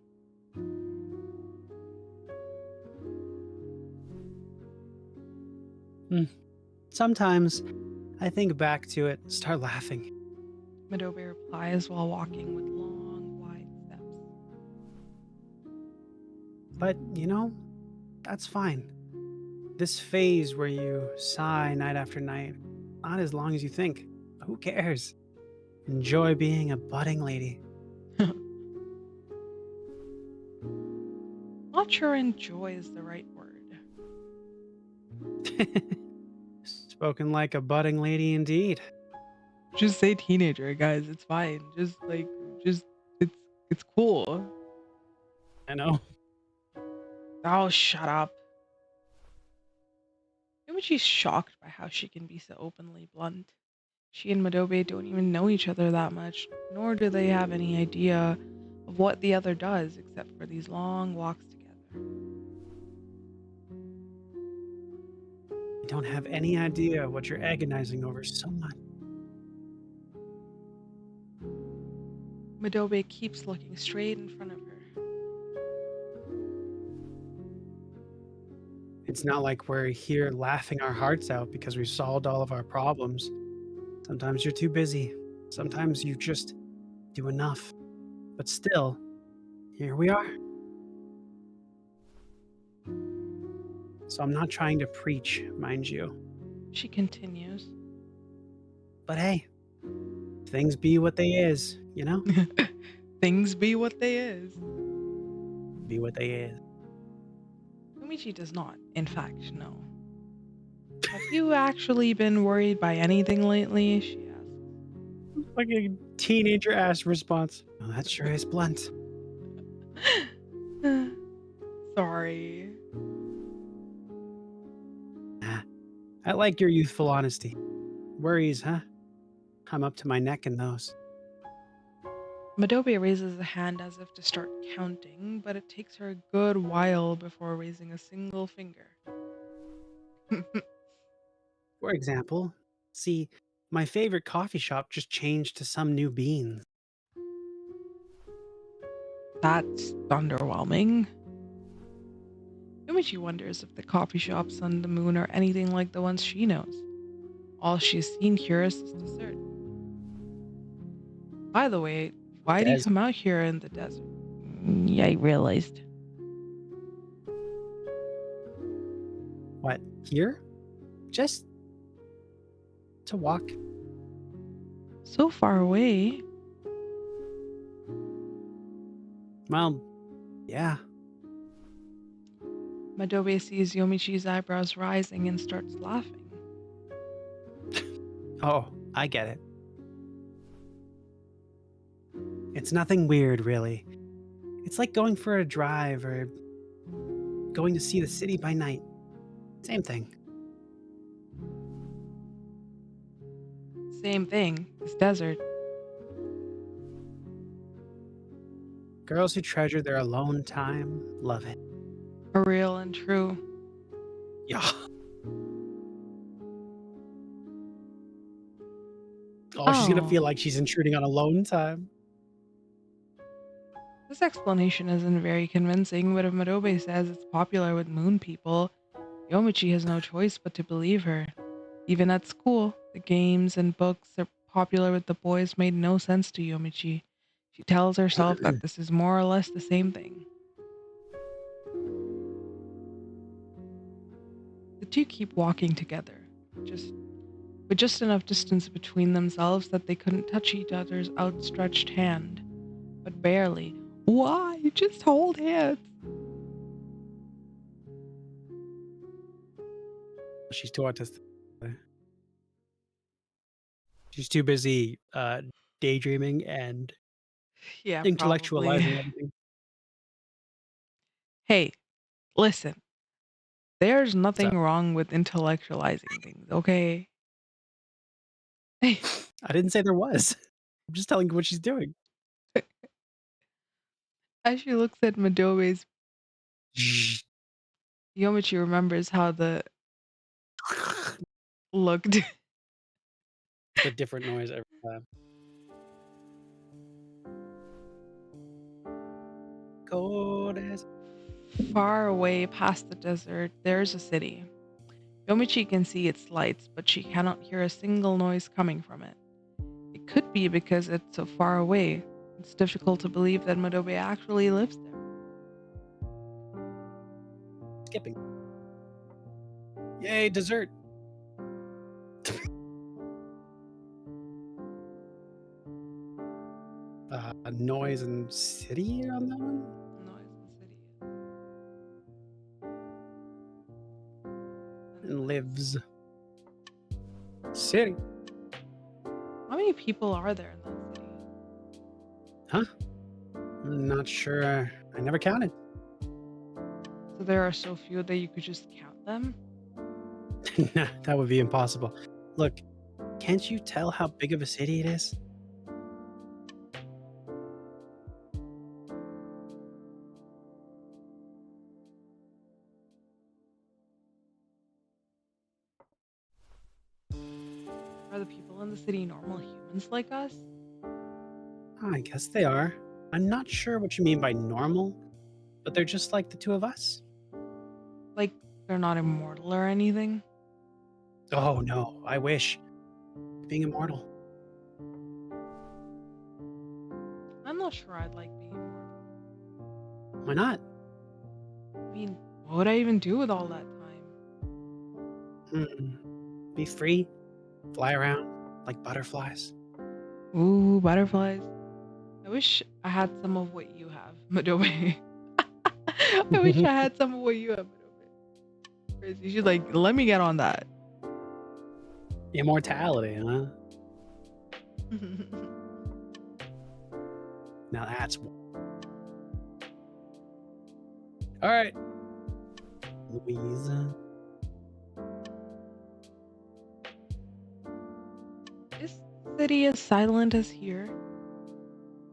Sometimes I think back to it and start laughing. Madobe replies while walking with long, wide steps. But, that's fine. This phase where you sigh night after night, not as long as you think. Who cares? Enjoy being a budding lady. Not sure enjoy is the right word. Spoken like a budding lady indeed. Just say teenager, guys. It's fine. Just it's cool. I know. Oh, shut up. Yomichi's shocked by how she can be so openly blunt. She and Madobe don't even know each other that much, nor do they have any idea of what the other does except for these long walks together. I don't have any idea what you're agonizing over so much. Madobe keeps looking straight in front of her. It's not like we're here laughing our hearts out because we've solved all of our problems. Sometimes you're too busy. Sometimes you just do enough. But still, here we are. So I'm not trying to preach, mind you. She continues. But hey, things be what they is, Things be what they is. Be what they is. Yomichi does not, in fact, know. Have you actually been worried by anything lately? She asks. Like a teenager ass response. Oh, that sure is blunt. Sorry. I like your youthful honesty. Worries, huh? I'm up to my neck in those. Madobe raises a hand as if to start counting, but it takes her a good while before raising a single finger. For example, see, my favorite coffee shop just changed to some new beans. That's underwhelming. Yomichi wonders if the coffee shops on the moon are anything like the ones she knows. All she's seen here is this dessert. By the way, why do you Des, come out here in the desert? Yeah, I realized. what, here? Just to walk. So far away. Well, yeah. Madobe sees Yomichi's eyebrows rising and starts laughing. Oh, I get it. It's nothing weird, really. It's like going for a drive or going to see the city by night. Same thing. Same thing, this desert. Girls who treasure their alone time love it. Real and true. Yeah. Oh, she's gonna Oh, feel like she's intruding on alone time. this explanation isn't very convincing, but if Madobe says it's popular with moon people, Yomichi has no choice but to believe her. Even at school, the games and books are popular with the boys made no sense to Yomichi. She tells herself that this is more or less the same thing. The two keep walking together, just with just enough distance between themselves that they couldn't touch each other's outstretched hand. But barely. Why? Just hold hands. She's too autistic. She's too busy daydreaming and Yeah, probably. intellectualizing everything. Hey, listen. There's So nothing wrong with intellectualizing things, okay? I didn't say there was. I'm just telling you what she's doing. As she looks at Madobe's, Yomichi remembers how the looked It's a different noise every time. Cold as far away past the desert. There's a city. Yomichi can see its lights, but she cannot hear a single noise coming from it. It could be because it's so far away. It's difficult to believe that Madobe actually lives there. skipping. Yay, dessert. Noise and city on that one? Noise in city. And lives. City. How many people are there in that city? Huh? I'm not sure. I never counted. So there are so few that you could just count them? Nah, that would be impossible. Look, can't you tell how big of a city it is? Are the people in the city normal humans like us? I guess they are. I'm not sure what you mean by normal, but they're just like the two of us. Like, they're not immortal or anything? Oh no, I wish. Being immortal. I'm not sure I'd like being immortal. Why not? I mean, what would I even do with all that time? Be free, fly around like butterflies. Ooh, butterflies. I wish I had some of what you have, Madobe. I wish I had some of what you have, Madobe. Crazy. She's like, let me get on that. Immortality, huh? Now that's all right, Louisa. Is the city as silent as here?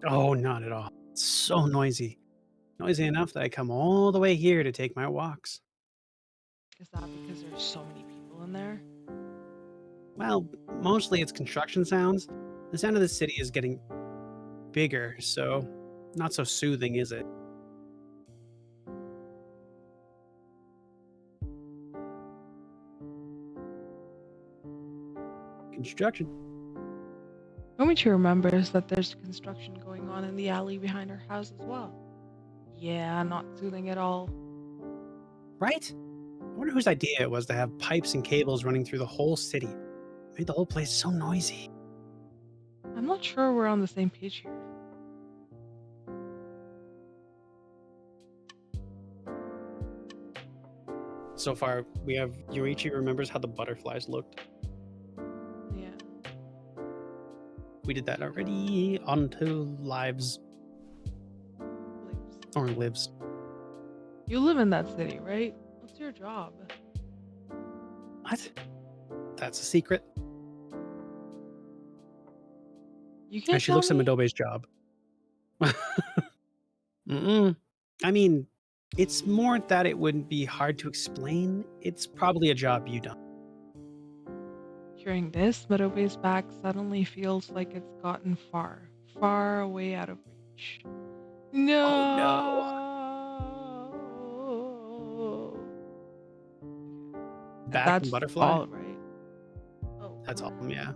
Oh, not at all. It's so noisy. Noisy enough that I come all the way here to take my walks. Is that because there's so many people in there? Well, mostly it's construction sounds. The sound of the city is getting bigger, so not so soothing, is it? Construction. Momichi remembers that there's construction going on in the alley behind her house as well. Yeah, not soothing at all. Right? I wonder whose idea it was to have pipes and cables running through the whole city. Made the whole place so noisy. I'm not sure we're on the same page here. So far, we have Yuichi remembers how the butterflies looked. Yeah. We did that already. On to lives. Lives. Or lives. You live in that city, right? What's your job? What? That's a secret. You And can't she tell looks at me? Madobe's job. Mm-mm. I mean, it's more that it wouldn't be hard to explain. It's probably a job you don't. Hearing this, Madobe's back suddenly feels like it's gotten far, far away out of reach. Oh no. No. And Back and that's butterfly? all, right? Oh. That's all, yeah.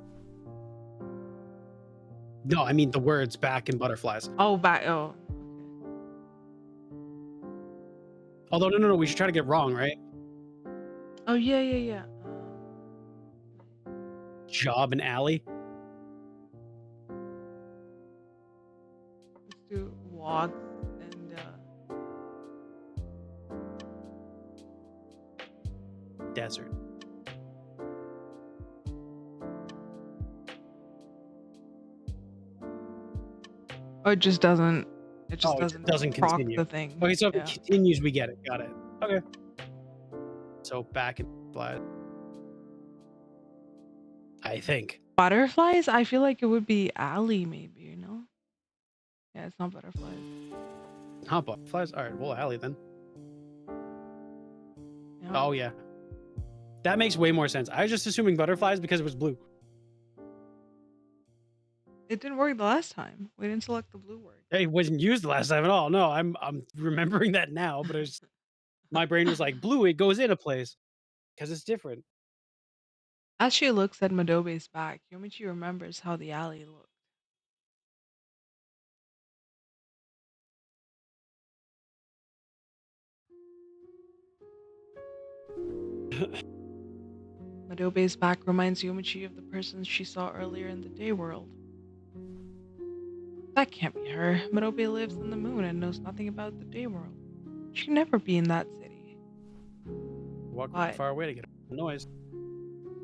No, I mean the words back and butterflies. Oh, back. Oh. Although, no, we should try to get wrong, right? Oh, yeah, yeah, yeah. Job and alley. Let's do WODs and Desert. Oh, it just doesn't. It just Oh, it just doesn't doesn't proc continue. the thing. Okay, so if it Yeah. continues, we get it. Got it. Okay. So back in flies. I think. Butterflies? I feel like it would be Allie, maybe. You know? Yeah, it's not butterflies. Not butterflies. All right, well, Allie then. Yeah. Oh yeah, that makes way more sense. I was just assuming butterflies because it was blue. It didn't work the last time. We didn't select the blue word. It wasn't used the last time at all. No, I'm remembering that now, but it's my brain was like blue. It goes in a place because it's different. As she looks at Madobe's back, Yomichi remembers how the alley looked. Madobe's back reminds Yomichi of the person she saw earlier in the day world. That can't be her. Madobe lives in the moon and knows nothing about the day world. She can never be in that city. Walk But far away to get the noise.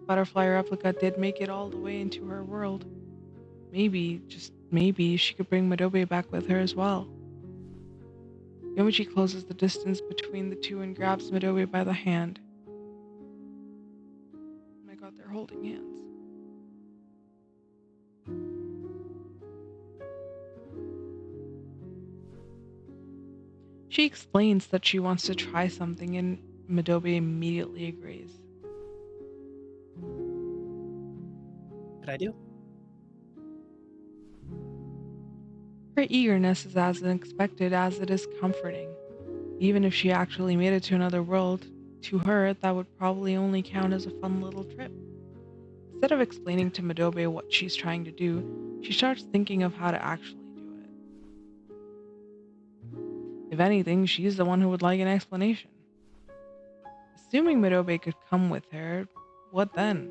Butterfly Replica did make it all the way into her world. Maybe, just maybe, she could bring Madobe back with her as well. Yomichi closes the distance between the two and grabs Madobe by the hand. Oh my god, they're holding hands. She explains that she wants to try something and Madobe immediately agrees. What I do? Her eagerness is as unexpected as it is comforting. Even if she actually made it to another world, to her, that would probably only count as a fun little trip. Instead of explaining to Madobe what she's trying to do, she starts thinking of how to actually do it. If anything, she's the one who would like an explanation. Assuming Madobe could come with her, what then?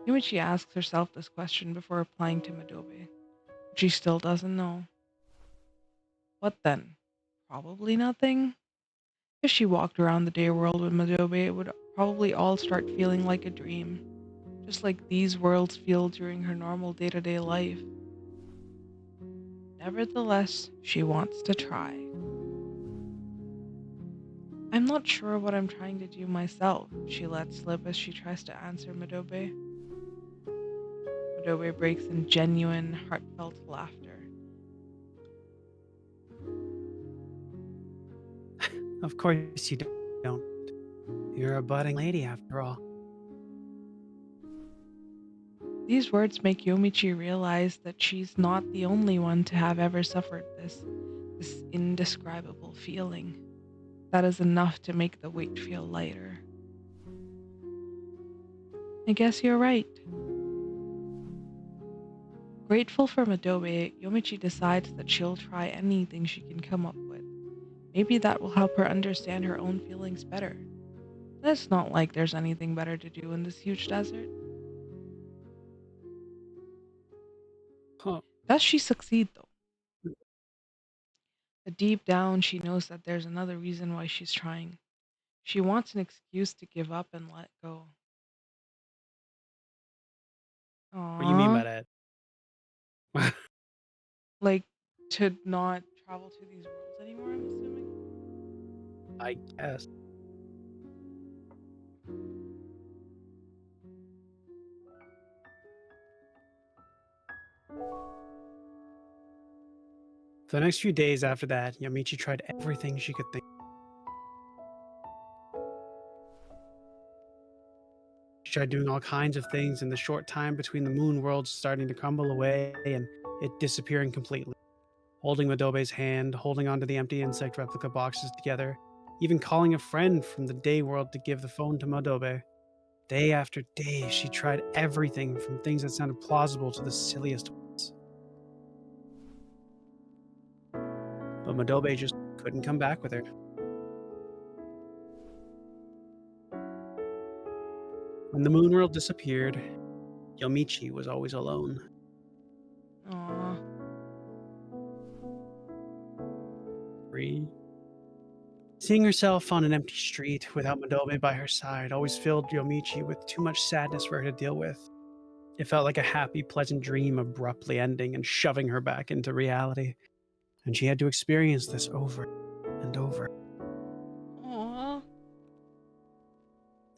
Yumichi asks herself this question before replying to Madobe. She still doesn't know. What then? Probably nothing. If she walked around the day world with Madobe, it would probably all start feeling like a dream, just like these worlds feel during her normal day-to-day life. Nevertheless, she wants to try. I'm not sure what I'm trying to do myself, she lets slip as she tries to answer Madobe. Madobe breaks in genuine, heartfelt laughter. Of course you don't. You're a budding lady after all. These words make Yomichi realize that she's not the only one to have ever suffered this indescribable feeling. That is enough to make the weight feel lighter. I guess you're right. Grateful for Madobe, Yomichi decides that she'll try anything she can come up with. Maybe that will help her understand her own feelings better. It's not like there's anything better to do in this huge desert. Huh. Does she succeed though? But deep down, she knows that there's another reason why she's trying. She wants an excuse to give up and let go. What do you mean Aww. by that? Like, to not travel to these worlds anymore, I'm assuming? I guess. For the next few days after that, Yamichi tried everything she could think. She tried doing all kinds of things in the short time between the moon worlds starting to crumble away and it disappearing completely. Holding Madobe's hand, holding onto the empty insect replica boxes together, even calling a friend from the day world to give the phone to Madobe. Day after day, she tried everything from things that sounded plausible to the silliest ones. But Madobe just couldn't come back with her. When the moon world disappeared, Yomichi was always alone. Aww. Free. Seeing herself on an empty street without Madobe by her side always filled Yomichi with too much sadness for her to deal with. It felt like a happy, pleasant dream abruptly ending and shoving her back into reality. And she had to experience this over and over. Aw.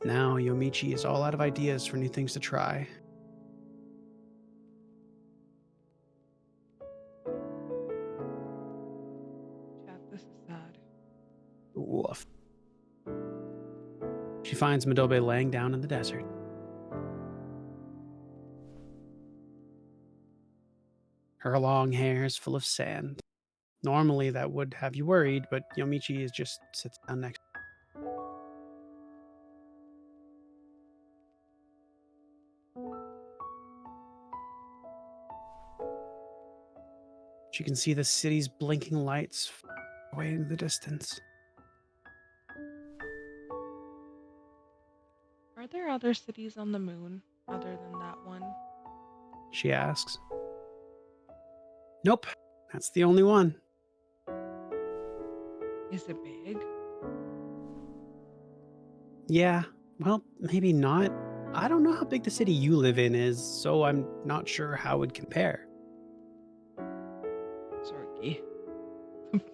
Now, Yomichi is all out of ideas for new things to try. Chat, this is sad. Woof. She finds Madobe laying down in the desert. Her long hair is full of sand. Normally, that would have you worried, but Yomichi is just sits down next. She can see the city's blinking lights away in the distance. Are there other cities on the moon other than that one? She asks. Nope, that's the only one. Is it big? Yeah, well, maybe not. I don't know how big the city you live in is, so I'm not sure how it would compare. Sorry.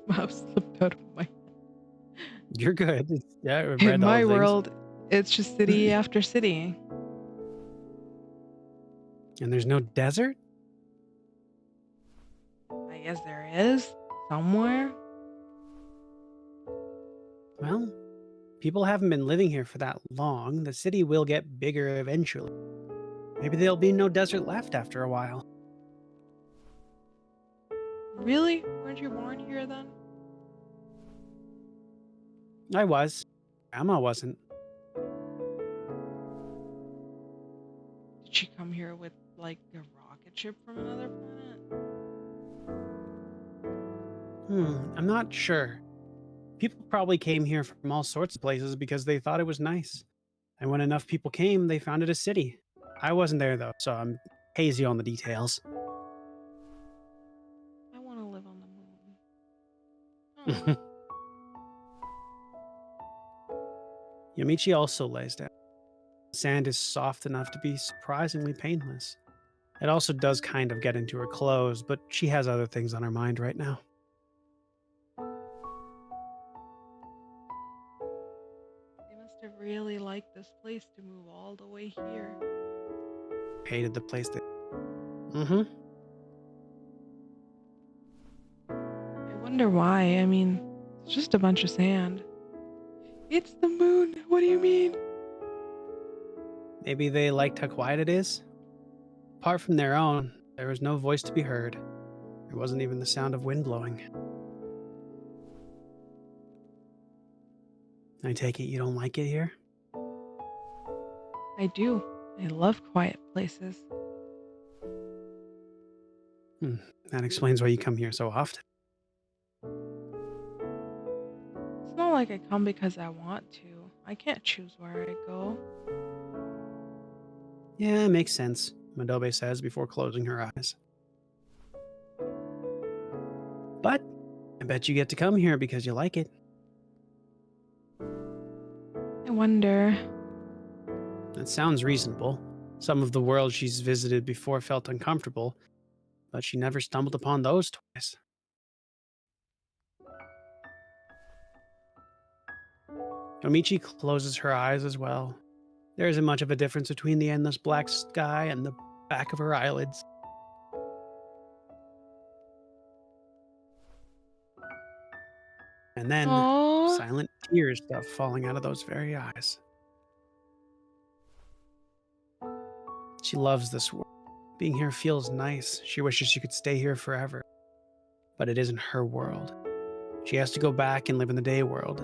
Mouse slipped out of my. You're good. Yeah, I've In read all my the things. world, it's just city after city. And there's no desert? I guess there is somewhere. Well, people haven't been living here for that long. The city will get bigger eventually. Maybe there'll be no desert left after a while. Really? Weren't you born here then? I was. Grandma wasn't. Did she come here with like a rocket ship from another planet? I'm not sure. People probably came here from all sorts of places because they thought it was nice. And when enough people came, they founded a city. I wasn't there though, so I'm hazy on the details. I want to live on the moon. Yamichi also lays down. The sand is soft enough to be surprisingly painless. It also does kind of get into her clothes, but she has other things on her mind right now. They must have really liked this place to move all the way here. Hated the place that. I wonder why. I mean, it's just a bunch of sand. It's the moon. What do you mean? Maybe they liked how quiet it is? Apart from their own, there was no voice to be heard. There wasn't even the sound of wind blowing. I take it you don't like it here? I do. I love quiet places. That explains why you come here so often. It's not like I come because I want to. I can't choose where I go. Yeah, makes sense, Madobe says before closing her eyes. But I bet you get to come here because you like it. I wonder. That sounds reasonable. Some of the worlds she's visited before felt uncomfortable, but she never stumbled upon those twice. Omichi closes her eyes as well. There isn't much of a difference between the endless black sky and the back of her eyelids. And then, Aww. silent tears start falling out of those very eyes. She loves this world. Being here feels nice. She wishes she could stay here forever. But it isn't her world. She has to go back and live in the day world.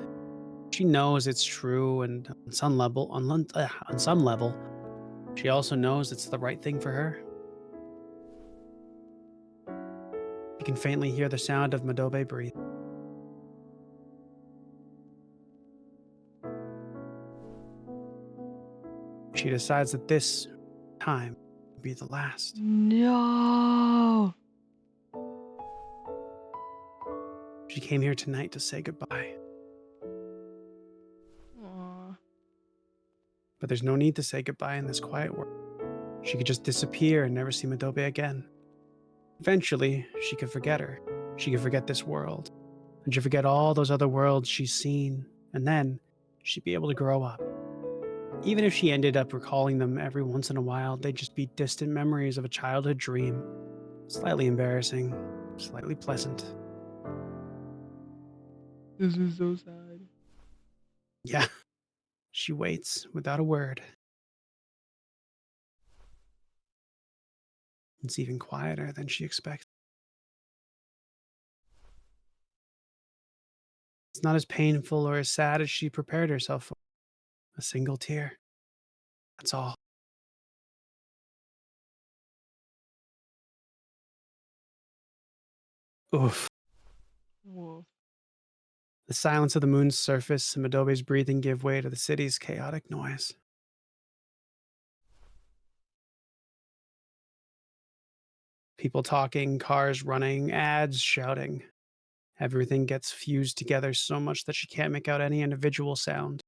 She knows it's true, and on some level, she also knows it's the right thing for her. You can faintly hear the sound of Madobe breathe. She decides that this time will be the last. No. She came here tonight to say goodbye. Aww. But there's no need to say goodbye in this quiet world. She could just disappear and never see Madobe again. Eventually, she could forget her. She could forget this world. And she'd forget all those other worlds she's seen. And then she'd be able to grow up. Even if she ended up recalling them every once in a while, they'd just be distant memories of a childhood dream. Slightly embarrassing, slightly pleasant. This is so sad. Yeah. She waits without a word. It's even quieter than she expects. It's not as painful or as sad as she prepared herself for. A single tear. That's all. Oof. Whoa. The silence of the moon's surface and Madobe's breathing give way to the city's chaotic noise. People talking, cars running, ads shouting. Everything gets fused together so much that she can't make out any individual sound.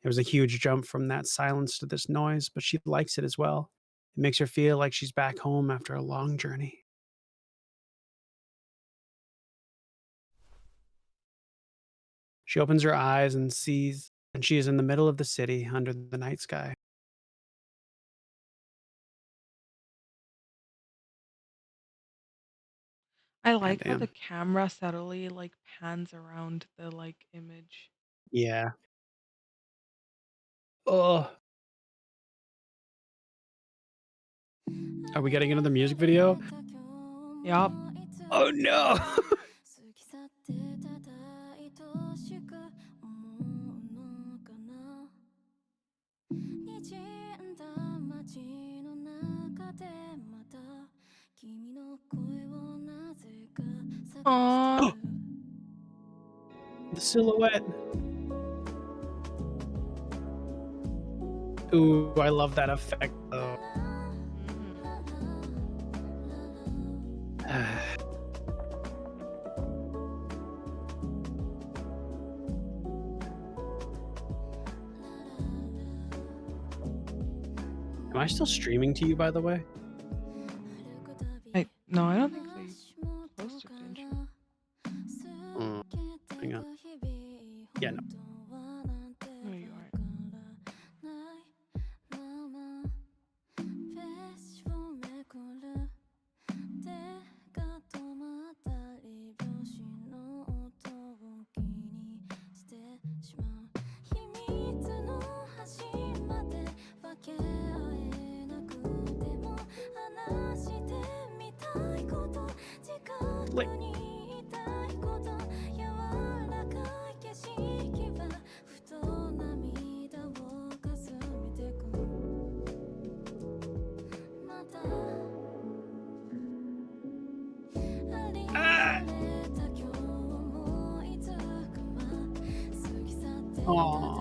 It was a huge jump from that silence to this noise, but she likes it as well. It makes her feel like she's back home after a long journey. She opens her eyes and sees, and she is in the middle of the city under the night sky. I God like how the damn. camera subtly like pans around the like image. Yeah. Oh. Are we getting another music video? Yup. Oh no. Aw. The silhouette. Ooh, I love that effect though. Mhm. Am I still streaming to you, by the way? No, I don't think so. You posted, didn't you? Mm, hang on. Yeah, no. No, you aren't. Like, ah! Aw.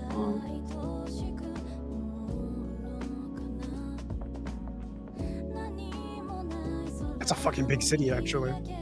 That's a fucking big city, actually. Yeah.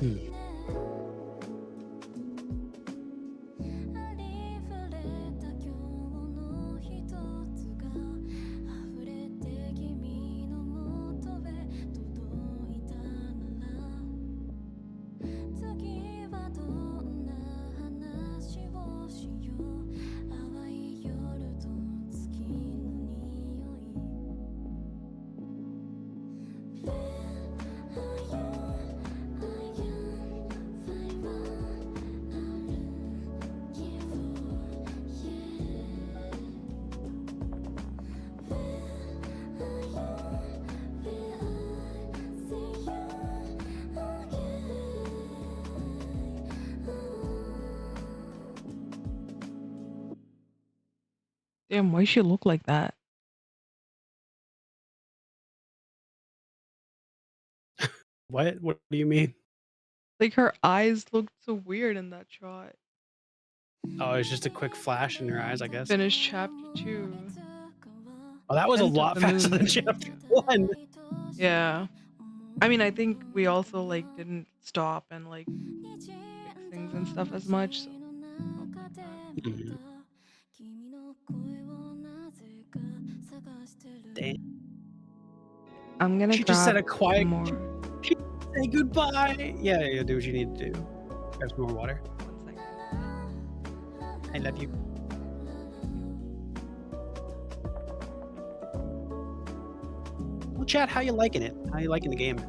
Hmm. Damn, why she look like that? What do you mean? Like her eyes looked so weird in that shot. Oh, it's just a quick flash in her eyes, I guess. Finished chapter 2. Oh, that was a Scent of lot the faster than moon. chapter 1. Yeah. I mean, I think we also like didn't stop and like fix things and stuff as much, so help like that. Mhm. Damn. I'm gonna She just said grab a quiet more. say goodbye. Yeah, do what you need to do. Grab some more water. 1 second. I love you. Well, chat, how you liking it? How you liking the game?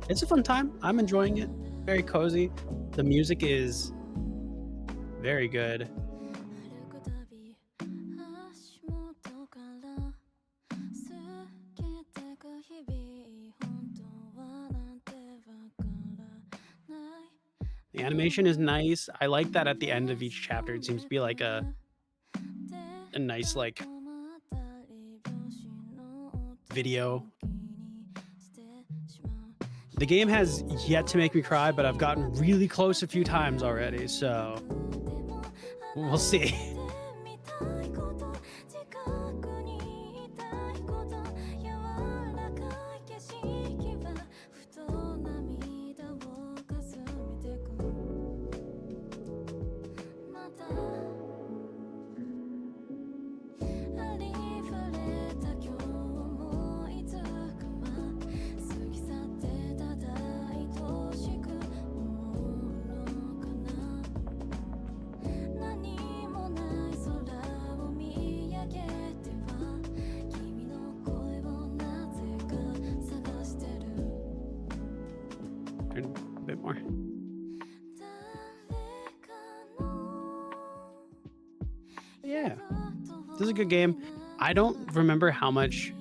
It's a fun time. I'm enjoying it. Very cozy. The music is very good. The animation is nice. I like that at the end of each chapter it seems to be like a nice like video. The game has yet to make me cry, but I've gotten really close a few times already, so we'll see. Turn a bit more. Yeah, this is a good game. I don't remember how much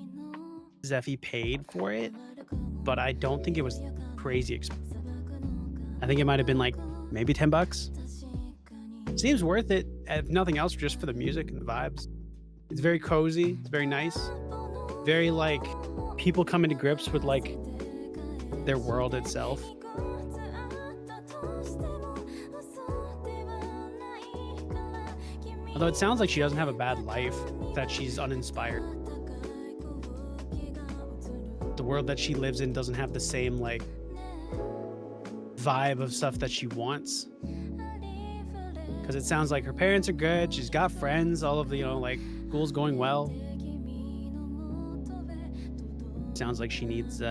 Zephy paid for it, but I don't think it was crazy expensive. I think it might have been like maybe $10. Seems worth it, if nothing else, just for the music and the vibes. It's very cozy. It's very nice. Very like people coming to grips with like their world itself. Although it sounds like she doesn't have a bad life, that she's uninspired. The world that she lives in doesn't have the same like vibe of stuff that she wants. Because it sounds like her parents are good, she's got friends, all of the, like school's going well. Sounds like she needs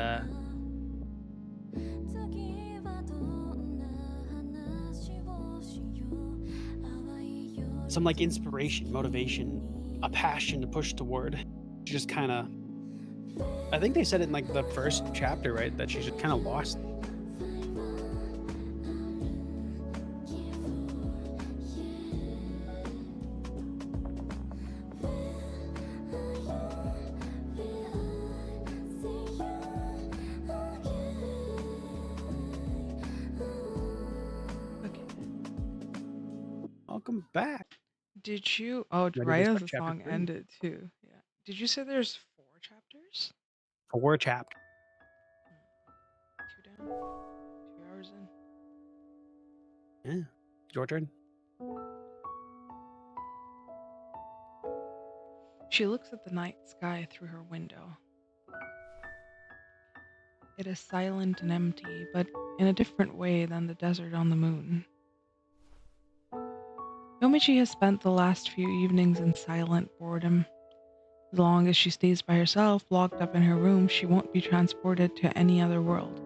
some like inspiration, motivation, a passion to push toward. She just kind of, I think they said it in like the first chapter, right? That she's just kind of lost. Okay. Welcome back. Did you? Oh, Ready to right as start the chapter song 3. ended too. Yeah. Did you say there's 4 chapters? 4 chapter. 2 down. 2 hours in. Yeah. Your turn. She looks at the night sky through her window. It is silent and empty, but in a different way than the desert on the moon. Yomichi has spent the last few evenings in silent boredom. As long as she stays by herself, locked up in her room, she won't be transported to any other world.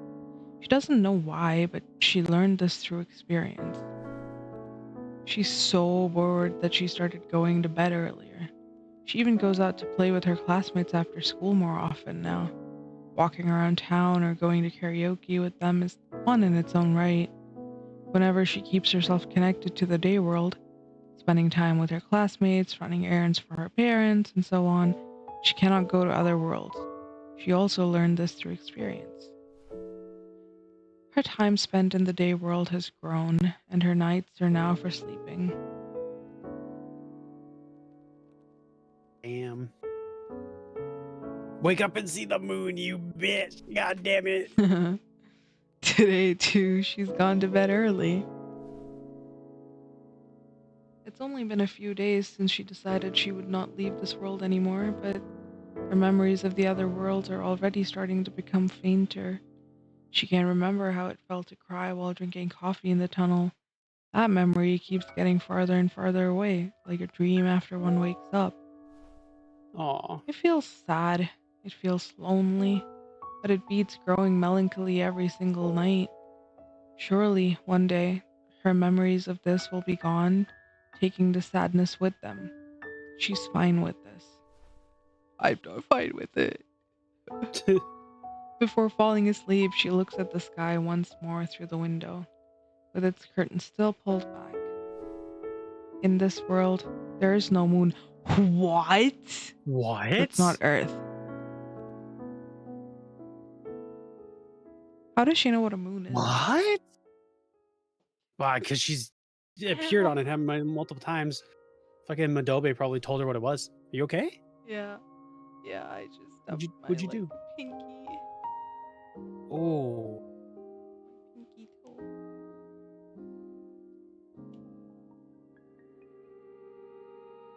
She doesn't know why, but she learned this through experience. She's so bored that she started going to bed earlier. She even goes out to play with her classmates after school more often now. Walking around town or going to karaoke with them is fun in its own right. Whenever she keeps herself connected to the day world, spending time with her classmates, running errands for her parents, and so on, she cannot go to other worlds. She also learned this through experience. Her time spent in the day world has grown, and her nights are now for sleeping. Wake up and see the moon, you bitch. God damn it. Today, too, she's gone to bed early. It's only been a few days since she decided she would not leave this world anymore, but her memories of the other worlds are already starting to become fainter. She can't remember how it felt to cry while drinking coffee in the tunnel. That memory keeps getting farther and farther away, like a dream after one wakes up. Aw. It feels sad, it feels lonely, but it beats growing melancholy every single night. Surely, one day, her memories of this will be gone, taking the sadness with them. She's fine with this. I'm not fine with it. Before falling asleep, she looks at the sky once more through the window, with its curtains still pulled back. In this world, there is no moon. What? What? That's not Earth. How does she know what a moon is? What? Why? Because she's appeared on it multiple times. Fucking Madobe probably told her what it was. Are you okay? Yeah. Yeah, I just stubbed What'd you do? pinky. Oh. My pinky toe.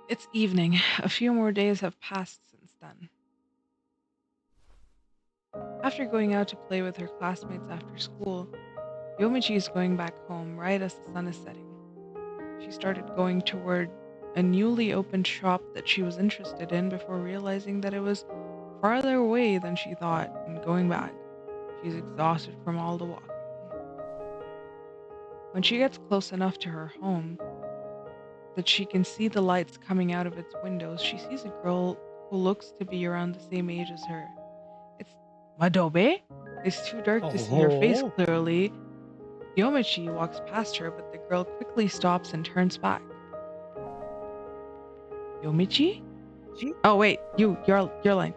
It's evening. A few more days have passed since then. After going out to play with her classmates after school, Yomichi is going back home right as the sun is setting. She started going toward a newly opened shop that she was interested in before realizing that it was farther away than she thought and going back. She's exhausted from all the walking. When she gets close enough to her home that she can see the lights coming out of its windows, she sees a girl who looks to be around the same age as her. It's Madobe? It's too dark to see her face Oh. clearly. Yomichi walks past her, but the girl quickly stops and turns back. Yomichi? Oh wait, your line.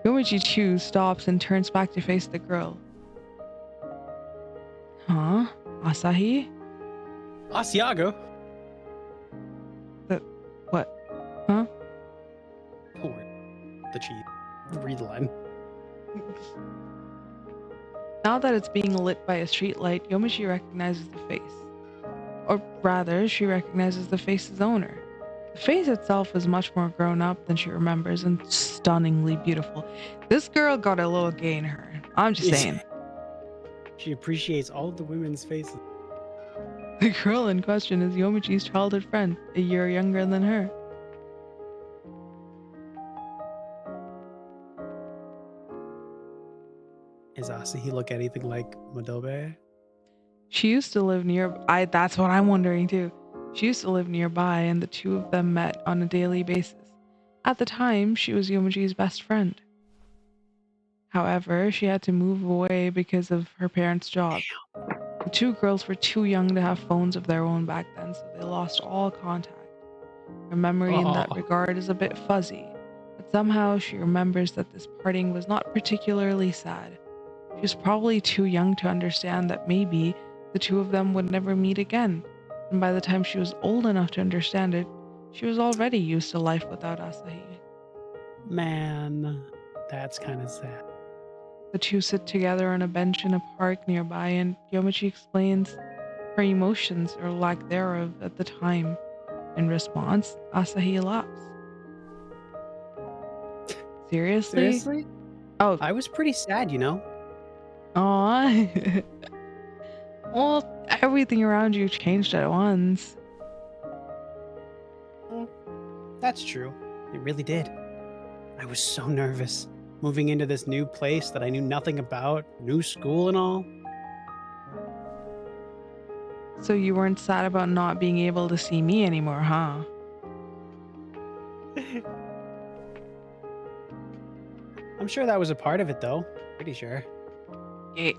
Yomichi too stops and turns back to face the girl. Huh? Asahi? Asiago. What? Huh? Don't worry. The cheat. Read the line. Now that it's being lit by a streetlight, Yomichi recognizes the face. Or rather, she recognizes the face's owner. The face itself is much more grown up than she remembers and stunningly beautiful. This girl got a little gay in her. I'm just saying. She appreciates all of the women's faces. The girl in question is Yomichi's childhood friend, a year younger than her. Does Asahi look anything like Madobe? She used to live that's what I'm wondering too. She used to live nearby and the two of them met on a daily basis. At the time, she was Yomichi's best friend. However, she had to move away because of her parents' job. The two girls were too young to have phones of their own back then, so they lost all contact. Her memory in that regard is a bit fuzzy, but somehow she remembers that this parting was not particularly sad. She was probably too young to understand that maybe the two of them would never meet again, and by the time she was old enough to understand it, she was already used to life without Asahi. Man, that's kind of sad. The two sit together on a bench in a park nearby, and Yomichi explains her emotions or lack thereof at the time. In response, Asahi laughs. Seriously? Oh. I was pretty sad, you know? Aww. Well, everything around you changed at once. That's true. It really did. I was so nervous. Moving into this new place that I knew nothing about, new school and all. So you weren't sad about not being able to see me anymore, huh? I'm sure that was a part of it, though. Pretty sure. Yeah.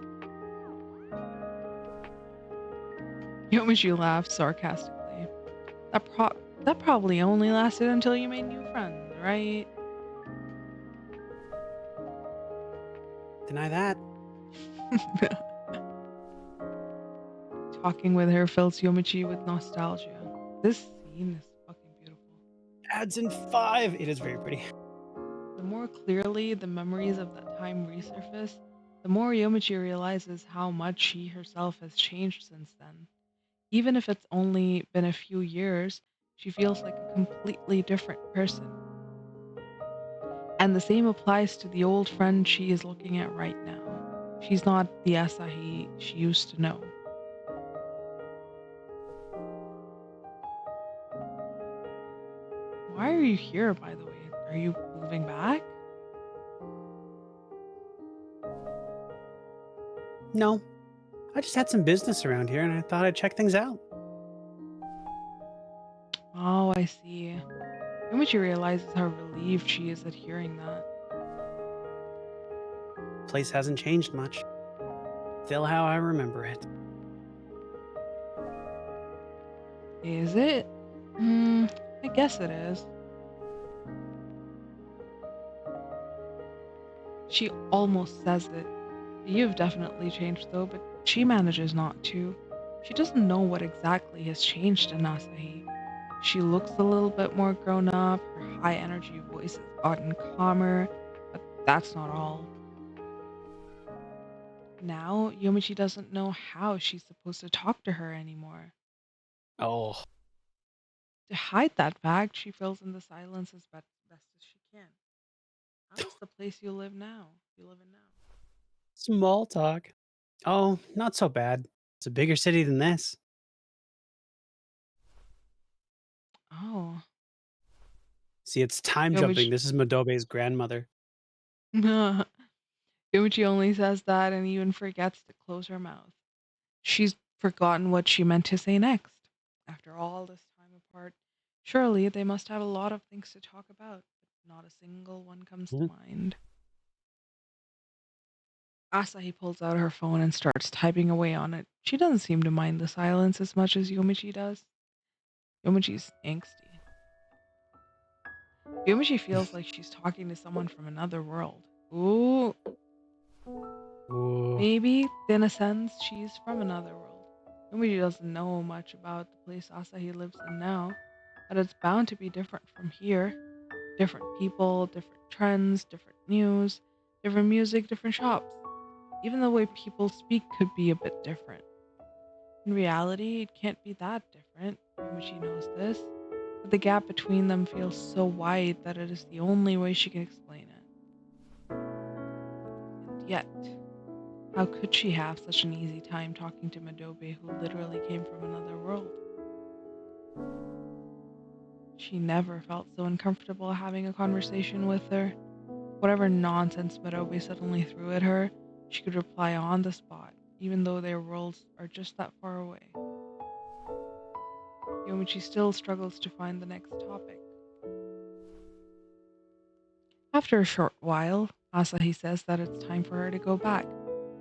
Yomichi laughed sarcastically. That probably only lasted until you made new friends, right? Deny that. Talking with her fills Yomichi with nostalgia. This scene is fucking beautiful. Ads in 5. It is very pretty. The more clearly the memories of that time resurface, the more Yomichi realizes how much she herself has changed since then. Even if it's only been a few years, she feels like a completely different person. And the same applies to the old friend she is looking at right now. She's not the Asahi she used to know. Why are you here, by the way? Are you moving back? No, I just had some business around here and I thought I'd check things out. Oh, I see. Yomichi realizes how relieved she is at hearing that. Place hasn't changed much. Still how I remember it. Is it? I guess it is. She almost says it. You've definitely changed though, but she manages not to. She doesn't know what exactly has changed in Asahi. She looks a little bit more grown up, her high energy voice has gotten calmer, but that's not all. Now, Yomichi doesn't know how she's supposed to talk to her anymore. Oh, To hide that fact, she fills in the silence as best as she can. How is the place you live now? You live in now? small talk. Oh, not so bad. It's a bigger city than this. Oh, See, it's time jumping. Yomichi. This is Madobe's grandmother. Yomichi only says that and even forgets to close her mouth. She's forgotten what she meant to say next. After all this time apart, surely they must have a lot of things to talk about, but not a single one comes to Mhm. mind. Asahi pulls out her phone and starts typing away on it. She doesn't seem to mind the silence as much as Yomichi does. Yomichi's angsty. Yomichi feels like she's talking to someone from another world. Ooh, Ooh. maybe, in a sense, she's from another world. Yomichi doesn't know much about the place Asahi lives in now, but it's bound to be different from here. Different people, different trends, different news, different music, different shops. Even the way people speak could be a bit different. In reality, it can't be that different. Yomichi knows this, but the gap between them feels so wide that it is the only way she can explain it. And yet, how could she have such an easy time talking to Madobe, who literally came from another world? She never felt so uncomfortable having a conversation with her. Whatever nonsense Madobe suddenly threw at her, she could reply on the spot, even though their worlds are just that far away. Yomichi still struggles to find the next topic. After a short while, Asahi says that it's time for her to go back.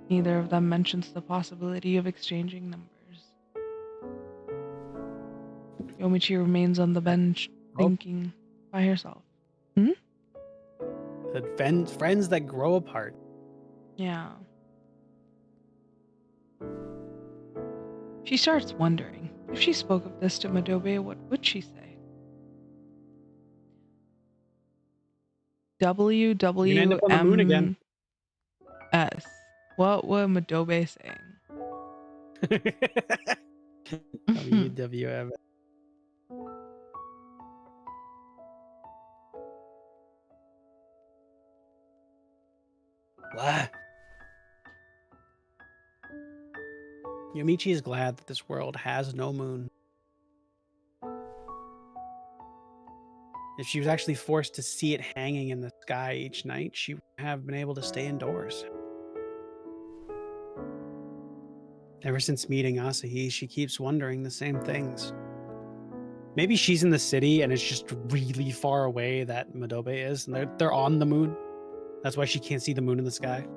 Neither of them mentions the possibility of exchanging numbers. Yomichi remains on the bench, Oh, thinking by herself. Hmm? friends that grow apart. Yeah. She starts wondering, if she spoke of this to Madobe, what would she say? You're gonna end up on the moon again. WWMS. What would Madobe saying? WWF. Blah. Yomichi is glad that this world has no moon. If she was actually forced to see it hanging in the sky each night, she would have been able to stay indoors. Ever since meeting Asahi, she keeps wondering the same things. Maybe she's in the city and it's just really far away that Madobe is, and they're on the moon. That's why she can't see the moon in the sky.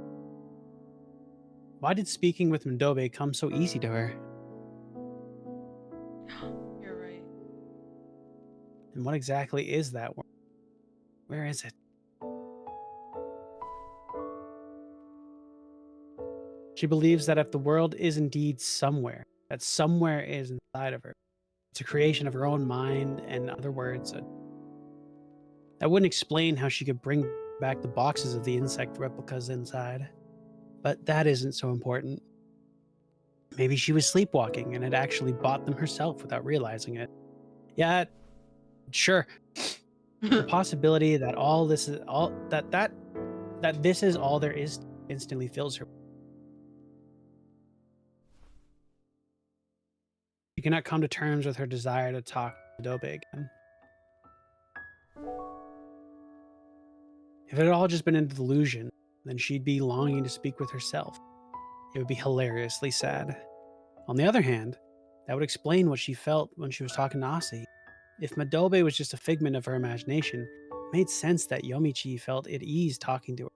Why did speaking with Madobe come so easy to her? You're right. And what exactly is that world? Where is it? She believes that if the world is indeed somewhere, that somewhere is inside of her. It's a creation of her own mind, and in other words, that wouldn't explain how she could bring back the boxes of the insect replicas inside. But that isn't so important. Maybe she was sleepwalking and had actually bought them herself without realizing it. Yeah, sure. The possibility that all this is all that this is all there is instantly fills her. She cannot come to terms with her desire to talk to Adobe again. If it had all just been a delusion, then she'd be longing to speak with herself. It would be hilariously sad. On the other hand, that would explain what she felt when she was talking to Asi. If Madobe was just a figment of her imagination, it made sense that Yomichi felt at ease talking to her,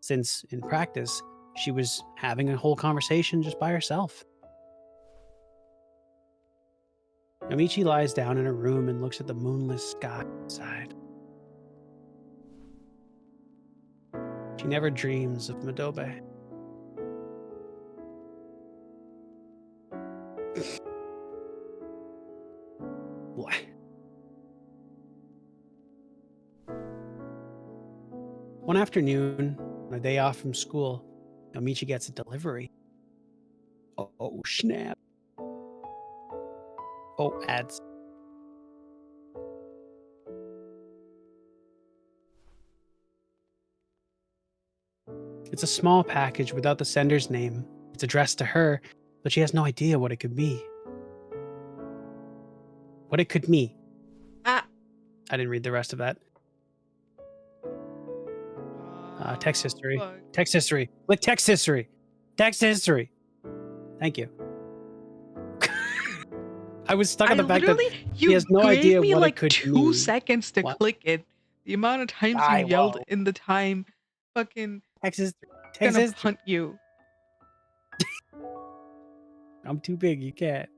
since, in practice, she was having a whole conversation just by herself. Yomichi lies down in her room and looks at the moonless sky outside. She never dreams of Madobe. What? One afternoon, on a day off from school, Yomichi gets a delivery. Oh, snap. Oh, ads. It's a small package without the sender's name. It's addressed to her, but she has no idea what it could be. What it could mean. Ah. I didn't read the rest of that. Text history. Fuck. Text history. With text history. Text history. Thank you. I was stuck on the fact that you he has no gave idea me what like it could 2 mean. seconds to What? click it. The amount of times I you yelled will. in the time, fucking Text history. Text gonna history. punt you. I'm too big. You can't.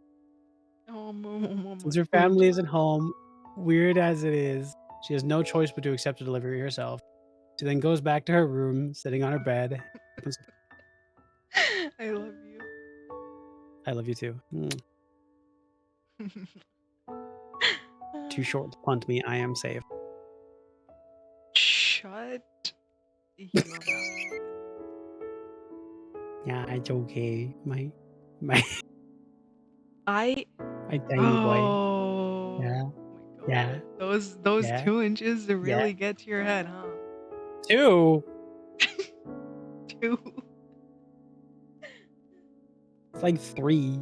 Oh, Since her family isn't home, weird as it is, she has no choice but to accept the delivery herself. She then goes back to her room, sitting on her bed. I love you. I love you too. Too short to punt me. I am safe. Shut your mouth. Yeah, it's okay. My I tiny boy. oh Yeah. my god. Yeah. Those Yeah. 2 inches to Yeah. really get to your head, huh? 2. 2. It's like 3.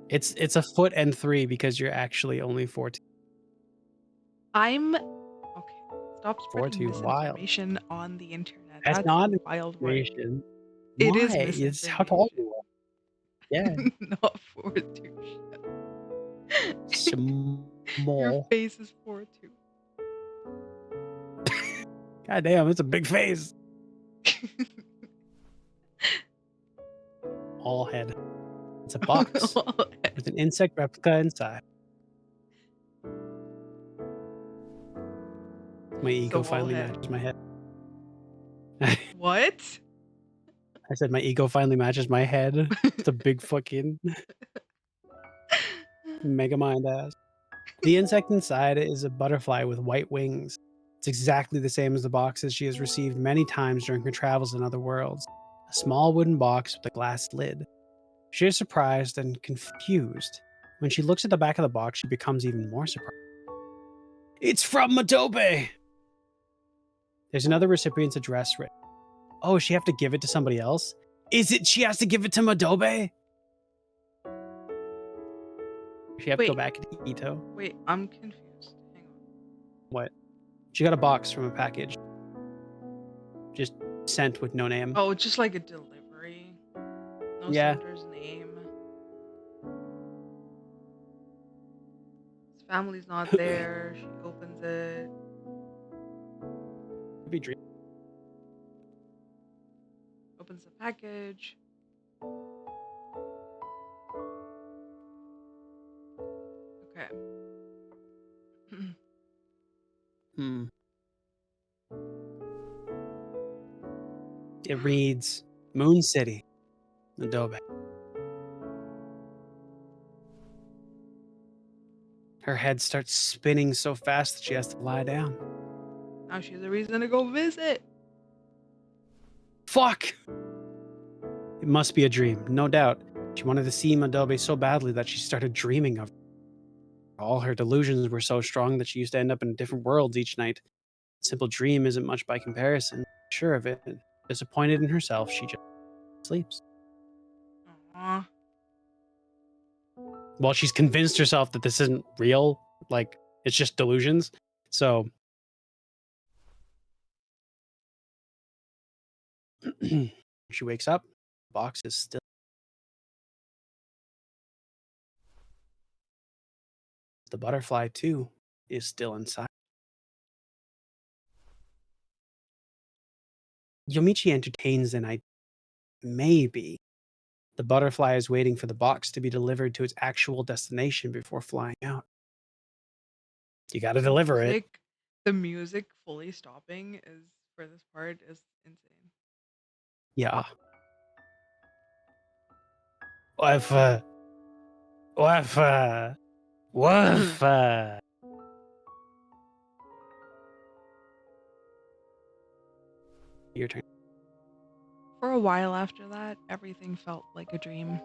It's a foot and 3 because you're actually only 14. I'm okay. Stop spreading 4-2 wild. misinformation on the internet. That's That's not a wild word. information. It is Why? It's how tall you are. Yeah. Not 4'2". Your Small. face is 4'2". God damn, it's a big face. All head. It's a box with an insect replica inside. My ego finally matches my head. What? I said my ego finally matches my head. It's a big fucking mega mind ass. The insect inside is a butterfly with white wings. It's exactly the same as the boxes she has received many times during her travels in other worlds. A small wooden box with a glass lid. She is surprised and confused. When she looks at the back of the box, she becomes even more surprised. It's from Madobe! There's another recipient's address written. Oh, she have to give it to somebody else? Is it she has to give it to Madobe? She have to go back to Ito? Wait, I'm confused. Hang on. What? She got a box from a package. Just sent with no name. Oh, just like a delivery. No sender's name. His family's not there. She opens it. Could be dream. Opens the package. Okay. It reads, Moon City, Adobe. Her head starts spinning so fast that she has to lie down. Now she has a reason to go visit. Fuck! It must be a dream, no doubt. She wanted to see Madobe so badly that she started dreaming of her. All her delusions were so strong that she used to end up in different worlds each night. A simple dream isn't much by comparison. Sure of it. Disappointed in herself, she just sleeps. Aw. Well, she's convinced herself that this isn't real. Like, it's just delusions. So she wakes up. The box is still. The butterfly, too, is still inside. Yomichi entertains an idea. Maybe the butterfly is waiting for the box to be delivered to its actual destination before flying out. You got to deliver it. The music fully stopping is for this part is insane. Yeah. Woof. Your turn. For a while after that, everything felt like a dream,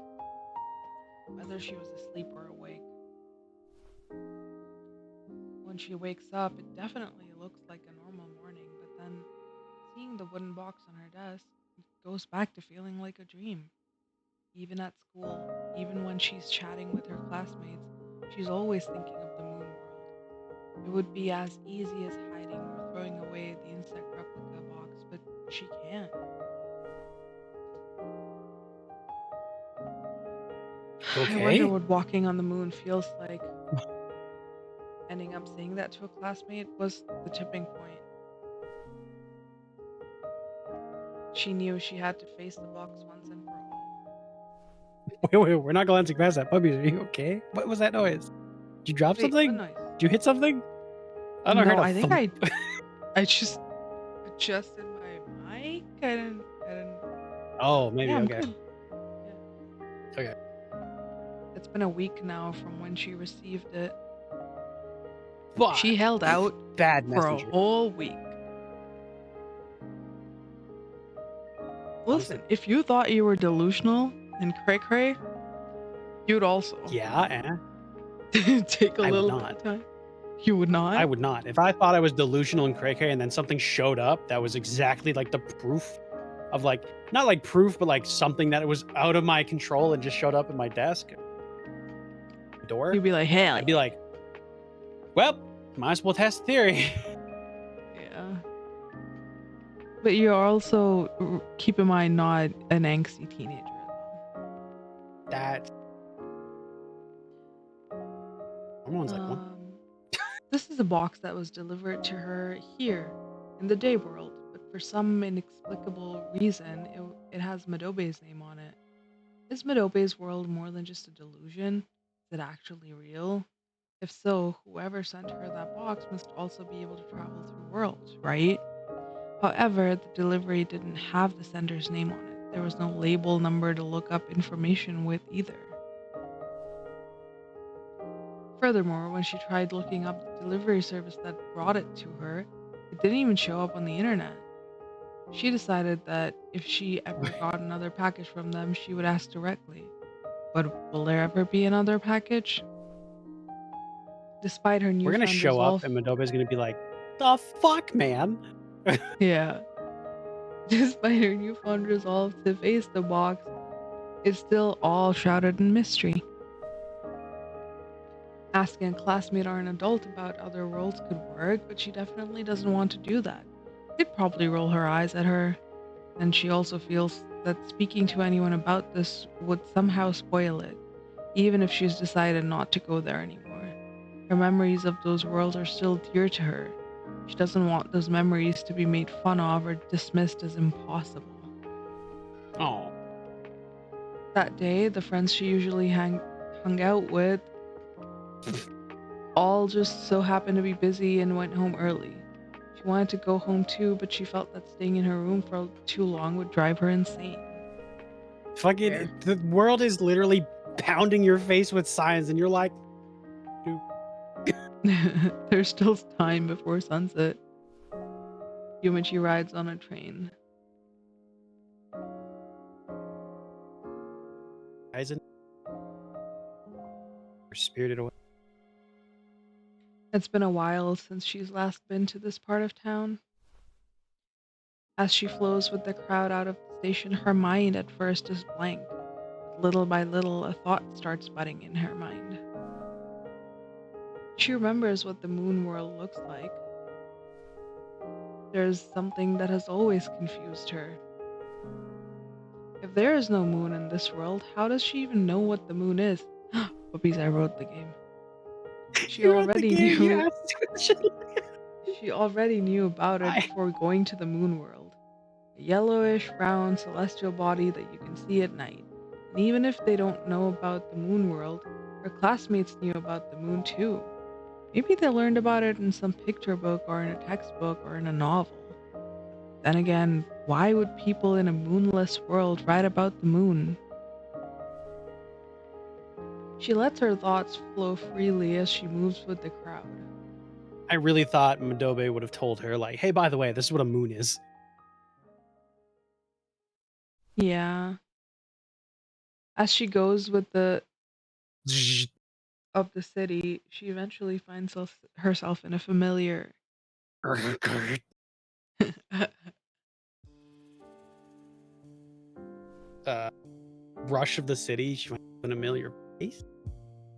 whether she was asleep or awake. When she wakes up, it definitely looks like a normal morning, but then seeing the wooden box on her desk, it goes back to feeling like a dream. Even at school, even when she's chatting with her classmates, she's always thinking of the moon world. It would be as easy as hiding or throwing away the insect replica box, but she can't. I wonder Okay. what walking on the moon feels like. Ending up saying that to a classmate was the tipping point. She knew she had to face the box once and for all. Wait, we're not glancing past that. Puppies, are you okay? What was that noise? Did you drop Wait, what something? noise? Did you hit something? I don't know. No, Heard a I think thump. I just adjusted my mic. I didn't. Oh, maybe. Yeah, I'm Okay. good. Yeah. Okay. It's been a week now from when she received it. But She held out bad for a messenger. whole week. Listen, if you thought you were delusional and cray-cray, you'd also Yeah, take a I would little bit not. of time. You would not? I would not. If I thought I was delusional and cray-cray and then something showed up that was exactly like the proof of like, not like proof, but like something that was out of my control and just showed up at my desk door, You'd be like, hell I'd be like, well, might as well test the theory. yeah. But you're also, keep in mind, not an angsty teenager. That someone's like, what? This is a box that was delivered to her here in the day world, but for some inexplicable reason, it has Madobe's name on it. Is Madobe's world more than just a delusion? Is it actually real? If so, whoever sent her that box must also be able to travel through worlds, right? However, the delivery didn't have the sender's name on it. There was no label number to look up information with either. Furthermore, when she tried looking up the delivery service that brought it to her, it didn't even show up on the internet. She decided that if she ever got another package from them, she would ask directly. But will there ever be another package? Despite her We're gonna newfound show resolve, up and Madobe's gonna be like, the fuck, man? yeah. Despite her newfound resolve to face the box, it's still all shrouded in mystery. Asking a classmate or an adult about other worlds could work, but she definitely doesn't want to do that. They'd probably roll her eyes at her, and she also feels that speaking to anyone about this would somehow spoil it, even if she's decided not to go there anymore. Her memories of those worlds are still dear to her. She doesn't want those memories to be made fun of or dismissed as impossible. Oh. That day, the friends she usually hung out with all just so happened to be busy and went home early. She wanted to go home too, but she felt that staying in her room for too long would drive her insane. Fucking, the world is literally pounding your face with signs, and you're like, There's still time before sunset. Yumichi rides on a train. Aizen, or Spirited Away. It's been a while since she's last been to this part of town. As she flows with the crowd out of the station, her mind at first is blank. Little by little, a thought starts budding in her mind. She remembers what the moon world looks like. There's something that has always confused her. If there is no moon in this world, how does she even know what the moon is? Puppies, I wrote the game. She You wrote the already game, you knew. asked the question. She already knew about it I- before going to the moon world. A yellowish, round, celestial body that you can see at night. And even if they don't know about the moon world, her classmates knew about the moon too. Maybe they learned about it in some picture book or in a textbook or in a novel. Then again, why would people in a moonless world write about the moon? She lets her thoughts flow freely as she moves with the crowd. I really thought Madobe would have told her, like, hey, by the way, this is what a moon is. Yeah. As she goes with the of the city, she eventually finds herself in a familiar Rush of the city. She went in a familiar place.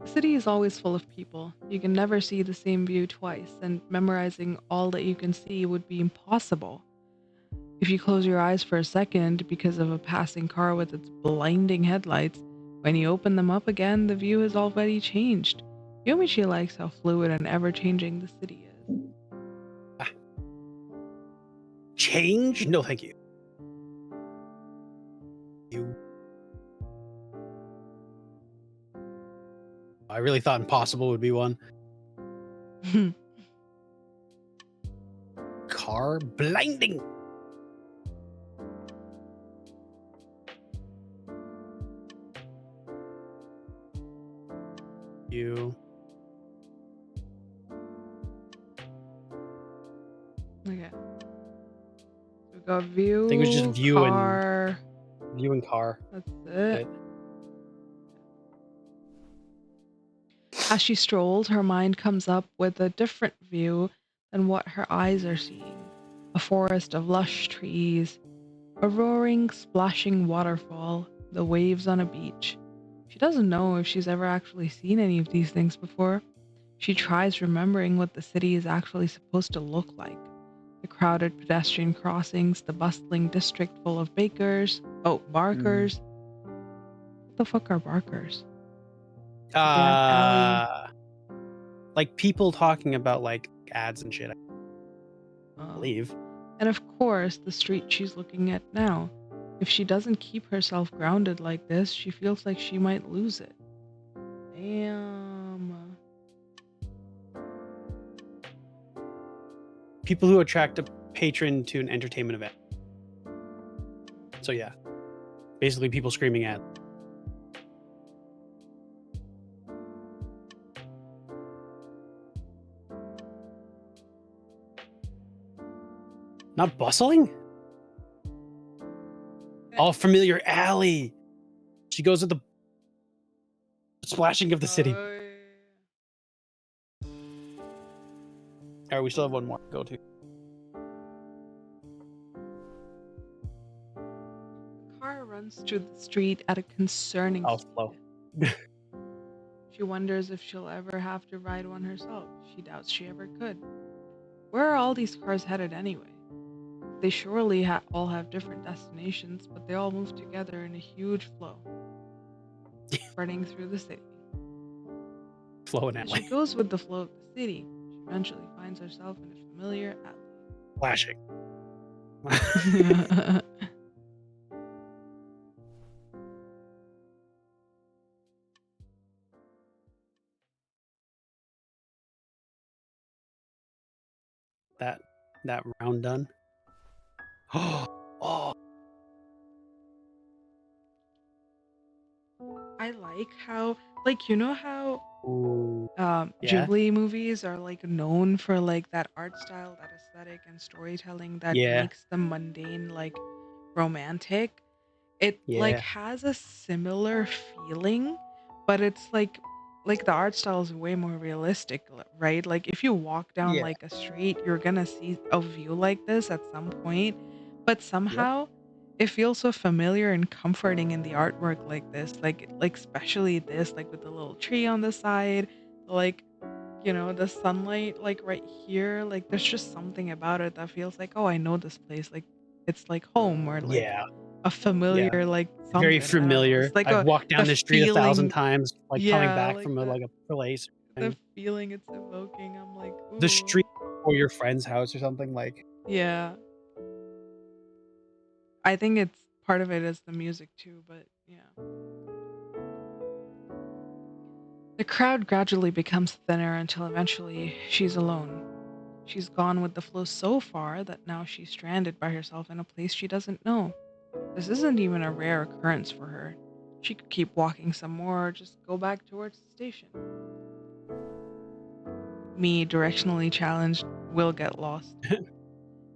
The city is always full of people. You can never see the same view twice, and memorizing all that you can see would be impossible. If you close your eyes for a second because of a passing car with its blinding headlights, when you open them up again, the view has already changed. Yomichi likes how fluid and ever changing the city is. Change? No, thank you. I really thought impossible would be one. Car blinding. You. Okay. We got view, I think it was just view car. View and car. That's it. As she strolls, her mind comes up with a different view than what her eyes are seeing. A forest of lush trees, a roaring, splashing waterfall, the waves on a beach. She doesn't know if she's ever actually seen any of these things before. She tries remembering what the city is actually supposed to look like. The crowded pedestrian crossings, the bustling district full of barkers. What the fuck are barkers? Back alley. Like people talking about like ads and shit, I Oh. believe. And of course, the street she's looking at now. If she doesn't keep herself grounded like this, she feels like she might lose it. Damn. People who attract a patron to an entertainment event. So yeah, basically people screaming at. Not bustling? All familiar alley. She goes with the splashing of the city. Alright, we still have one more to go to. The car runs through the street at a concerning Slow. speed. She wonders if she'll ever have to ride one herself. She doubts she ever could. Where are all these cars headed anyway? They surely all have different destinations, but they all move together in a huge flow, spreading through the city. Flowing As alley. she goes with the flow of the city, she eventually finds herself in a familiar alley. Flashing. that round done. Oh. I like how, like, you know how Ooh. Yeah. Ghibli movies are like known for like that art style, that aesthetic and storytelling that Yeah. makes them mundane like romantic. It like Yeah. has a similar feeling, but it's like the art style is way more realistic, right? Like if you walk down Yeah. like a street, you're gonna see a view like this at some point, but Yep. somehow it feels so familiar and comforting in the artwork like this, like especially this, like with the little tree on the side, like the sunlight like right here, like there's just something about it that feels like, oh, I know this place, like it's like home or like Yeah. a Yeah. familiar like Very something. I don't know. It's familiar. like I've walked the down the street 1,000 feeling, times, like, coming yeah, back like from a, like, a place. the Thing. feeling it's evoking. I'm like, The ooh, street or your friend's house or something, like yeah. I think it's part of it is the music too, but yeah. The crowd gradually becomes thinner until eventually she's alone. She's gone with the flow so far that now she's stranded by herself in a place she doesn't know. This isn't even a rare occurrence for her. She could keep walking some more or just go back towards the station. Me, directionally challenged, will get lost.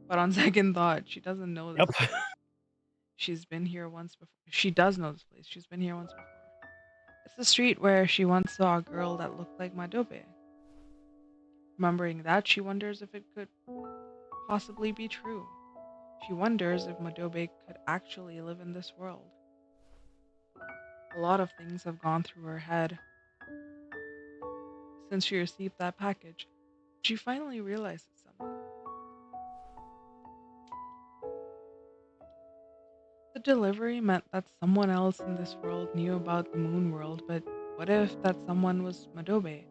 But on second thought, she doesn't know this Yep. place. She's been here once before. She does know this place. She's been here once before. It's the street where she once saw a girl that looked like Madobe. Remembering that, she wonders if it could possibly be true. She wonders if Madobe could actually live in this world. A lot of things have gone through her head since she received that package. She finally realizes something. The delivery meant that someone else in this world knew about the moon world, but what if that someone was Madobe?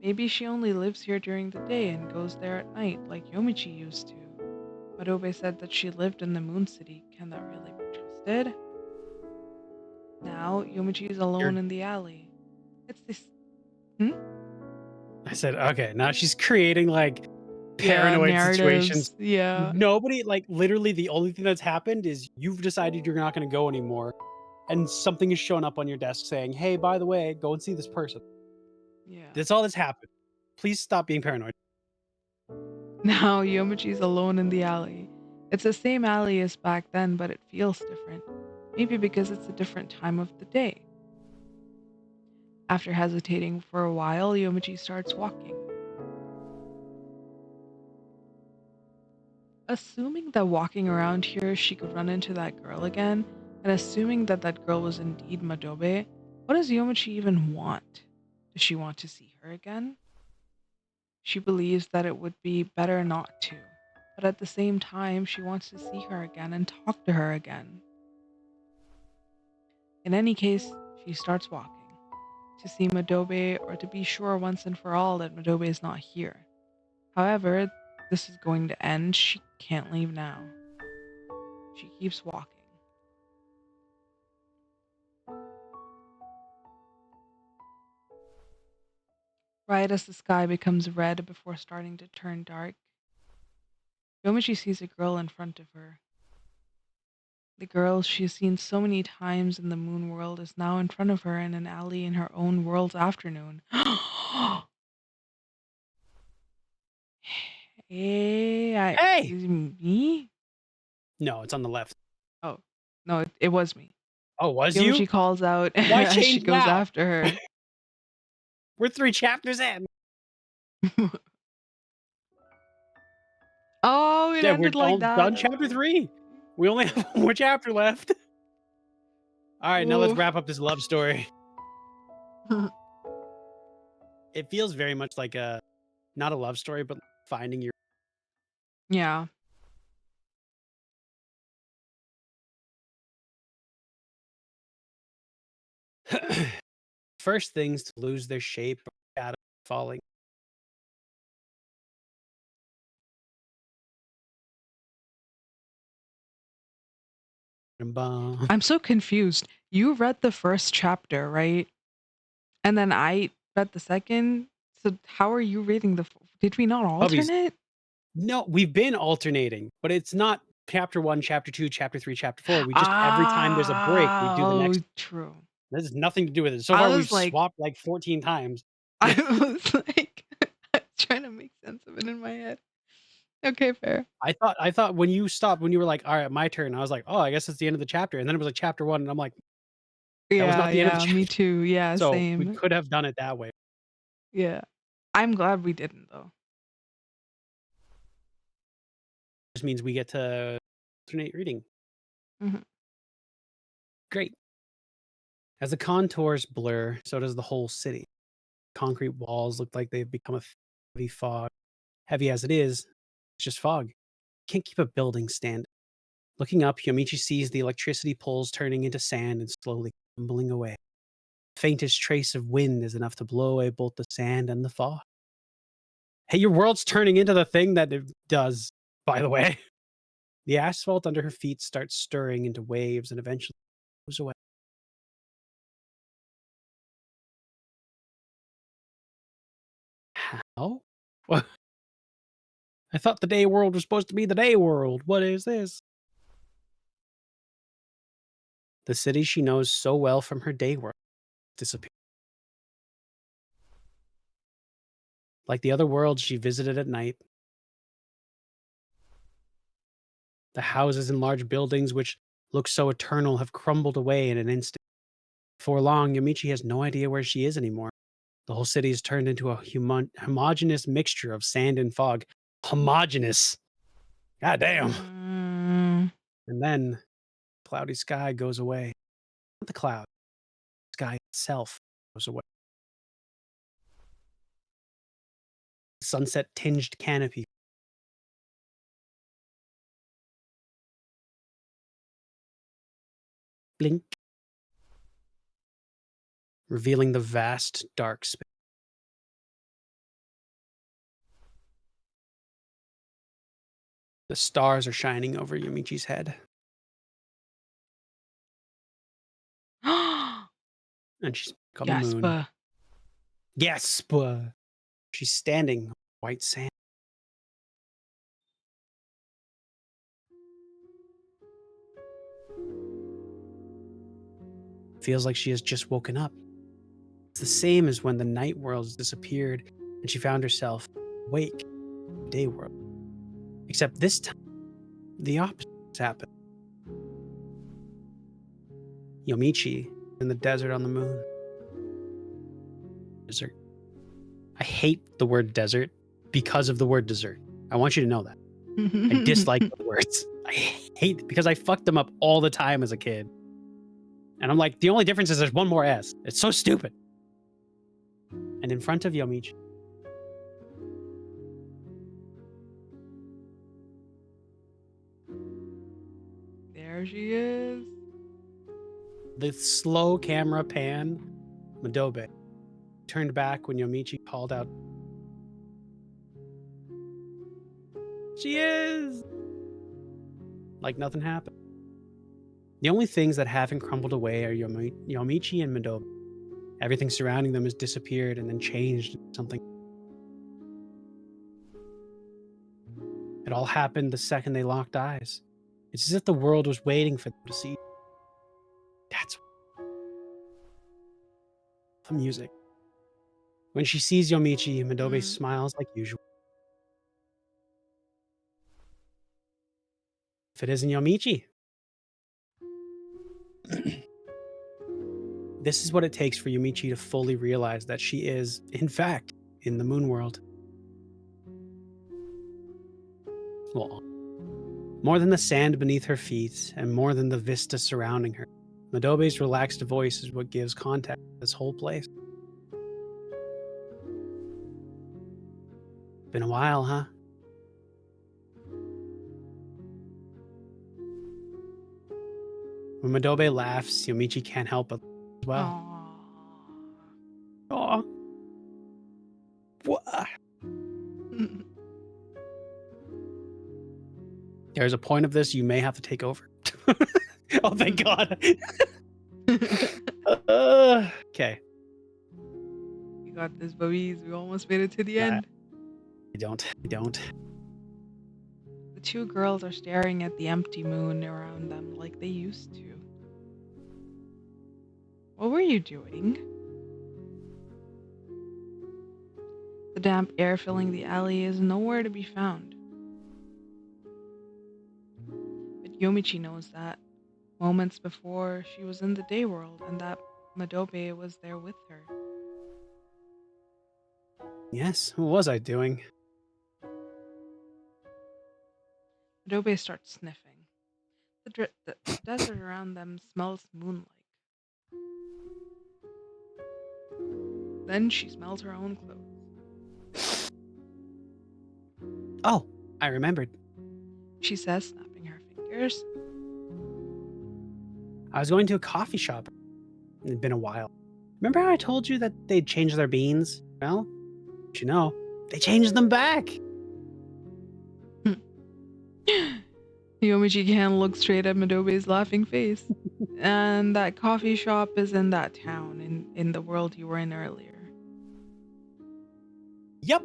Maybe she only lives here during the day and goes there at night, like Yomichi used to. Madobe said that she lived in the moon city. Can that really be trusted? Now, Yomichi is You're alone in the alley. It's this. Hmm? I said, "Okay, now she's creating, like, Yeah, paranoid situations." narratives. Yeah. Nobody like, literally, the only thing that's happened is you've decided you're not gonna go anymore, and something is showing up on your desk saying, "Hey, by the way, go and see this person." Yeah. That's all that's happened. Please stop being paranoid. Now Yomichi's alone in the alley. It's the same alley as back then, but it feels different. Maybe because it's a different time of the day. After hesitating for a while, Yomichi starts walking. Assuming that walking around here she could run into that girl again, and assuming that that girl was indeed Madobe, what does Yomichi even want? Does she want to see her again? She believes that it would be better not to, but at the same time, she wants to see her again and talk to her again. In any case, she starts walking to see Madobe or to be sure once and for all that Madobe is not here. However, this is going to end. She can't leave now. She keeps walking. Right as the sky becomes red before starting to turn dark, Yomichi sees a girl in front of her. The girl she's seen so many times in the moon world is now in front of her in an alley in her own world's afternoon. Hey, Hey! is it me? No, it's on the left. Oh, no, it was me. Oh, was you? Yomichi calls out Why as she change goes now? after her. We're 3 chapters in. Oh, it Yeah, we're ended like all that. done That's chapter crazy. 3. We only have one more chapter left. Alright, now let's Ooh. wrap up this love story. It feels very much like a not a love story, but finding your Yeah. first things to lose their shape or shadow falling. Bum. I'm so confused. You read the first chapter, right? And then I read the second. So how are you reading did we not Puppies. alternate? No, we've been alternating, but it's not chapter 1, chapter 2, chapter 3, chapter 4. We just every time there's a break, we do the Oh, next. true. This has nothing to do with it. So I far, we've was like, swapped like 14 times. I was like, I was trying to make sense of it in my head. Okay, fair. I thought when you stopped, when you were like, all right, my turn, I was like, oh, I guess it's the end of the chapter. And then it was like chapter 1, and I'm like, that was Yeah, not the end of the yeah, me chapter. too. Yeah, So we same. could have done it that way. Yeah. I'm glad we didn't though. This means we get to alternate reading. Mhm. Great. As the contours blur, so does the whole city. Concrete walls look like they've become a heavy fog. Heavy as it is, it's just fog. Can't keep a building standing. Looking up, Yomichi sees the electricity poles turning into sand and slowly crumbling away. The faintest trace of wind is enough to blow away both the sand and the fog. Hey, your world's turning into the thing that it does, by the way. The asphalt under her feet starts stirring into waves and eventually goes away. How? What? I thought the day world was supposed to be the day world. What is this? The city she knows so well from her day world disappeared. Like the other worlds she visited at night, the houses and large buildings which look so eternal have crumbled away in an instant. Before long, Yamichi has no idea where she is anymore. The whole city has turned into a homogeneous mixture of sand and fog. Homogeneous. God damn. Mm, And then cloudy sky goes away. Not the cloud. Sky itself goes away. Sunset tinged canopy. Blink. Revealing the vast dark space. The stars are shining over Yamichi's head. And she's on the moon. Yaspa. Gasp! She's standing on white sand. Feels like she has just woken up. It's the same as when the night worlds disappeared and she found herself awake in the day world. Except this time, the opposite has happened. Yomichi in the desert on the moon. Desert. I hate the word desert because of the word dessert. I want you to know that. I dislike the words. I hate because I fucked them up all the time as a kid. And I'm like, the only difference is there's one more S. It's so stupid. And in front of Yomichi, There she is. the slow camera pan, Madobe turned back when Yomichi called out, "She is!" Like nothing happened. The only things that haven't crumbled away are Yomichi and Madobe. Everything surrounding them has disappeared and then changed into something. It all happened the second they locked eyes. It's as if the world was waiting for them to see. That's the music. When she sees Yomichi, Madobe smiles like usual. If it isn't Yomichi, this is what it takes for Yomichi to fully realize that she is, in fact, in the moon world. Well, more than the sand beneath her feet and more than the vista surrounding her, Madobe's relaxed voice is what gives context to this whole place. Been a while, huh? When Madobe laughs, Yomichi can't help but as well. Aww. Aw. What? There's a point of this you may have to take over. Oh, thank God. Okay. You got this, babies. We almost made it to the I end. don't. The two girls are staring at the empty moon around them like they used to. What were you doing? The damp air filling the alley is nowhere to be found. But Yomichi knows that. Moments before, she was in the day world and that Madobe was there with her. Yes, what was I doing? Madobe starts sniffing. The desert around them smells moon-like. Then she smells her own clothes. Oh, I remembered. She says, snapping her fingers. I was going to a coffee shop. It'd been a while. Remember how I told you that they'd changed their beans? Well, you know, they changed them back. Yomichi can't look straight at Madobe's laughing face. And that coffee shop is in that town, in the world you were in earlier. Yep.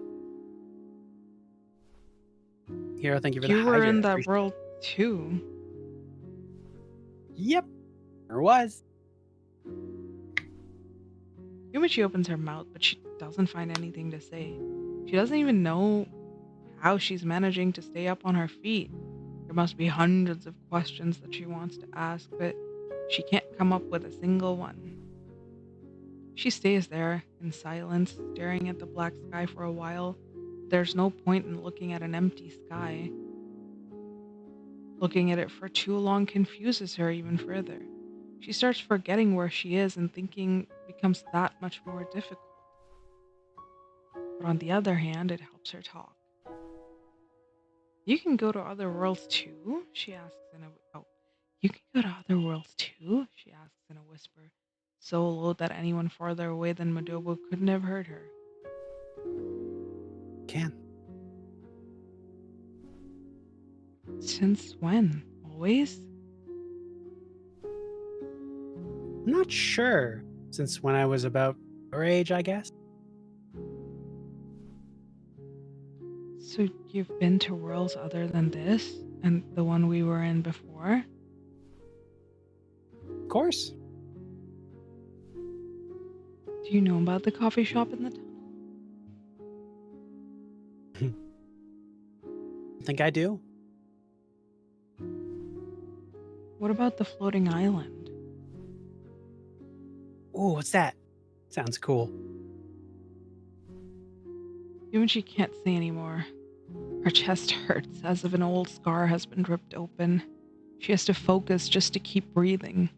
Hero, thank you for the You were hydrate. in I that appreciate world too. it. Yep. There was. Yumichi opens her mouth, but she doesn't find anything to say. She doesn't even know how she's managing to stay up on her feet. There must be hundreds of questions that she wants to ask, but she can't come up with a single one. She stays there in silence, staring at the black sky for a while. There's no point in looking at an empty sky. Looking at it for too long confuses her even further. She starts forgetting where she is, and thinking becomes that much more difficult. But on the other hand, it helps her talk. You can go to other worlds too? She asks in a oh. You can go to other worlds too? She asks in a whisper, so low that anyone farther away than Madobo couldn't have heard her. Can. Since when? Always? I'm not sure. Since when I was about your age, I guess. So you've been to worlds other than this? And the one we were in before? Of course. Do you know about the coffee shop in the tunnel? Think I do? What about the floating island? Ooh, what's that? Sounds cool. Yumichi can't say anymore. Her chest hurts as if an old scar has been ripped open. She has to focus just to keep breathing.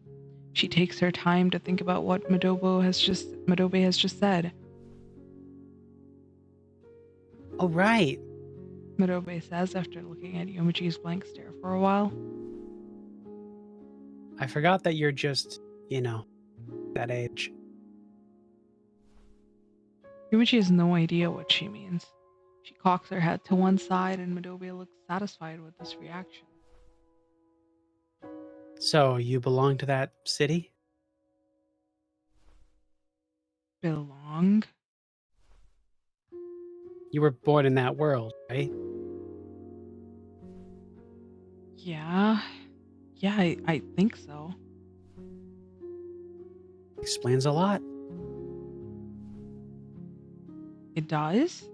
She takes her time to think about what Madobe has just said. Oh, right. Madobe says after looking at Yomichi's blank stare for a while. I forgot that you're just, that age. Yomichi has no idea what she means. She cocks her head to one side and Madobe looks satisfied with this reaction. So, you belong to that city? Belong? You were born in that world, right? Yeah. Yeah, I think so. Explains a lot. It does?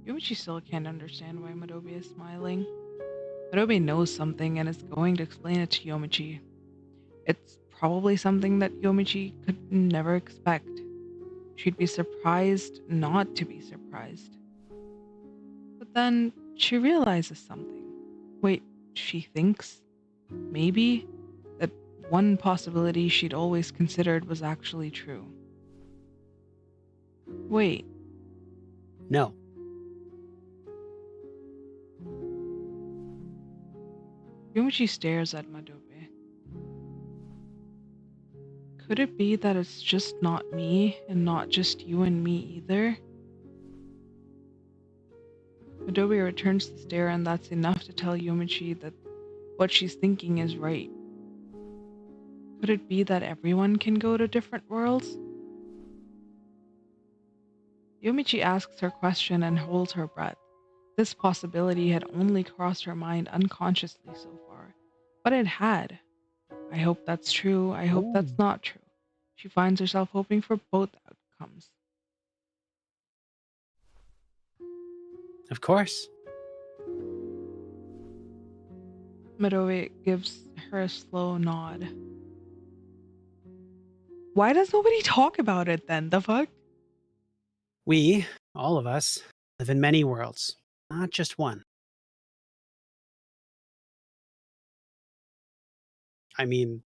Yomichi still can't understand why Madobe is smiling. Madobe knows something and is going to explain it to Yomichi. It's probably something that Yomichi could never expect. She'd be surprised not to be surprised. But then she realizes something. Wait, she thinks, maybe, that one possibility she'd always considered was actually true. Wait, No. Yomichi stares at Madobe. Could it be that it's just not me and not just you and me either? Madobe returns the stare, and that's enough to tell Yomichi that what she's thinking is right. Could it be that everyone can go to different worlds? Yomichi asks her question and holds her breath. This possibility had only crossed her mind unconsciously so far, but it had. I hope that's true. I hope Ooh. that's not true. She finds herself hoping for both outcomes. Of course. Madoe gives her a slow nod. Why does nobody talk about it then? The fuck? We, all of us, live in many worlds, not just one. I mean,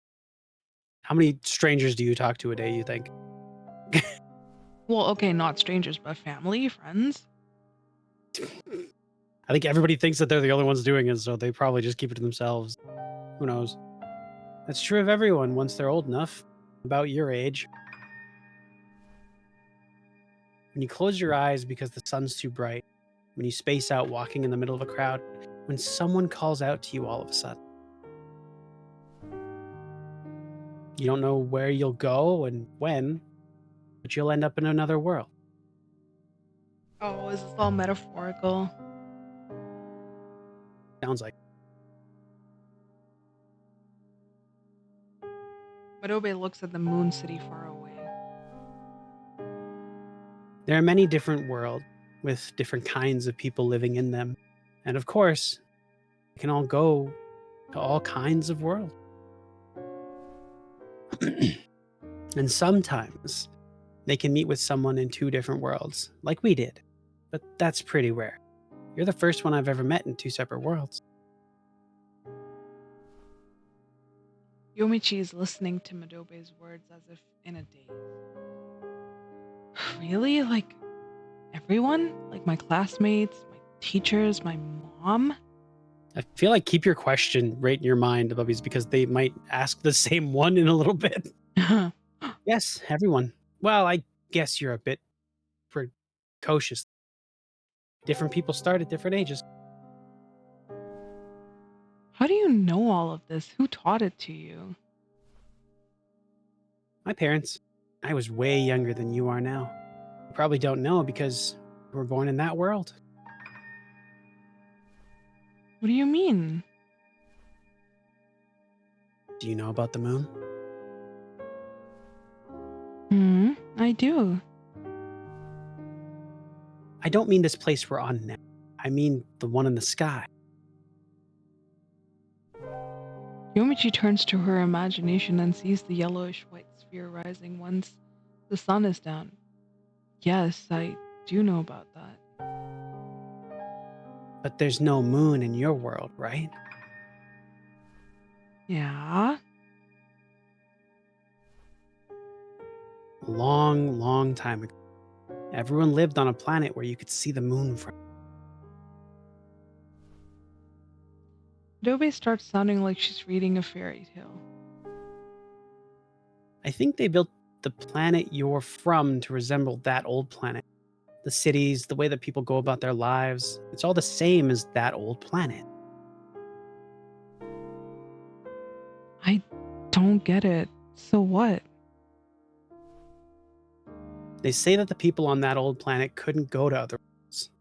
how many strangers do you talk to a day, you think? Well, okay, not strangers, but family, friends. I think everybody thinks that they're the only ones doing it, so they probably just keep it to themselves. Who knows? That's true of everyone once they're old enough, about your age. When you close your eyes because the sun's too bright, when you space out walking in the middle of a crowd, when someone calls out to you all of a sudden. You don't know where you'll go and when, but you'll end up in another world. Oh, is this all metaphorical? Sounds like. Madobe looks at the moon city far away. There are many different worlds with different kinds of people living in them. And of course, we can all go to all kinds of worlds. And sometimes they can meet with someone in two different worlds, like we did. But that's pretty rare. You're the first one I've ever met in two separate worlds. Yomichi is listening to Madobe's words as if in a daze. Really? Like everyone? Like my classmates, my teachers, my mom? I feel like keep your question right in your mind, Bubbies, because they might ask the same one in a little bit. Yes, everyone. Well, I guess you're a bit precocious. Different people start at different ages. How do you know all of this? Who taught it to you? My parents. I was way younger than you are now. You probably don't know because you were born in that world. What do you mean? Do you know about the moon? I do. I don't mean this place we're on now. I mean the one in the sky. Yomichi turns to her imagination and sees the yellowish white sphere rising once the sun is down. Yes, I do know about that. But there's no moon in your world, right? Yeah? A long, long time ago. Everyone lived on a planet where you could see the moon from. Adobe starts sounding like she's reading a fairy tale. I think they built the planet you're from to resemble that old planet. The cities, the way that people go about their lives, it's all the same as that old planet. I don't get it. So what? They say that the people on that old planet couldn't go to other worlds.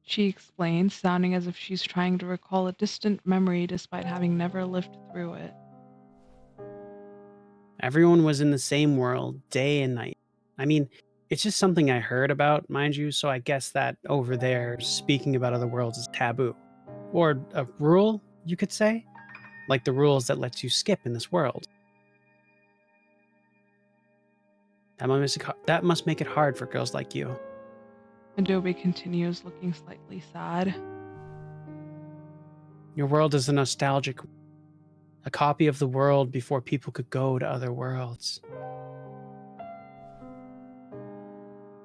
She explains, sounding as if she's trying to recall a distant memory despite having never lived through it. Everyone was in the same world day and night. I mean, it's just something I heard about, mind you, so I guess that over there, speaking about other worlds is taboo. Or a rule, you could say? Like the rules that lets you skip in this world. That must make it hard for girls like you. Adobe continues, looking slightly sad. Your world is a nostalgic, a copy of the world before people could go to other worlds.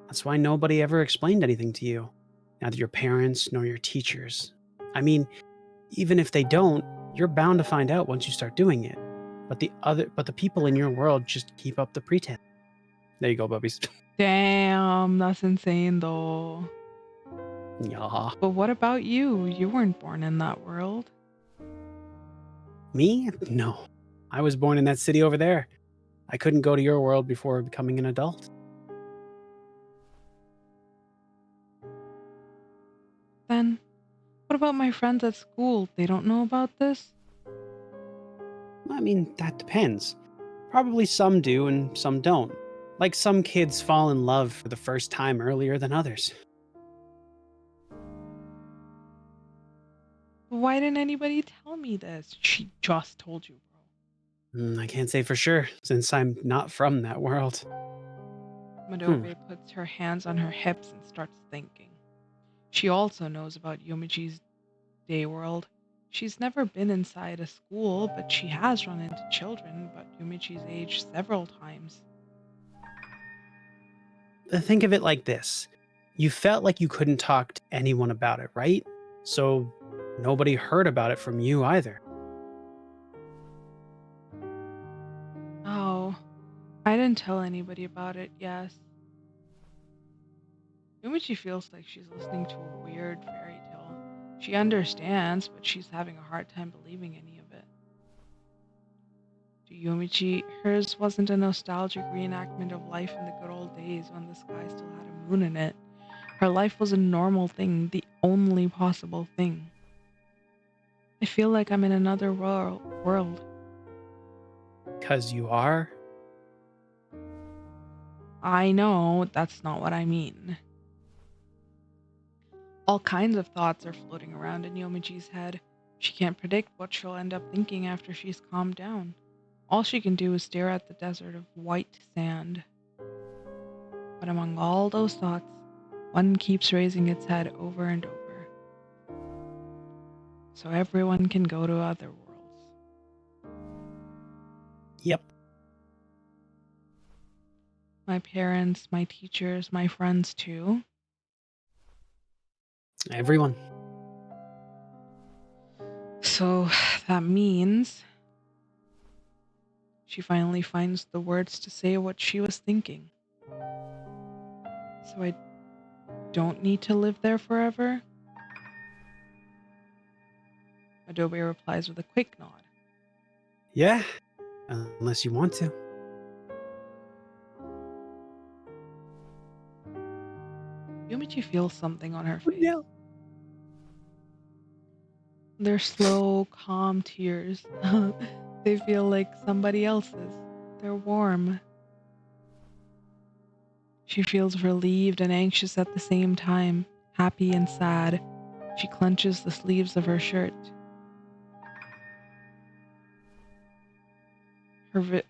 That's why nobody ever explained anything to you. Neither your parents nor your teachers. I mean, even if they don't, you're bound to find out once you start doing it. But the people in your world just keep up the pretense. There you go, bubbies. Damn, that's insane though. Yeah. But what about you? You weren't born in that world. Me? No. I was born in that city over there. I couldn't go to your world before becoming an adult. Then, what about my friends at school? They don't know about this? I mean, that depends. Probably some do and some don't. Like some kids fall in love for the first time earlier than others. Why didn't anybody tell me this? She just told you, bro. I can't say for sure, since I'm not from that world. Madobe puts her hands on her hips and starts thinking. She also knows about Yomiji's day world. She's never been inside a school, but she has run into children about Yomiji's age several times. Think of it like this. You felt like you couldn't talk to anyone about it, right? So nobody heard about it from you either. Oh, I didn't tell anybody about it, yes. Yomiji feels like she's listening to a weird fairy tale. She understands, but she's having a hard time believing any of it. To Yomiji, hers wasn't a nostalgic reenactment of life in the good old days when the sky still had a moon in it. Her life was a normal thing, the only possible thing. I feel like I'm in another world. 'Cause you are? I know that's not what I mean. All kinds of thoughts are floating around in Yomiji's head. She can't predict what she'll end up thinking after she's calmed down. All she can do is stare at the desert of white sand. But among all those thoughts, one keeps raising its head over and over. So everyone can go to other worlds. Yep. My parents, my teachers, my friends too. Everyone. So that means she finally finds the words to say what she was thinking. So I don't need to live there forever? Adobe replies with a quick nod. Yeah. Unless you want to. Yumichi feels something on her face. Yeah. They're slow, calm tears. They feel like somebody else's. They're warm. She feels relieved and anxious at the same time, happy and sad. She clenches the sleeves of her shirt.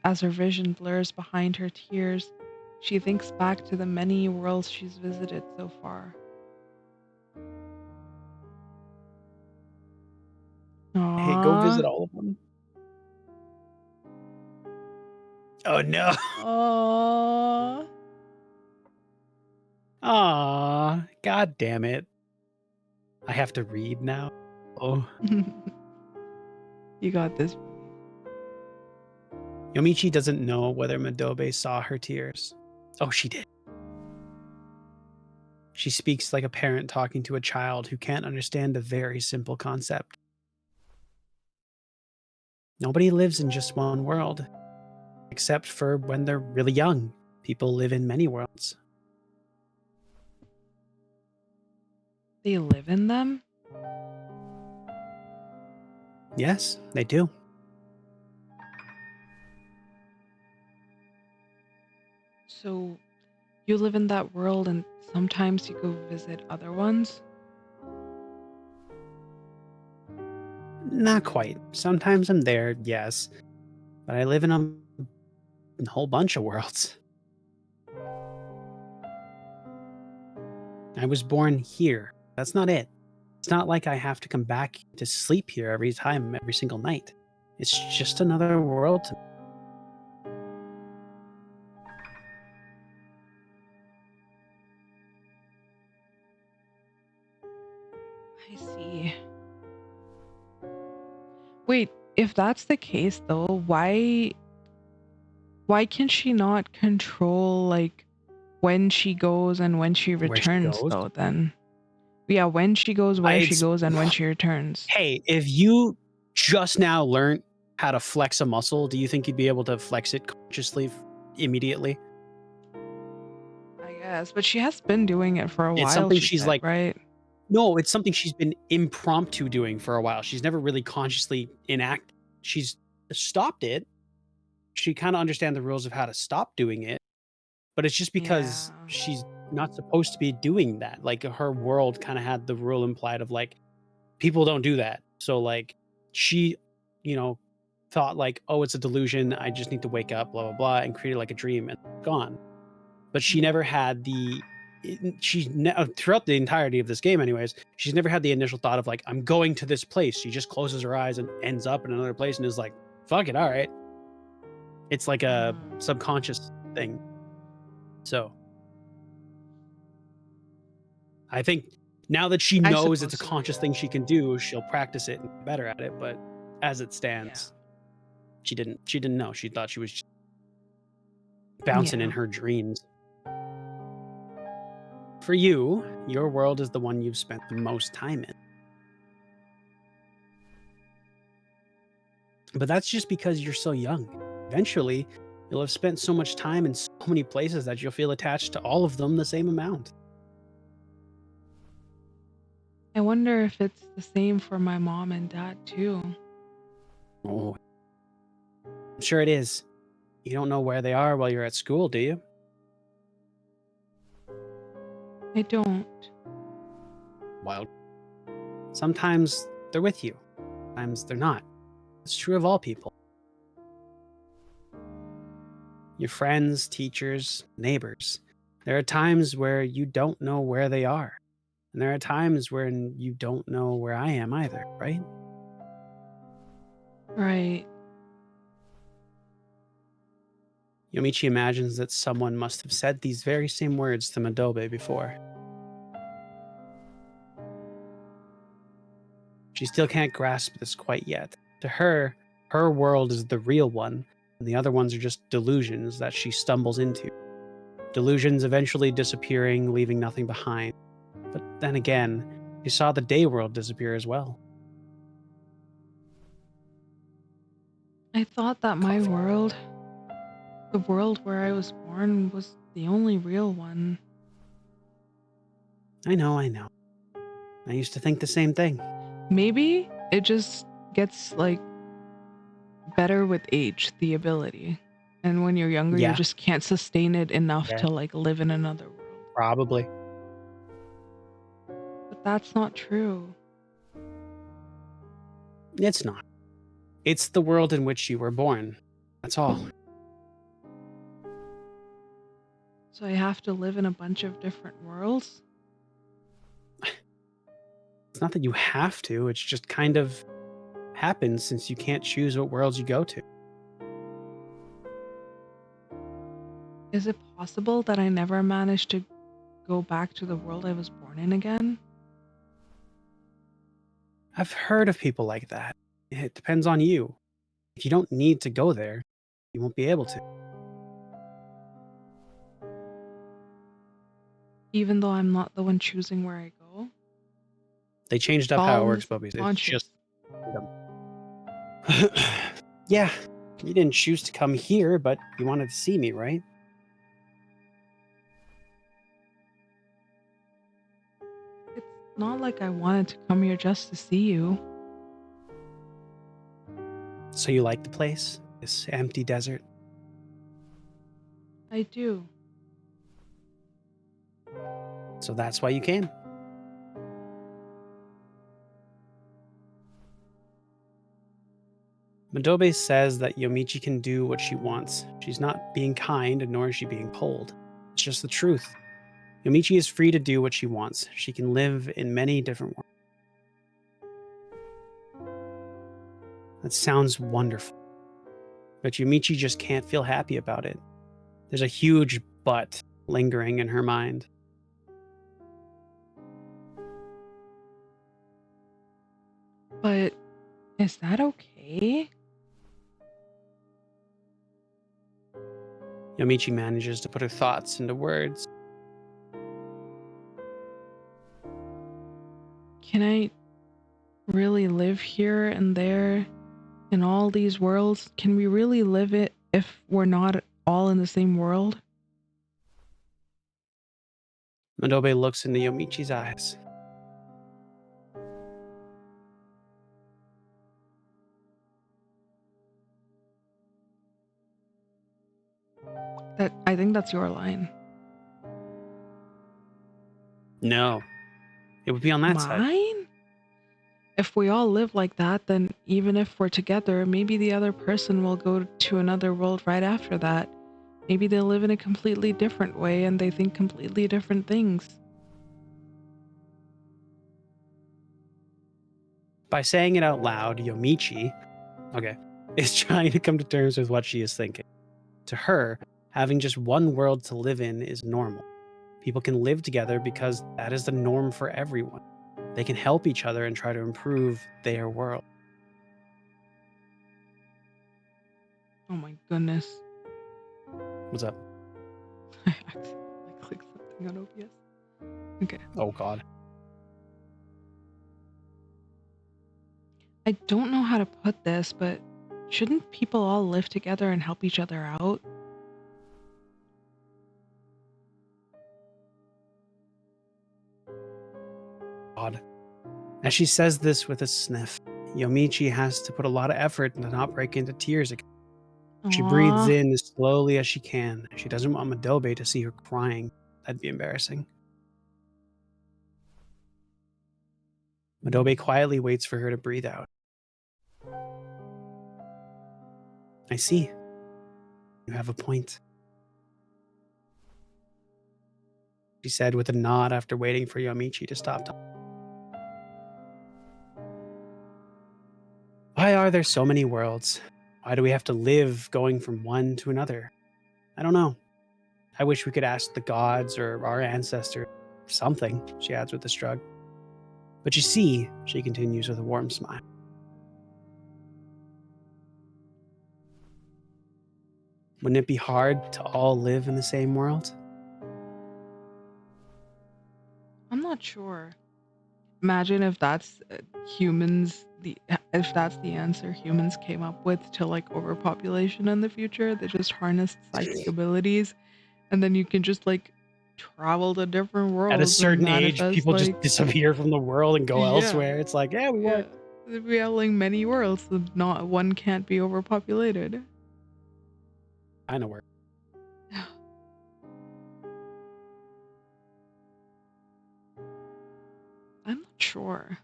As her vision blurs behind her tears, she thinks back to the many worlds she's visited so far. Hey, go visit Aww. all of them. Oh no. Aww. Aw, god damn it. I have to read now. Oh. You got this. Yomichi doesn't know whether Madobe saw her tears. Oh, she did. She speaks like a parent talking to a child who can't understand a very simple concept. Nobody lives in just one world, except for when they're really young. People live in many worlds. They live in them? Yes, they do. So you live in that world and sometimes you go visit other ones? Not quite. Sometimes I'm there, yes, but I live in a whole bunch of worlds. I was born here. That's not it. It's not like I have to come back to sleep here every single night. It's just another world to me. I see. Wait, if that's the case though, why can she not control like when she goes and when she Where she returns goes. though then? Yeah, when she goes, where she goes, and when she returns. Hey, if you just now learned how to flex a muscle, do you think you'd be able to flex it consciously immediately? I guess, but she has been doing it for a It's while, something she she's said, like, right? no, it's something she's been impromptu doing for a while. She's never really consciously enact. She's stopped it. She kind of understands the rules of how to stop doing it, but it's just because Yeah. she's not supposed to be doing that. Like her world kind of had the rule implied of like, people don't do that. So like she, thought like, oh, it's a delusion. I just need to wake up, blah blah blah, and create like a dream and gone. But she never had throughout the entirety of this game, anyways. She's never had the initial thought of like, I'm going to this place. She just closes her eyes and ends up in another place and is like, fuck it, all right. It's like a subconscious thing. So I think now that she knows it's a conscious thing she can do, she'll practice it and get better at it. But as it stands, she didn't know. She thought she was just bouncing in her dreams. For you, your world is the one you've spent the most time in. But that's just because you're so young. Eventually, you'll have spent so much time in so many places that you'll feel attached to all of them the same amount. I wonder if it's the same for my mom and dad too. Oh, I'm sure it is. You don't know where they are while you're at school, do you? I don't. Wild. Sometimes they're with you. Sometimes they're not. It's true of all people. Your friends, teachers, neighbors. There are times where you don't know where they are. And there are times when you don't know where I am either, right? Right. Yomichi imagines that someone must have said these very same words to Madobe before. She still can't grasp this quite yet. To her, her world is the real one, and the other ones are just delusions that she stumbles into. Delusions eventually disappearing, leaving nothing behind. But then again, she saw the day world disappear as well. I thought that my world, the world where I was born, was the only real one. I know. I used to think the same thing. Maybe it just gets like better with age, the ability. And when you're younger, you just can't sustain it enough to like live in another world. Probably. But that's not true. It's not. It's the world in which you were born. That's all. So I have to live in a bunch of different worlds? It's not that you have to, it's just kind of happens since you can't choose what worlds you go to. Is it possible that I never managed to go back to the world I was born in again? I've heard of people like that. It depends on you. If you don't need to go there, you won't be able to. Even though I'm not the one choosing where I go? They changed up how it works, Bubby. It's just... Yeah, you didn't choose to come here, but you wanted to see me, right? It's not like I wanted to come here just to see you. So you like the place? This empty desert? I do. So that's why you came. Madobe says that Yomichi can do what she wants. She's not being kind, nor is she being cold. It's just the truth. Yomichi is free to do what she wants. She can live in many different worlds. That sounds wonderful. But Yomichi just can't feel happy about it. There's a huge but lingering in her mind. But is that okay? Yomichi manages to put her thoughts into words. Can I really live here and there in all these worlds? Can we really live it if we're not all in the same world? Madobe looks into Yomichi's eyes. I think that's your line. No. It would be on that side. Mine? If we all live like that, then even if we're together, maybe the other person will go to another world right after that. Maybe they live in a completely different way and they think completely different things. By saying it out loud, Yomichi, is trying to come to terms with what she is thinking. To her, having just one world to live in is normal. People can live together because that is the norm for everyone. They can help each other and try to improve their world. Oh my goodness. What's up? I accidentally clicked something on OBS. Okay. Oh, God. I don't know how to put this, but shouldn't people all live together and help each other out? God. As she says this with a sniff, Yomichi has to put a lot of effort to not break into tears again. She breathes Aww. in as slowly as she can. She doesn't want Madobe to see her crying. That'd be embarrassing. Madobe quietly waits for her to breathe out. I see. You have a point, she said with a nod after waiting for Yomichi to stop talking. Why are there so many worlds? Why do we have to live going from one to another? I don't know. I wish we could ask the gods or our ancestors something, she adds with a shrug. But you see, she continues with a warm smile. Wouldn't it be hard to all live in the same world? I'm not sure. Imagine if that's if that's the answer humans came up with to like overpopulation in the future. They just harnessed psychic abilities, and then you can just like travel to different At a worlds and certain age, manifest people just like disappear from the world and go yeah, elsewhere. It's like, yeah, we yeah. work. We have like many worlds, so not one can't be overpopulated. Kind of work. I'm not sure.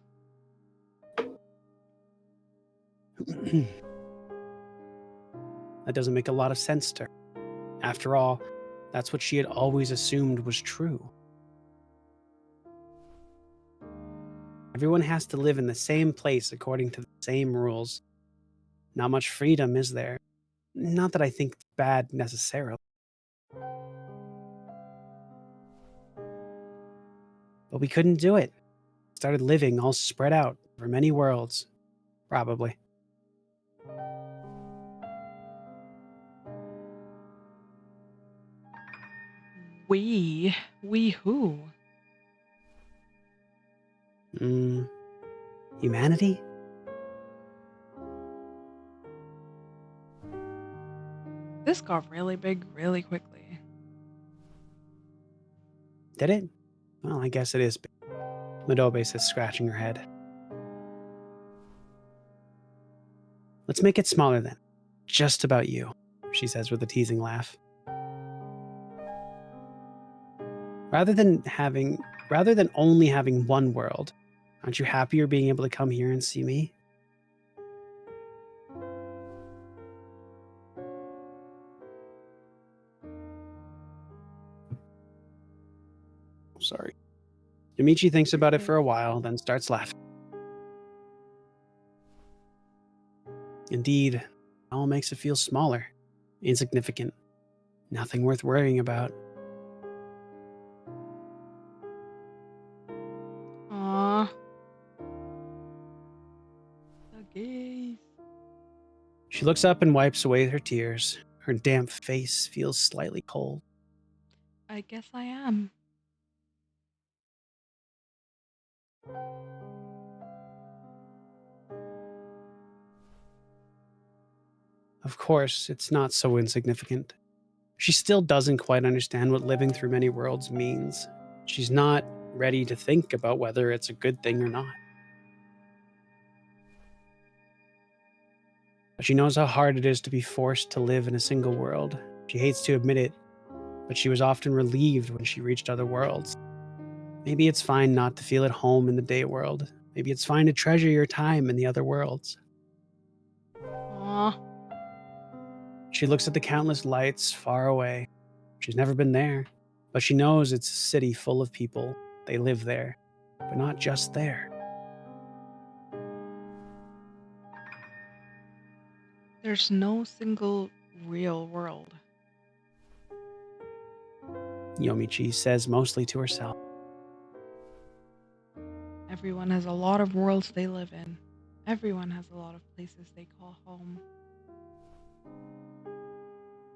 That doesn't make a lot of sense to her. After all, that's what she had always assumed was true. Everyone has to live in the same place according to the same rules. Not much freedom, is there? Not that I think it's bad necessarily. But we couldn't do it. Started living all spread out over many worlds. Probably. We who? Humanity? This got really big really quickly. Did it? Well, I guess it is big. Madobe says, scratching her head. Let's make it smaller then. Just about you, she says with a teasing laugh. Rather than only having one world, aren't you happier being able to come here and see me? Sorry. Yamichi thinks about it for a while, then starts laughing. Indeed, it all makes it feel smaller, insignificant, nothing worth worrying about. Aww. The gaze. She looks up and wipes away her tears. Her damp face feels slightly cold. I guess I am. Of course, it's not so insignificant. She still doesn't quite understand what living through many worlds means. She's not ready to think about whether it's a good thing or not. But she knows how hard it is to be forced to live in a single world. She hates to admit it, but she was often relieved when she reached other worlds. Maybe it's fine not to feel at home in the day world. Maybe it's fine to treasure your time in the other worlds. Aw. She looks at the countless lights far away. She's never been there, but she knows it's a city full of people. They live there, but not just there. There's no single real world. Yomichi says mostly to herself. Everyone has a lot of worlds they live in. Everyone has a lot of places they call home.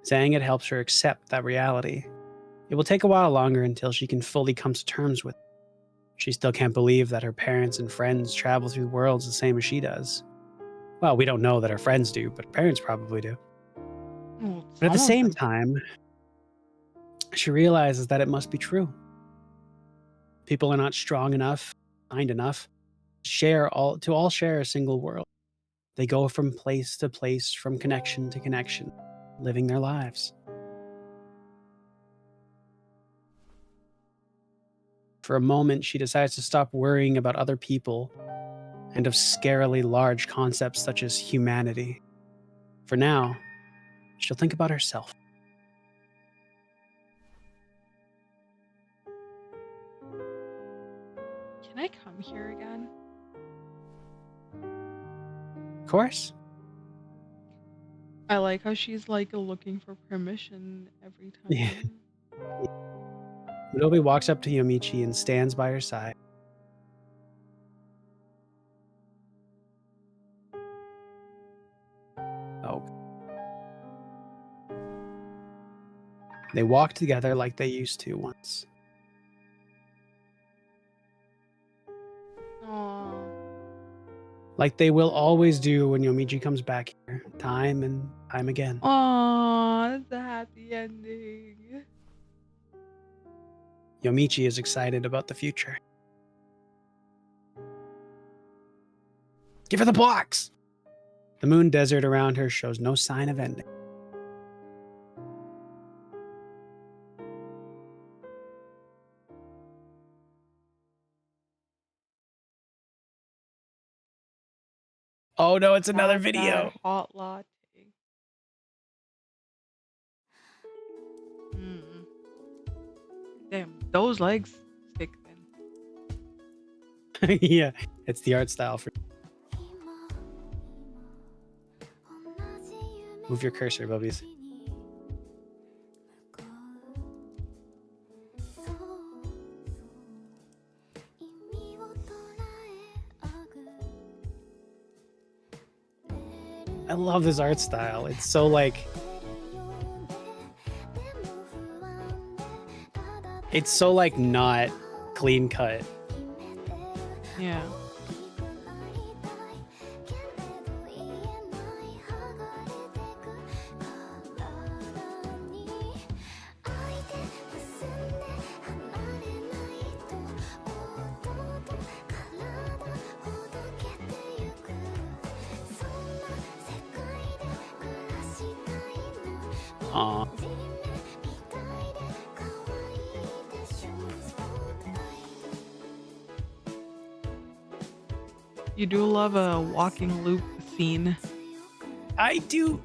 Saying it helps her accept that reality. It will take a while longer until she can fully come to terms with it. She still can't believe that her parents and friends travel through worlds the same as she does. Well, we don't know that her friends do, but her parents probably do. Well, But at the some of same them. time, she realizes that it must be true. People are not strong enough, kind enough, to all share a single world. They go from place to place, from connection to connection, living their lives. For a moment, she decides to stop worrying about other people and of scarily large concepts such as humanity. For now, she'll think about herself. Can I come here again? Of course. I like how she's like looking for permission every time. Yeah. Murobi walks up to Yomichi and stands by her side. Oh. They walk together like they used to once. Aww. Like they will always do when Yomichi comes back here, time and time again. Aww, it's a happy ending. Yomichi is excited about the future. Give her the box! The moon desert around her shows no sign of ending. Oh no, it's another Have video. that hot latte. Mm. Damn, those legs stick thin. Yeah, it's the art style for. Move your cursor, bubbies. I love this art style. It's so like. It's so like not clean cut. Yeah. Aw. You do love a walking loop scene. I do.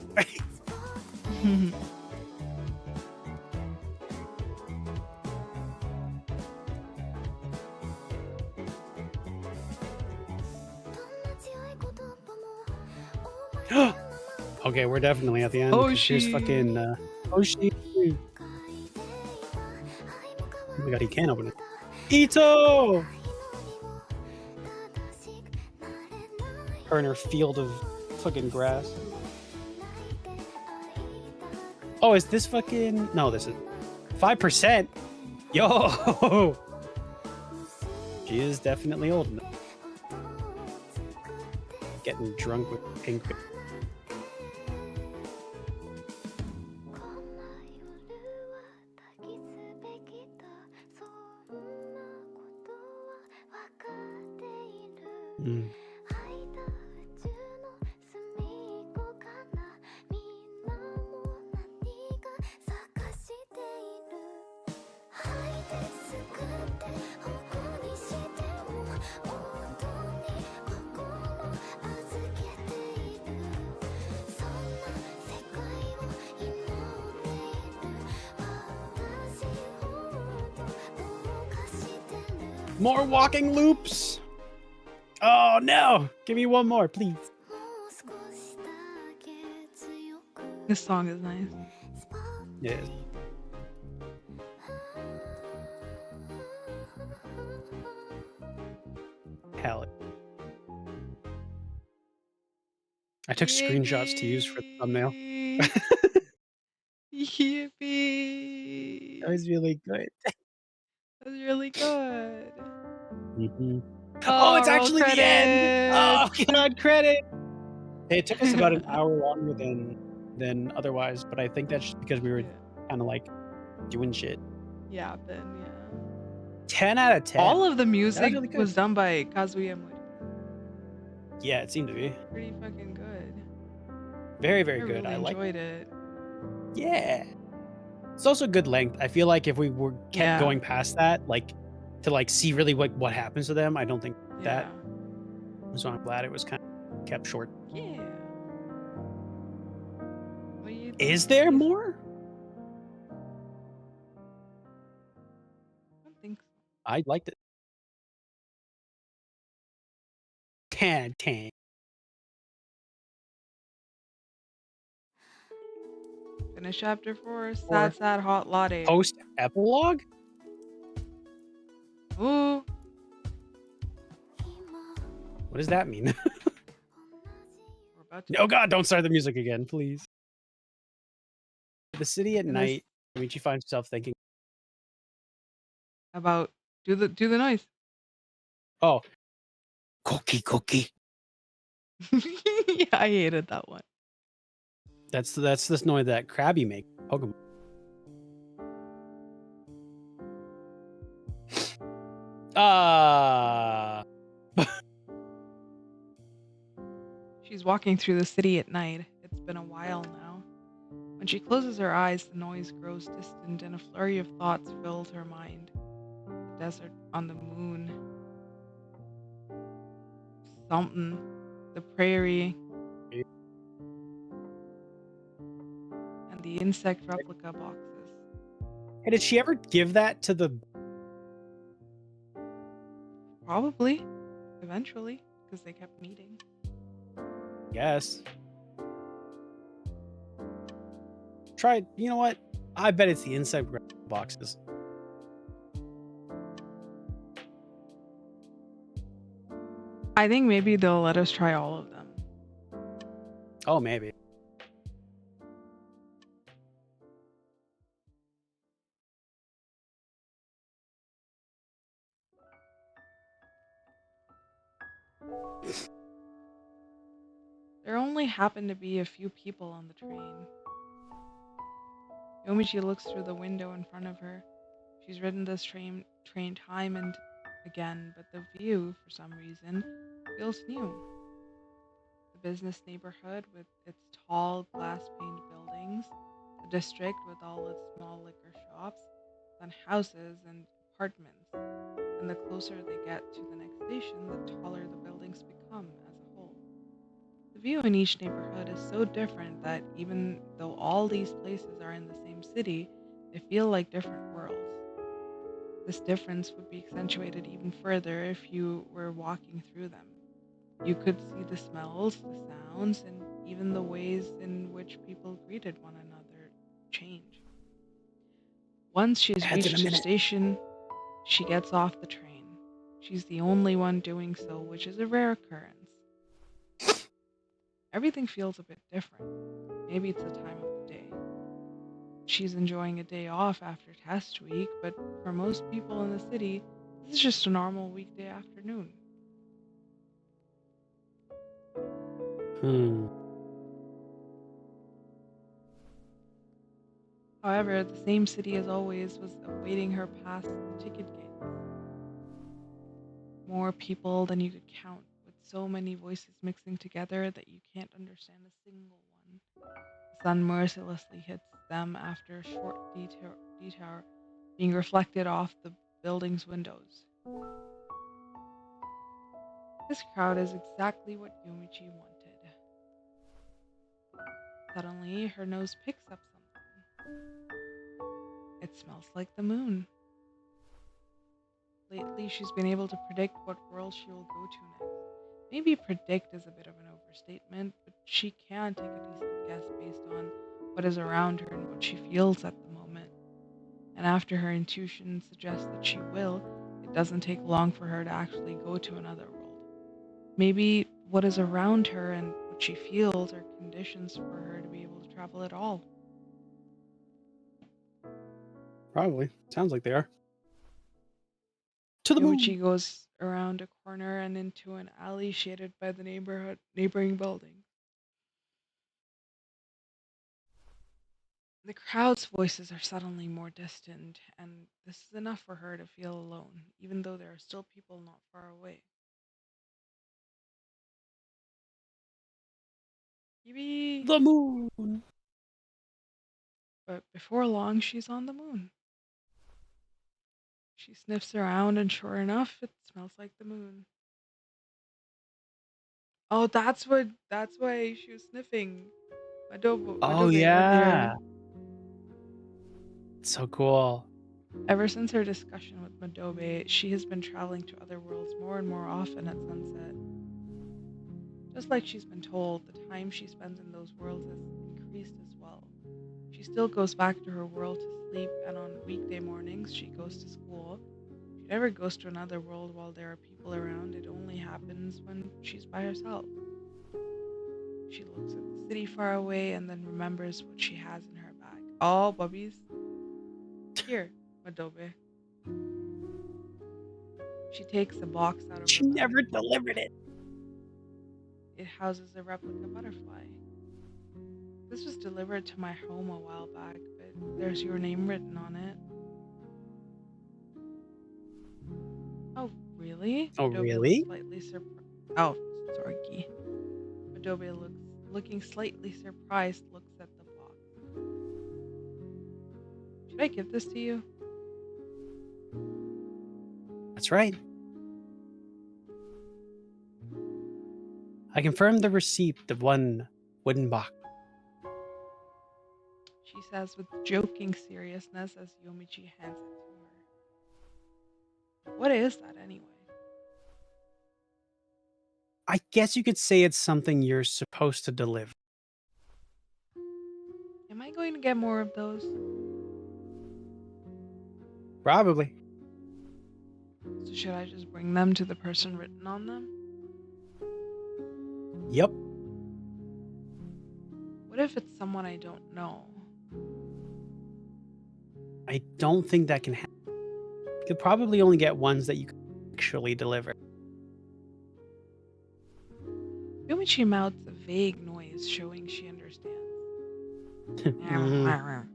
Okay, we're definitely at the end. 'Cause here's Hoshi. fucking Hoshi. Oh my god, he can't open it. Ito! Her in her field of fucking grass. Oh, is this fucking... No, this is 5%. Yo! She is definitely old enough. Getting drunk with pink. Mm. More walking loops. Oh no! Give me one more, please. This song is nice. Yes. Hell. I took screenshots to use for the thumbnail. Yippee! That was really good. That was really good. Mhm. Oh, Oh, it's roll actually the end. Oh credits. god, credit. It took us about an hour longer than otherwise, but I think that's just because we were Yeah. kind of like doing shit. Yeah, Ben, yeah. 10 out of 10. All of the That was music really good. was done by Kazuya Mori. Yeah, it seemed to be. Pretty fucking good. Very, I very good. really I like. enjoyed it. Yeah. It's also good length. I feel like if we were kept Yeah. going past that, like to like see really what happens to them, I don't think that. Yeah. So I'm glad it was kind of kept short. Yeah. What do you think? Is there Please? more? I don't think so. I liked it. 10, 10. Finish chapter 4. Or Sad, sad, hot latte. post epilogue? Ooh. What does that mean? We're about to. Oh god, don't start the music again, please. The city at And this night, Michi finds herself thinking, about do the noise. oh, cookie, cookie. Yeah, I hated that one. That's this noise that Krabby make. Pokemon. Ah. She's walking through the city at night. It's been a while now. When she closes her eyes, the noise grows distant and a flurry of thoughts fills her mind. The desert on the moon. Something. The prairie. And the insect replica boxes. Hey, did she ever give that to the? Probably. Eventually. Because they kept meeting. Yes. Try. You know what? I bet it's the insect boxes. I think maybe they'll let us try all of them. Oh, maybe. There only happened to be a few people on the train. Yomichi looks through the window in front of her. She's ridden this train time and again, but the view, for some reason, feels new. The business neighborhood with its tall glass-paned buildings, the district with all its small liquor shops, then houses and apartments. And the closer they get to the next station, the taller the buildings become as a whole. The view in each neighborhood is so different that even though all these places are in the same city, they feel like different worlds. This difference would be accentuated even further if you were walking through them. You could see the smells, the sounds, and even the ways in which people greeted one another change. Once she's Adds in a reached the minute. station, she gets off the train. She's the only one doing so, which is a rare occurrence. Everything feels a bit different. Maybe it's the time of the day. She's enjoying a day off after test week, but for most people in the city, this is just a normal weekday afternoon. However, the same city as always was awaiting her past the ticket gates. More people than you could count, with so many voices mixing together that you can't understand a single one. The sun mercilessly hits them after a short detour being reflected off the building's windows. This crowd is exactly what Yomichi wanted. Suddenly, her nose picks up something. It smells like the moon. Lately, she's been able to predict what world she will go to next. Maybe predict is a bit of an overstatement, but she can take a decent guess based on what is around her and what she feels at the moment. And after her intuition suggests that she will, it doesn't take long for her to actually go to another world. Maybe what is around her and what she feels are conditions for her to be able to travel at all. Probably. Sounds like they are. To the Yomichi moon. goes around a corner and into an alley shaded by the neighboring building. The crowd's voices are suddenly more distant, and this is enough for her to feel alone, even though there are still people not far away. Yippee! The moon. But before long, she's on the moon. She sniffs around, and sure enough, it smells like the moon. Oh, that's why she was sniffing. Oh Madobe right yeah. there. So cool. Ever since her discussion with Madobe, she has been traveling to other worlds more and more often at sunset. Just like she's been told, the time she spends in those worlds has increased as well. She still goes back to her world to sleep, and on weekday mornings, she goes to school. She never goes to another world while there are people around. It only happens when she's by herself. She looks at the city far away and then remembers what she has in her bag. Oh, bubbies. Here, Madobe. She takes a box out of her She bag. never delivered it. It houses a replica butterfly. This was delivered to my home a while back, but there's your name written on it. Oh, really? Oh Madobe looks really? slightly surprised. Oh, sorry. Madobe looking slightly surprised, looks at the box. Should I give this to you? That's right. I confirmed the receipt of one wooden box. She says with joking seriousness as Yomichi hands it to her. What is that anyway? I guess you could say it's something you're supposed to deliver. Am I going to get more of those? Probably. So should I just bring them to the person written on them? Yep. What if it's someone I don't know? I don't think that can happen. You could probably only get ones that you can actually deliver. Yomichi mouths a vague noise showing she understands. Mhm.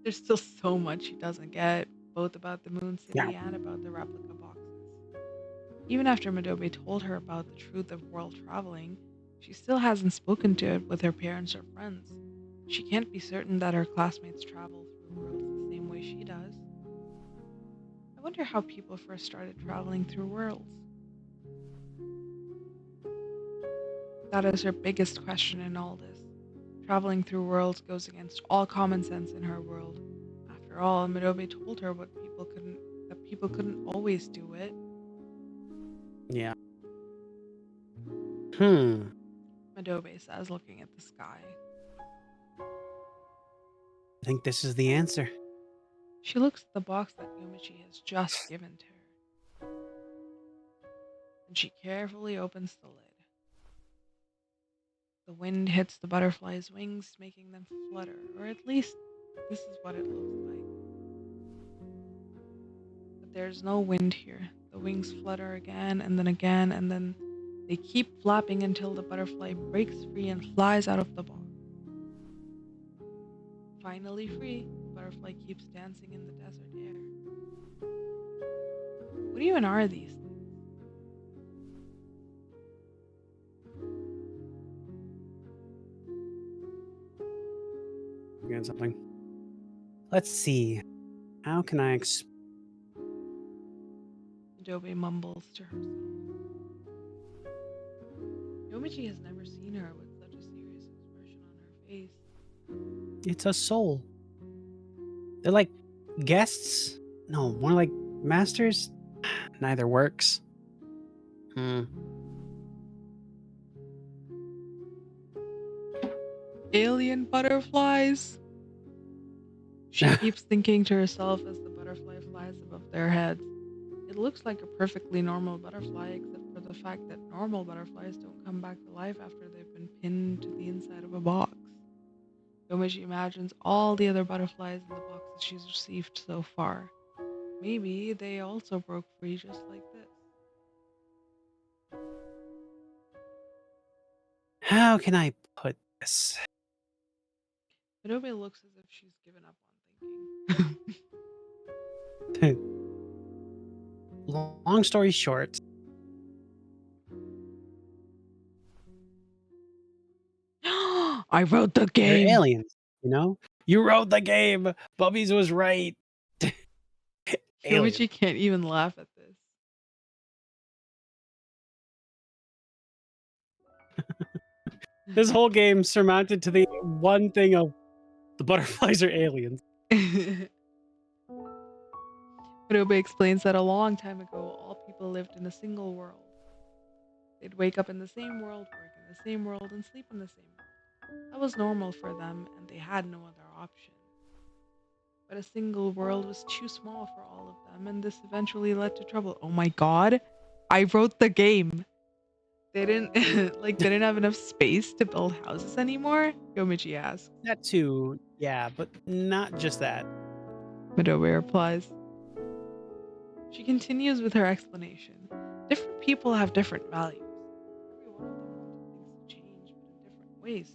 There's still so much she doesn't get, both about the Moon Yeah. City and about the replica boxes. Even after Madobe told her about the truth of world traveling, she still hasn't spoken to it with her parents or friends. She can't be certain that her classmates travel through worlds the same way she does. I wonder how people first started traveling through worlds. That is her biggest question in all this. Traveling through worlds goes against all common sense in her world. After all, Madobe told her that people couldn't always do it. Yeah. Madobe says, looking at the sky. I think this is the answer. She looks at the box that Yomichi has just given to her, and she carefully opens the lid. The wind hits the butterfly's wings, making them flutter, or at least this is what it looks like. But there's no wind here. The wings flutter again, and then they keep flapping until the butterfly breaks free and flies out of the box. Finally free, the butterfly keeps dancing in the desert air. What even are these things? Again, something. Let's see. How can I Adobe mumbles to herself. Yomichi has never seen her with such a serious expression on her face. It's a soul. They're like guests, No, more like masters. Neither works. Hmm. Alien butterflies. She keeps thinking to herself as the butterfly flies above their heads. It looks like a perfectly normal butterfly, except for the fact that normal butterflies don't come back to life after they've been pinned to the inside of a box. Yomichi imagines all the other butterflies in the boxes she's received so far. Maybe they also broke free just like this. How can I put this? Adobe looks as if she's given up on thinking. Long story short, I wrote the they're game. aliens. You know, you wrote the game. Bubbies was right. Aliens. Yomichi can't even laugh at this. This whole game surmounted to the one thing of the butterflies are aliens. Adobe explains that a long time ago, all people lived in a single world. They'd wake up in the same world, work in the same world, and sleep in the same world. That was normal for them, and they had no other option. But a single world was too small for all of them, and this eventually led to trouble. Oh my god, I wrote the game. They didn't they didn't have enough space to build houses anymore? Yomichi asks. That too, yeah, but not just that. Madobe replies. She continues with her explanation. Different people have different values. Every one of them wanted things to change, but in different ways.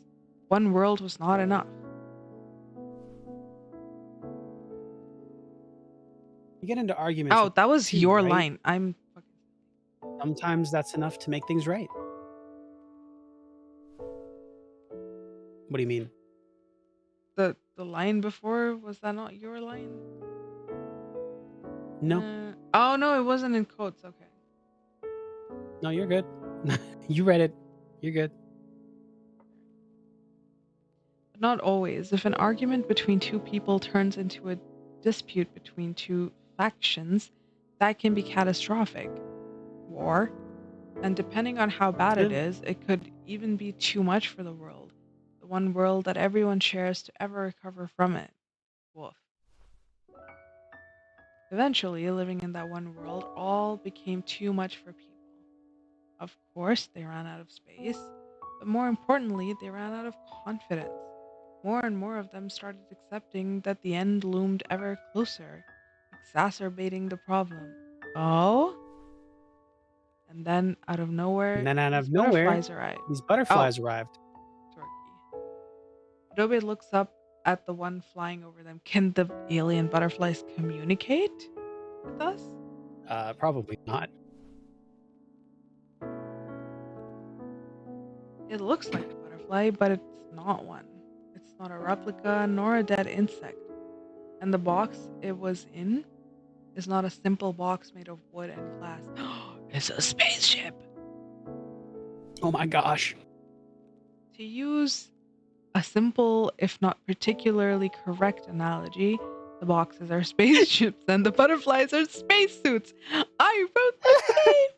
One world was not enough. You get into arguments. Oh, that was too, your right? line. I'm fucking. Sometimes that's enough to make things right. What do you mean? The line before, was that not your line? No, Oh no, it wasn't in quotes. Okay. no, you're good. You read it. You're good. But not always. If an argument between two people turns into a dispute between two factions, that can be catastrophic. War. And depending on how bad it Yeah. is, it could even be too much for the world. The one world that everyone shares to ever recover from it. Woof. Eventually, living in that one world all became too much for people. Of course, they ran out of space, but more importantly, they ran out of confidence. More and more of them started accepting that the end loomed ever closer, exacerbating the problem. Oh? And then, out of nowhere, And then out these of nowhere, butterflies arrived. these Oh, butterflies arrived. Turkey. Adobe looks up at the one flying over them. Can the alien butterflies communicate with us? Probably not. It looks like a butterfly, but it's not one. It's not a replica nor a dead insect. And the box it was in is not a simple box made of wood and glass. It's a spaceship. Oh my gosh. To use a simple, if not particularly correct analogy, the boxes are spaceships and the butterflies are spacesuits. I wrote the game!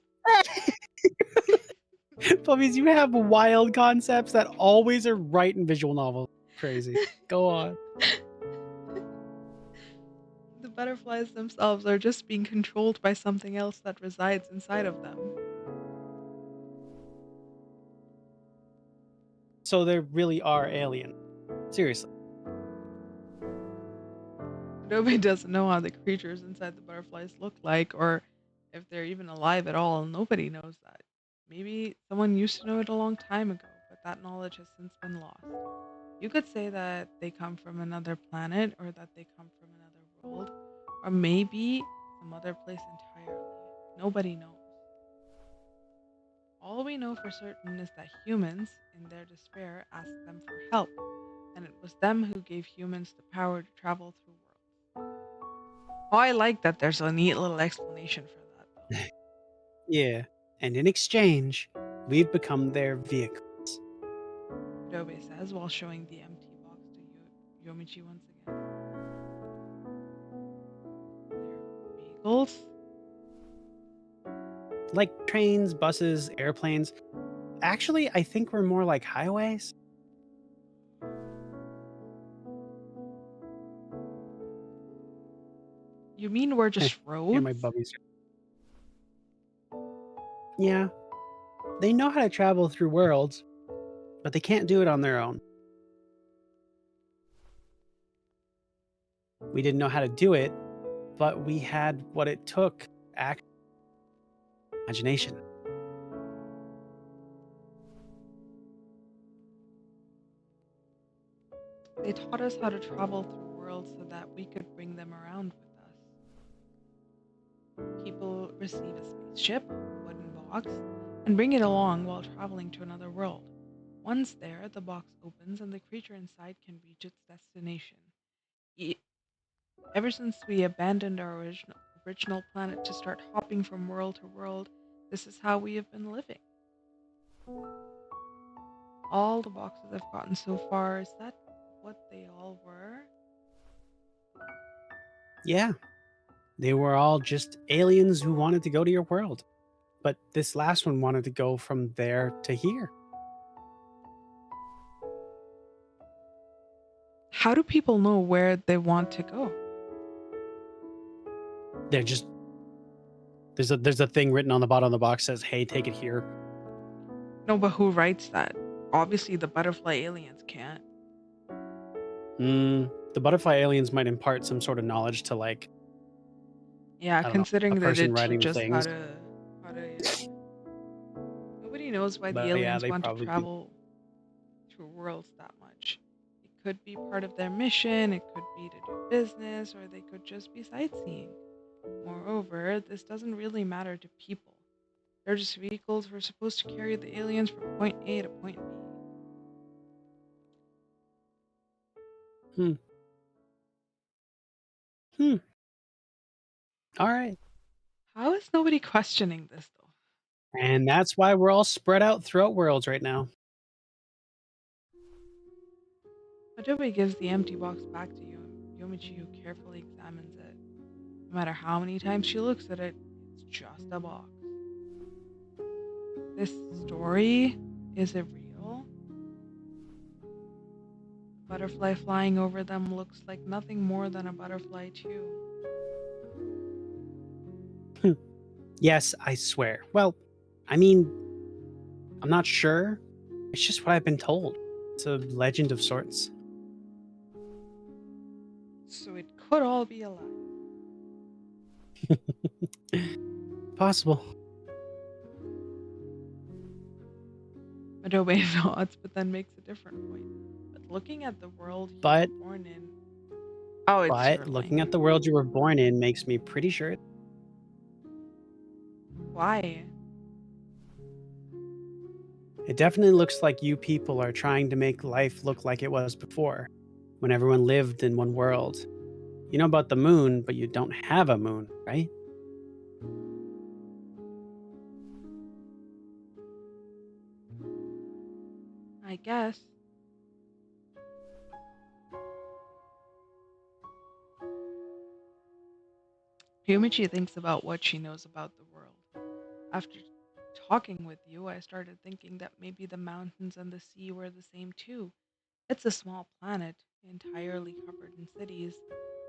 Puppies, you have wild concepts that always are right in visual novels. Crazy. Go on. The butterflies themselves are just being controlled by something else that resides inside of them. So they really are alien. Seriously. Nobody doesn't know how the creatures inside the butterflies look like or if they're even alive at all. Nobody knows that. Maybe someone used to know it a long time ago, but that knowledge has since been lost. You could say that they come from another planet or that they come from another world, or maybe some other place entirely. Nobody knows. All we know for certain is that humans, in their despair, asked them for help, and it was them who gave humans the power to travel through worlds. Oh, I like that there's a neat little explanation for that, though. Yeah. And in exchange, we've become their vehicle. Adobe says while showing the empty box to Yomichi once again. vehicles? Like trains, buses, airplanes. Actually, I think we're more like highways. You mean we're just Yeah, my roads? bubbies. Yeah, they know how to travel through worlds, but they can't do it on their own. We didn't know how to do it, but we had what it took: act, imagination. They taught us how to travel through worlds so that we could bring them around with us. People receive a spaceship, a wooden box, and bring it along while traveling to another world. Once there, the box opens and the creature inside can reach its destination. E- Ever since we abandoned our original planet to start hopping from world to world, this is how we have been living. All the boxes I've gotten so far, is that what they all were? Yeah, they were all just aliens who wanted to go to your world. But this last one wanted to go from there to here. How do people know where they want to go? They're just there's a thing written on the bottom of the box says, "Hey, take it here." No, but who writes that? Obviously, the butterfly aliens can't. The butterfly aliens might impart some sort of knowledge to, like, Yeah, I don't know, a considering that they person writing teach the us things. yeah. Nobody knows why the But yeah, aliens they want to probably do. travel through worlds that much. It could be part of their mission, it could be to do business, or they could just be sightseeing. Moreover, this doesn't really matter to people. They're just vehicles we're supposed to carry the aliens from point A to point B. Hmm. Hmm. All right. How is nobody questioning this though? And that's why we're all spread out throughout worlds right now. Madobe gives the empty box back to Yomichi, who carefully examines it. No matter how many times she looks at it, it's just a box. This story, is it real? The butterfly flying over them looks like nothing more than a butterfly, too. Yes, I swear. Well, I mean, I'm not sure. It's just what I've been told. It's a legend of sorts. So it could all be a lie. Possible. Madobe nods, but then makes a different point. But looking at the world you But were born in. Oh, it's your but looking at line. the world you were born in makes me pretty sure. Why? It definitely looks like you people are trying to make life look like it was before, when everyone lived in one world. You know about the moon, but you don't have a moon, right? I guess. Yumichi thinks about what she knows about the world. After talking with you, I started thinking that maybe the mountains and the sea were the same too. It's a small planet, entirely covered in cities.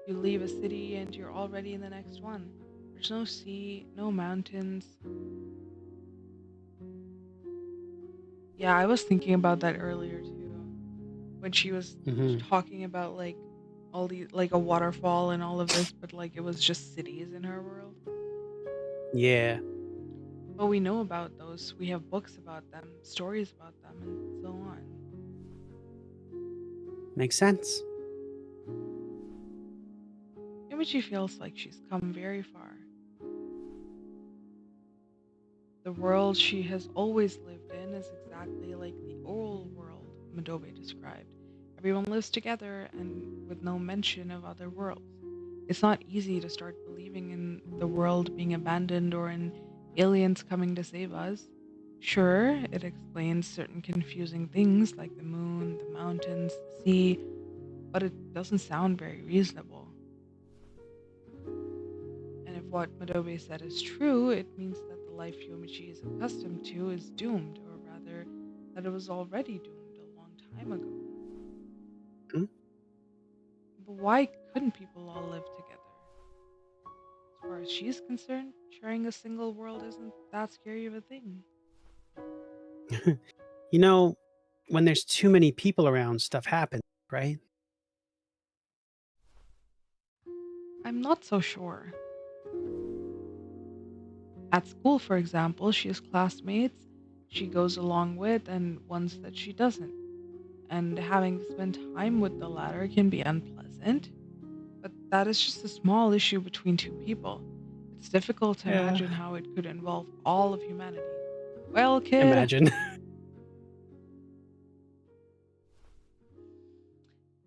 You leave a city and you're already in the next one. There's no sea, no mountains. Yeah, I was thinking about that earlier too. When she was Hmm. talking about like all the like a waterfall and all of this, but like it was just cities in her world. Yeah, But we know about those. We have books about them, stories about them, and so on. makes sense. Yumichi feels like she's come very far. The world she has always lived in is exactly like the old world Madobe described. Everyone lives together and with no mention of other worlds. It's not easy to start believing in the world being abandoned or in aliens coming to save us. Sure, it explains certain confusing things like the moon, the mountains, the sea, but it doesn't sound very reasonable. And if what Madobe said is true, it means that the life Yomichi is accustomed to is doomed, or rather, that it was already doomed a long time ago. Hmm? But why couldn't people all live together? As far as she's concerned, sharing a single world isn't that scary of a thing. You know, when there's too many people around, stuff happens, right? I'm not so sure. At school, for example, she has classmates she goes along with and ones that she doesn't. And having to spend time with the latter can be unpleasant, but that is just a small issue between two people. It's difficult to Yeah. imagine how it could involve all of humanity. Well, kid, Imagine.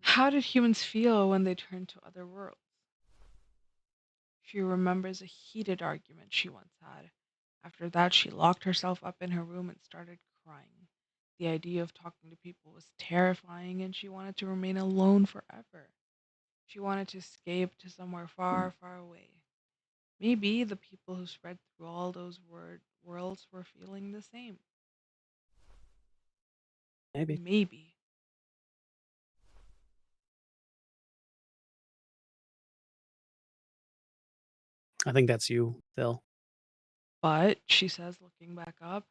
how did humans feel when they turned to other worlds? She remembers a heated argument she once had. After that, she locked herself up in her room and started crying. The idea of talking to people was terrifying, and she wanted to remain alone forever. She wanted to escape to somewhere far, far away. Maybe the people who spread through all those worlds were feeling the same. Maybe. Maybe. I think that's you, Phil. But, she says, looking back up,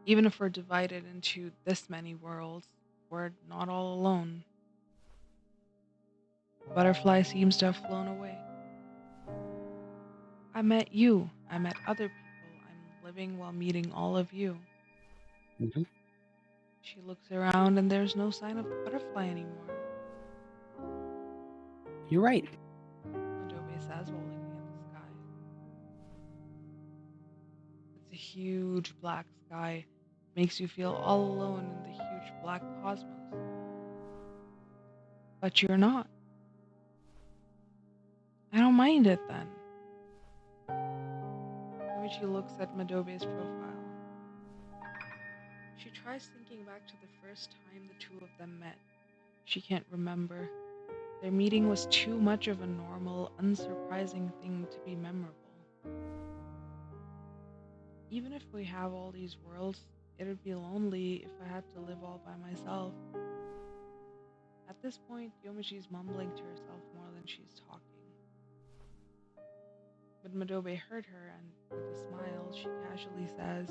even if we're divided into this many worlds, we're not all alone. The butterfly seems to have flown away. I met you. I met other people. I'm living while meeting all of you. Mhm. She looks around and there's no sign of the butterfly anymore. You're right. Madobe says while looking at the sky. It's a huge black sky. Makes you feel all alone in the huge black cosmos. But you're not. I don't mind it then. Yuichi looks at Madobe's profile. She tries thinking back to the first time the two of them met. She can't remember. Their meeting was too much of a normal, unsurprising thing to be memorable. Even if we have all these worlds, it would be lonely if I had to live all by myself. At this point, Yomichi's mumbling to herself more than she's talking. But Madobe heard her, and with a smile, she casually says,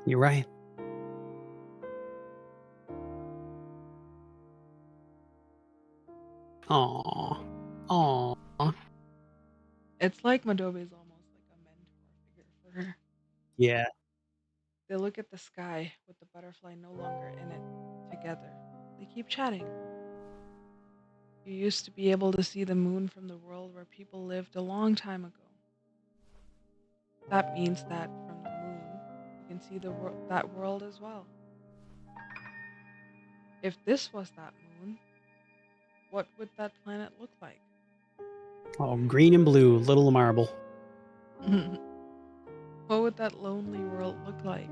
You're right. Aw. Aw. it's like Madobe's almost like a mentor figure for her. Yeah. They look at the sky with the butterfly no longer in it together. They keep chatting. You used to be able to see the moon from the world where people lived a long time ago. That means that from the moon, you can see that world as well. If this was that moon, what would that planet look like? Oh, green and blue, little marble. what would that lonely world look like?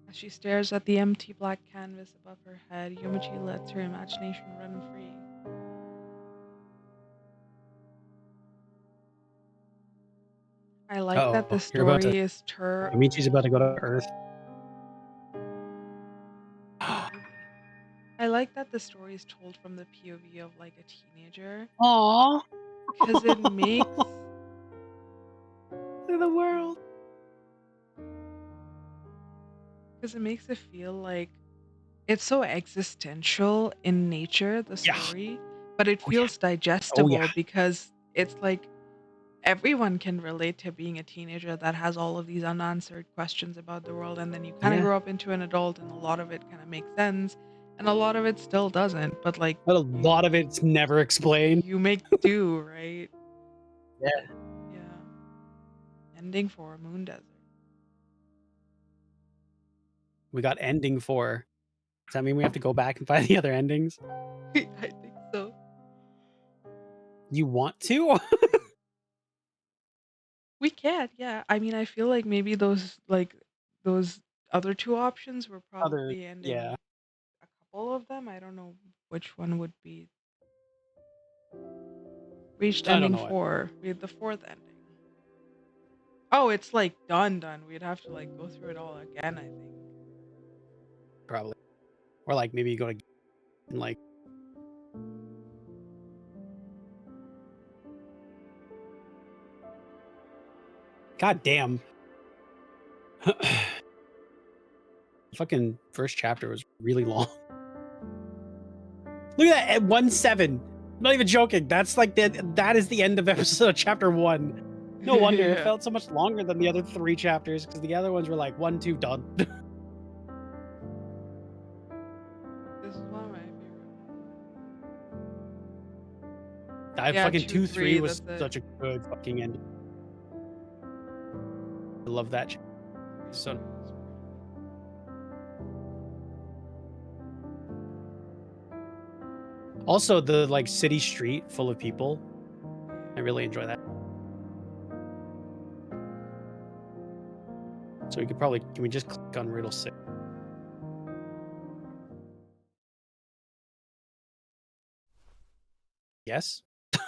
As she stares at the empty black canvas above her head, Yomichi lets her imagination run free. I like that the Oh, you're about to. story is Michi's about to go to Earth. Maybe. I like that the story is told from the POV of like a teenager Aw. because it makes The world. it feel like it's so existential in nature, the Yeah. story, but it Oh yeah. feels digestible because it's like everyone can relate to being a teenager that has all of these unanswered questions about the world, and then you kind of Yeah. grow up into an adult and a lot of it kind of makes sense and a lot of it still doesn't, but like But a lot of it's never explained. you make do, right? Yeah. But, yeah. Ending for Moon Desert. We got ending 4. Does that mean we have to go back and find the other endings? I think so. You want to? We can, yeah. I mean, I feel like maybe those other two options were Other, probably ending yeah. a couple of them. I don't know which one would be reached I don't ending know. 4. We had the 4th ending. Oh, it's like done. We'd have to like go through it all again, I think. Probably. Or like maybe you go to and like God damn. Fucking first chapter was really long. Look at that at 1-7. I'm not even joking. That's like that is the end of episode chapter 1. No wonder it Yeah. felt so much longer than the other 3 chapters because the other ones were like 1, 2, done. This is one of my favorite ones. I Yeah, fucking 2, 2, 3 3. was That's it. such a good fucking ending. I love that. So also the like city street full of people. I really enjoy that. So we could probably can we just click on Riddle 6? Yes. Yes.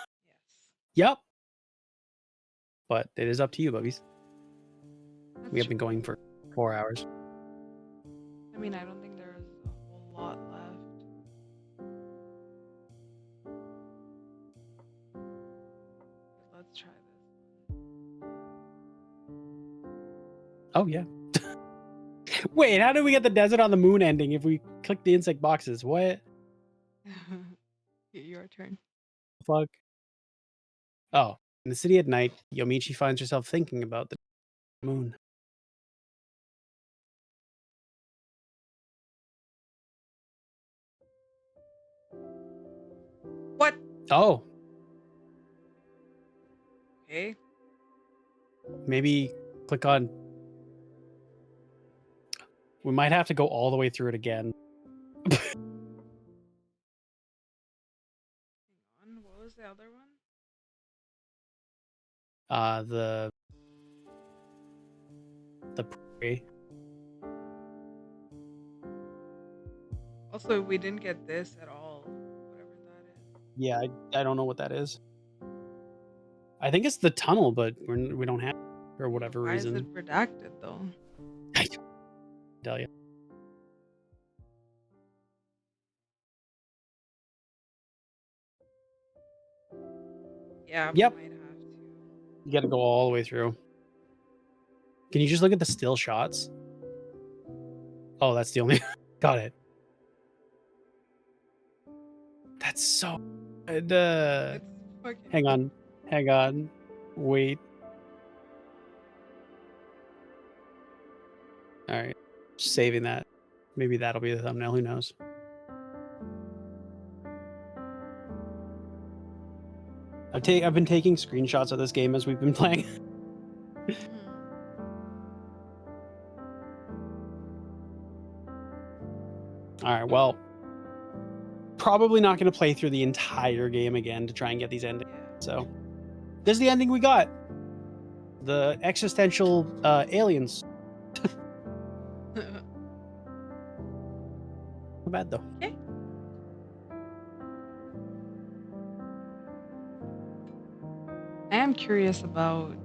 Yep. But it is up to you, bubbies. That's We have true. been going for 4 hours. I mean, I don't think there is a whole lot left. But let's try this one. Oh yeah. Wait, how did we get the desert on the moon ending if we click the insect boxes? What Your turn. the fuck? Oh, in the city at night, Yomichi finds herself thinking about the moon. What? Oh, Okay. maybe click on. We might have to go all the way through it again. Hang on. What was the other one? The prey. Also, we didn't get this at all. Whatever that is. Yeah, I don't know what that is. I think it's the tunnel, but we don't have for whatever Why reason. is it redacted though? I tell you. Yeah, Yep. we might have to. You got to go all the way through. Can you just look at the still shots? Oh, that's the only. Got it. That's so good. It's fucking. Hang on. Hang on. Wait. All right. Saving that. Maybe that'll be the thumbnail. Who knows? I've been taking screenshots of this game as we've been playing. All right. Well, probably not going to play through the entire game again to try and get these endings. So, this is the ending we got. The existential aliens. Not bad though. Okay. I am curious about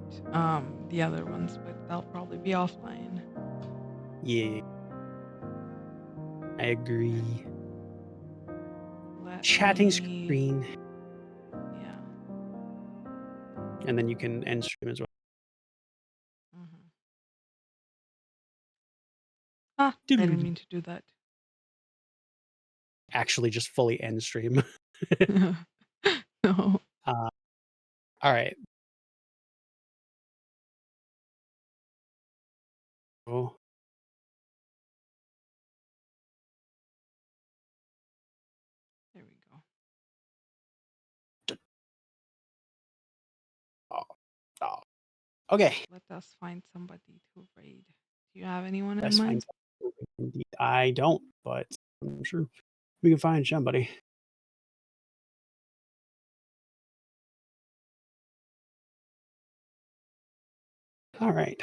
the other ones, but they'll probably be offline. Yeah. I agree. Chatting screen. Yeah. And then you can end stream as well. Ah, I didn't mean to do that. Actually, just fully end stream. No. All right. Oh. There we go. Oh. Okay. Let us find somebody to raid. Do you have anyone in Let's find mind? somebody. Indeed, I don't, but I'm sure we can find somebody. All right.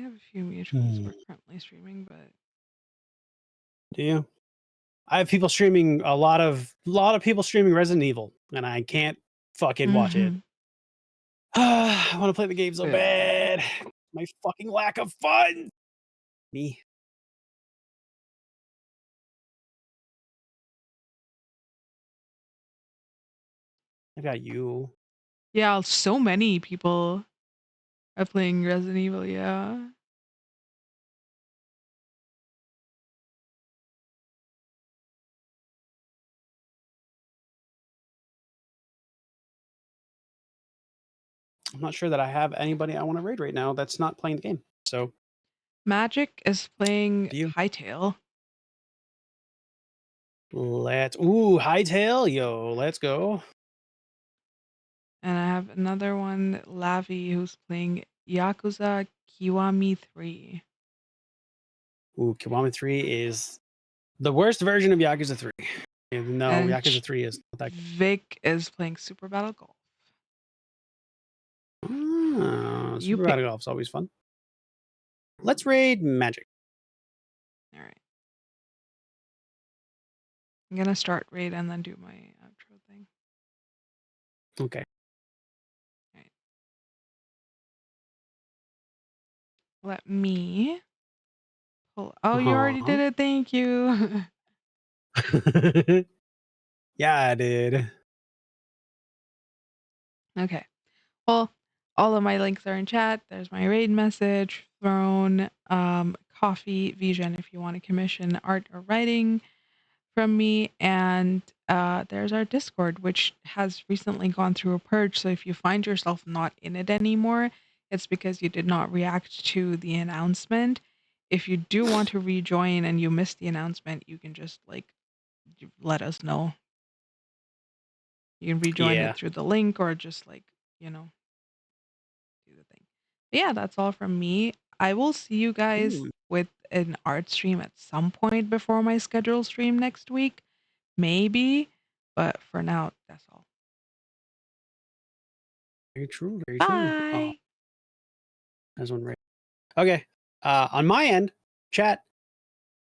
We have a few mutuals Hmm. we're currently streaming, but Do you? I have people streaming a lot of people streaming Resident Evil, and I can't fucking watch it. I want to play the game so bad. My fucking lack of fun. Me. I got you. Yeah, so many people are playing Resident Evil, yeah. I'm not sure that I have anybody I want to raid right now that's not playing the game. So Magic is playing do you? Hightail. Hightail, yo, let's go. And I have another one, Lavi, who's playing Yakuza Kiwami 3. Ooh, Kiwami 3 is the worst version of Yakuza 3. No, And Yakuza 3 is not that good. Vic is playing Super Battle Golf. You Super pick. Battle Golf's always fun. Let's raid Magic. All right. I'm gonna start raid and then do my outro thing. Okay. All right. Let me pull. Oh, you already did it. Thank you. Yeah, I did. Okay. Well, all of my links are in chat. There's my raid message, throne, coffee, Vision if you want to commission art or writing from me, and there's our Discord, which has recently gone through a purge. So if you find yourself not in it anymore, it's because you did not react to the announcement. If you do want to rejoin and you missed the announcement, you can just let us know. You can rejoin it through the link or just do the thing. But yeah, that's all from me. I will see you guys with an art stream at some point before my scheduled stream next week. Maybe, but for now, that's all. Very true. Very true. Bye. There's one right. Okay. On my end, chat.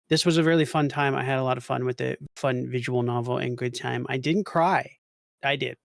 This was a really fun time. I had a lot of fun with it. Fun visual novel and good time. I didn't cry. I did.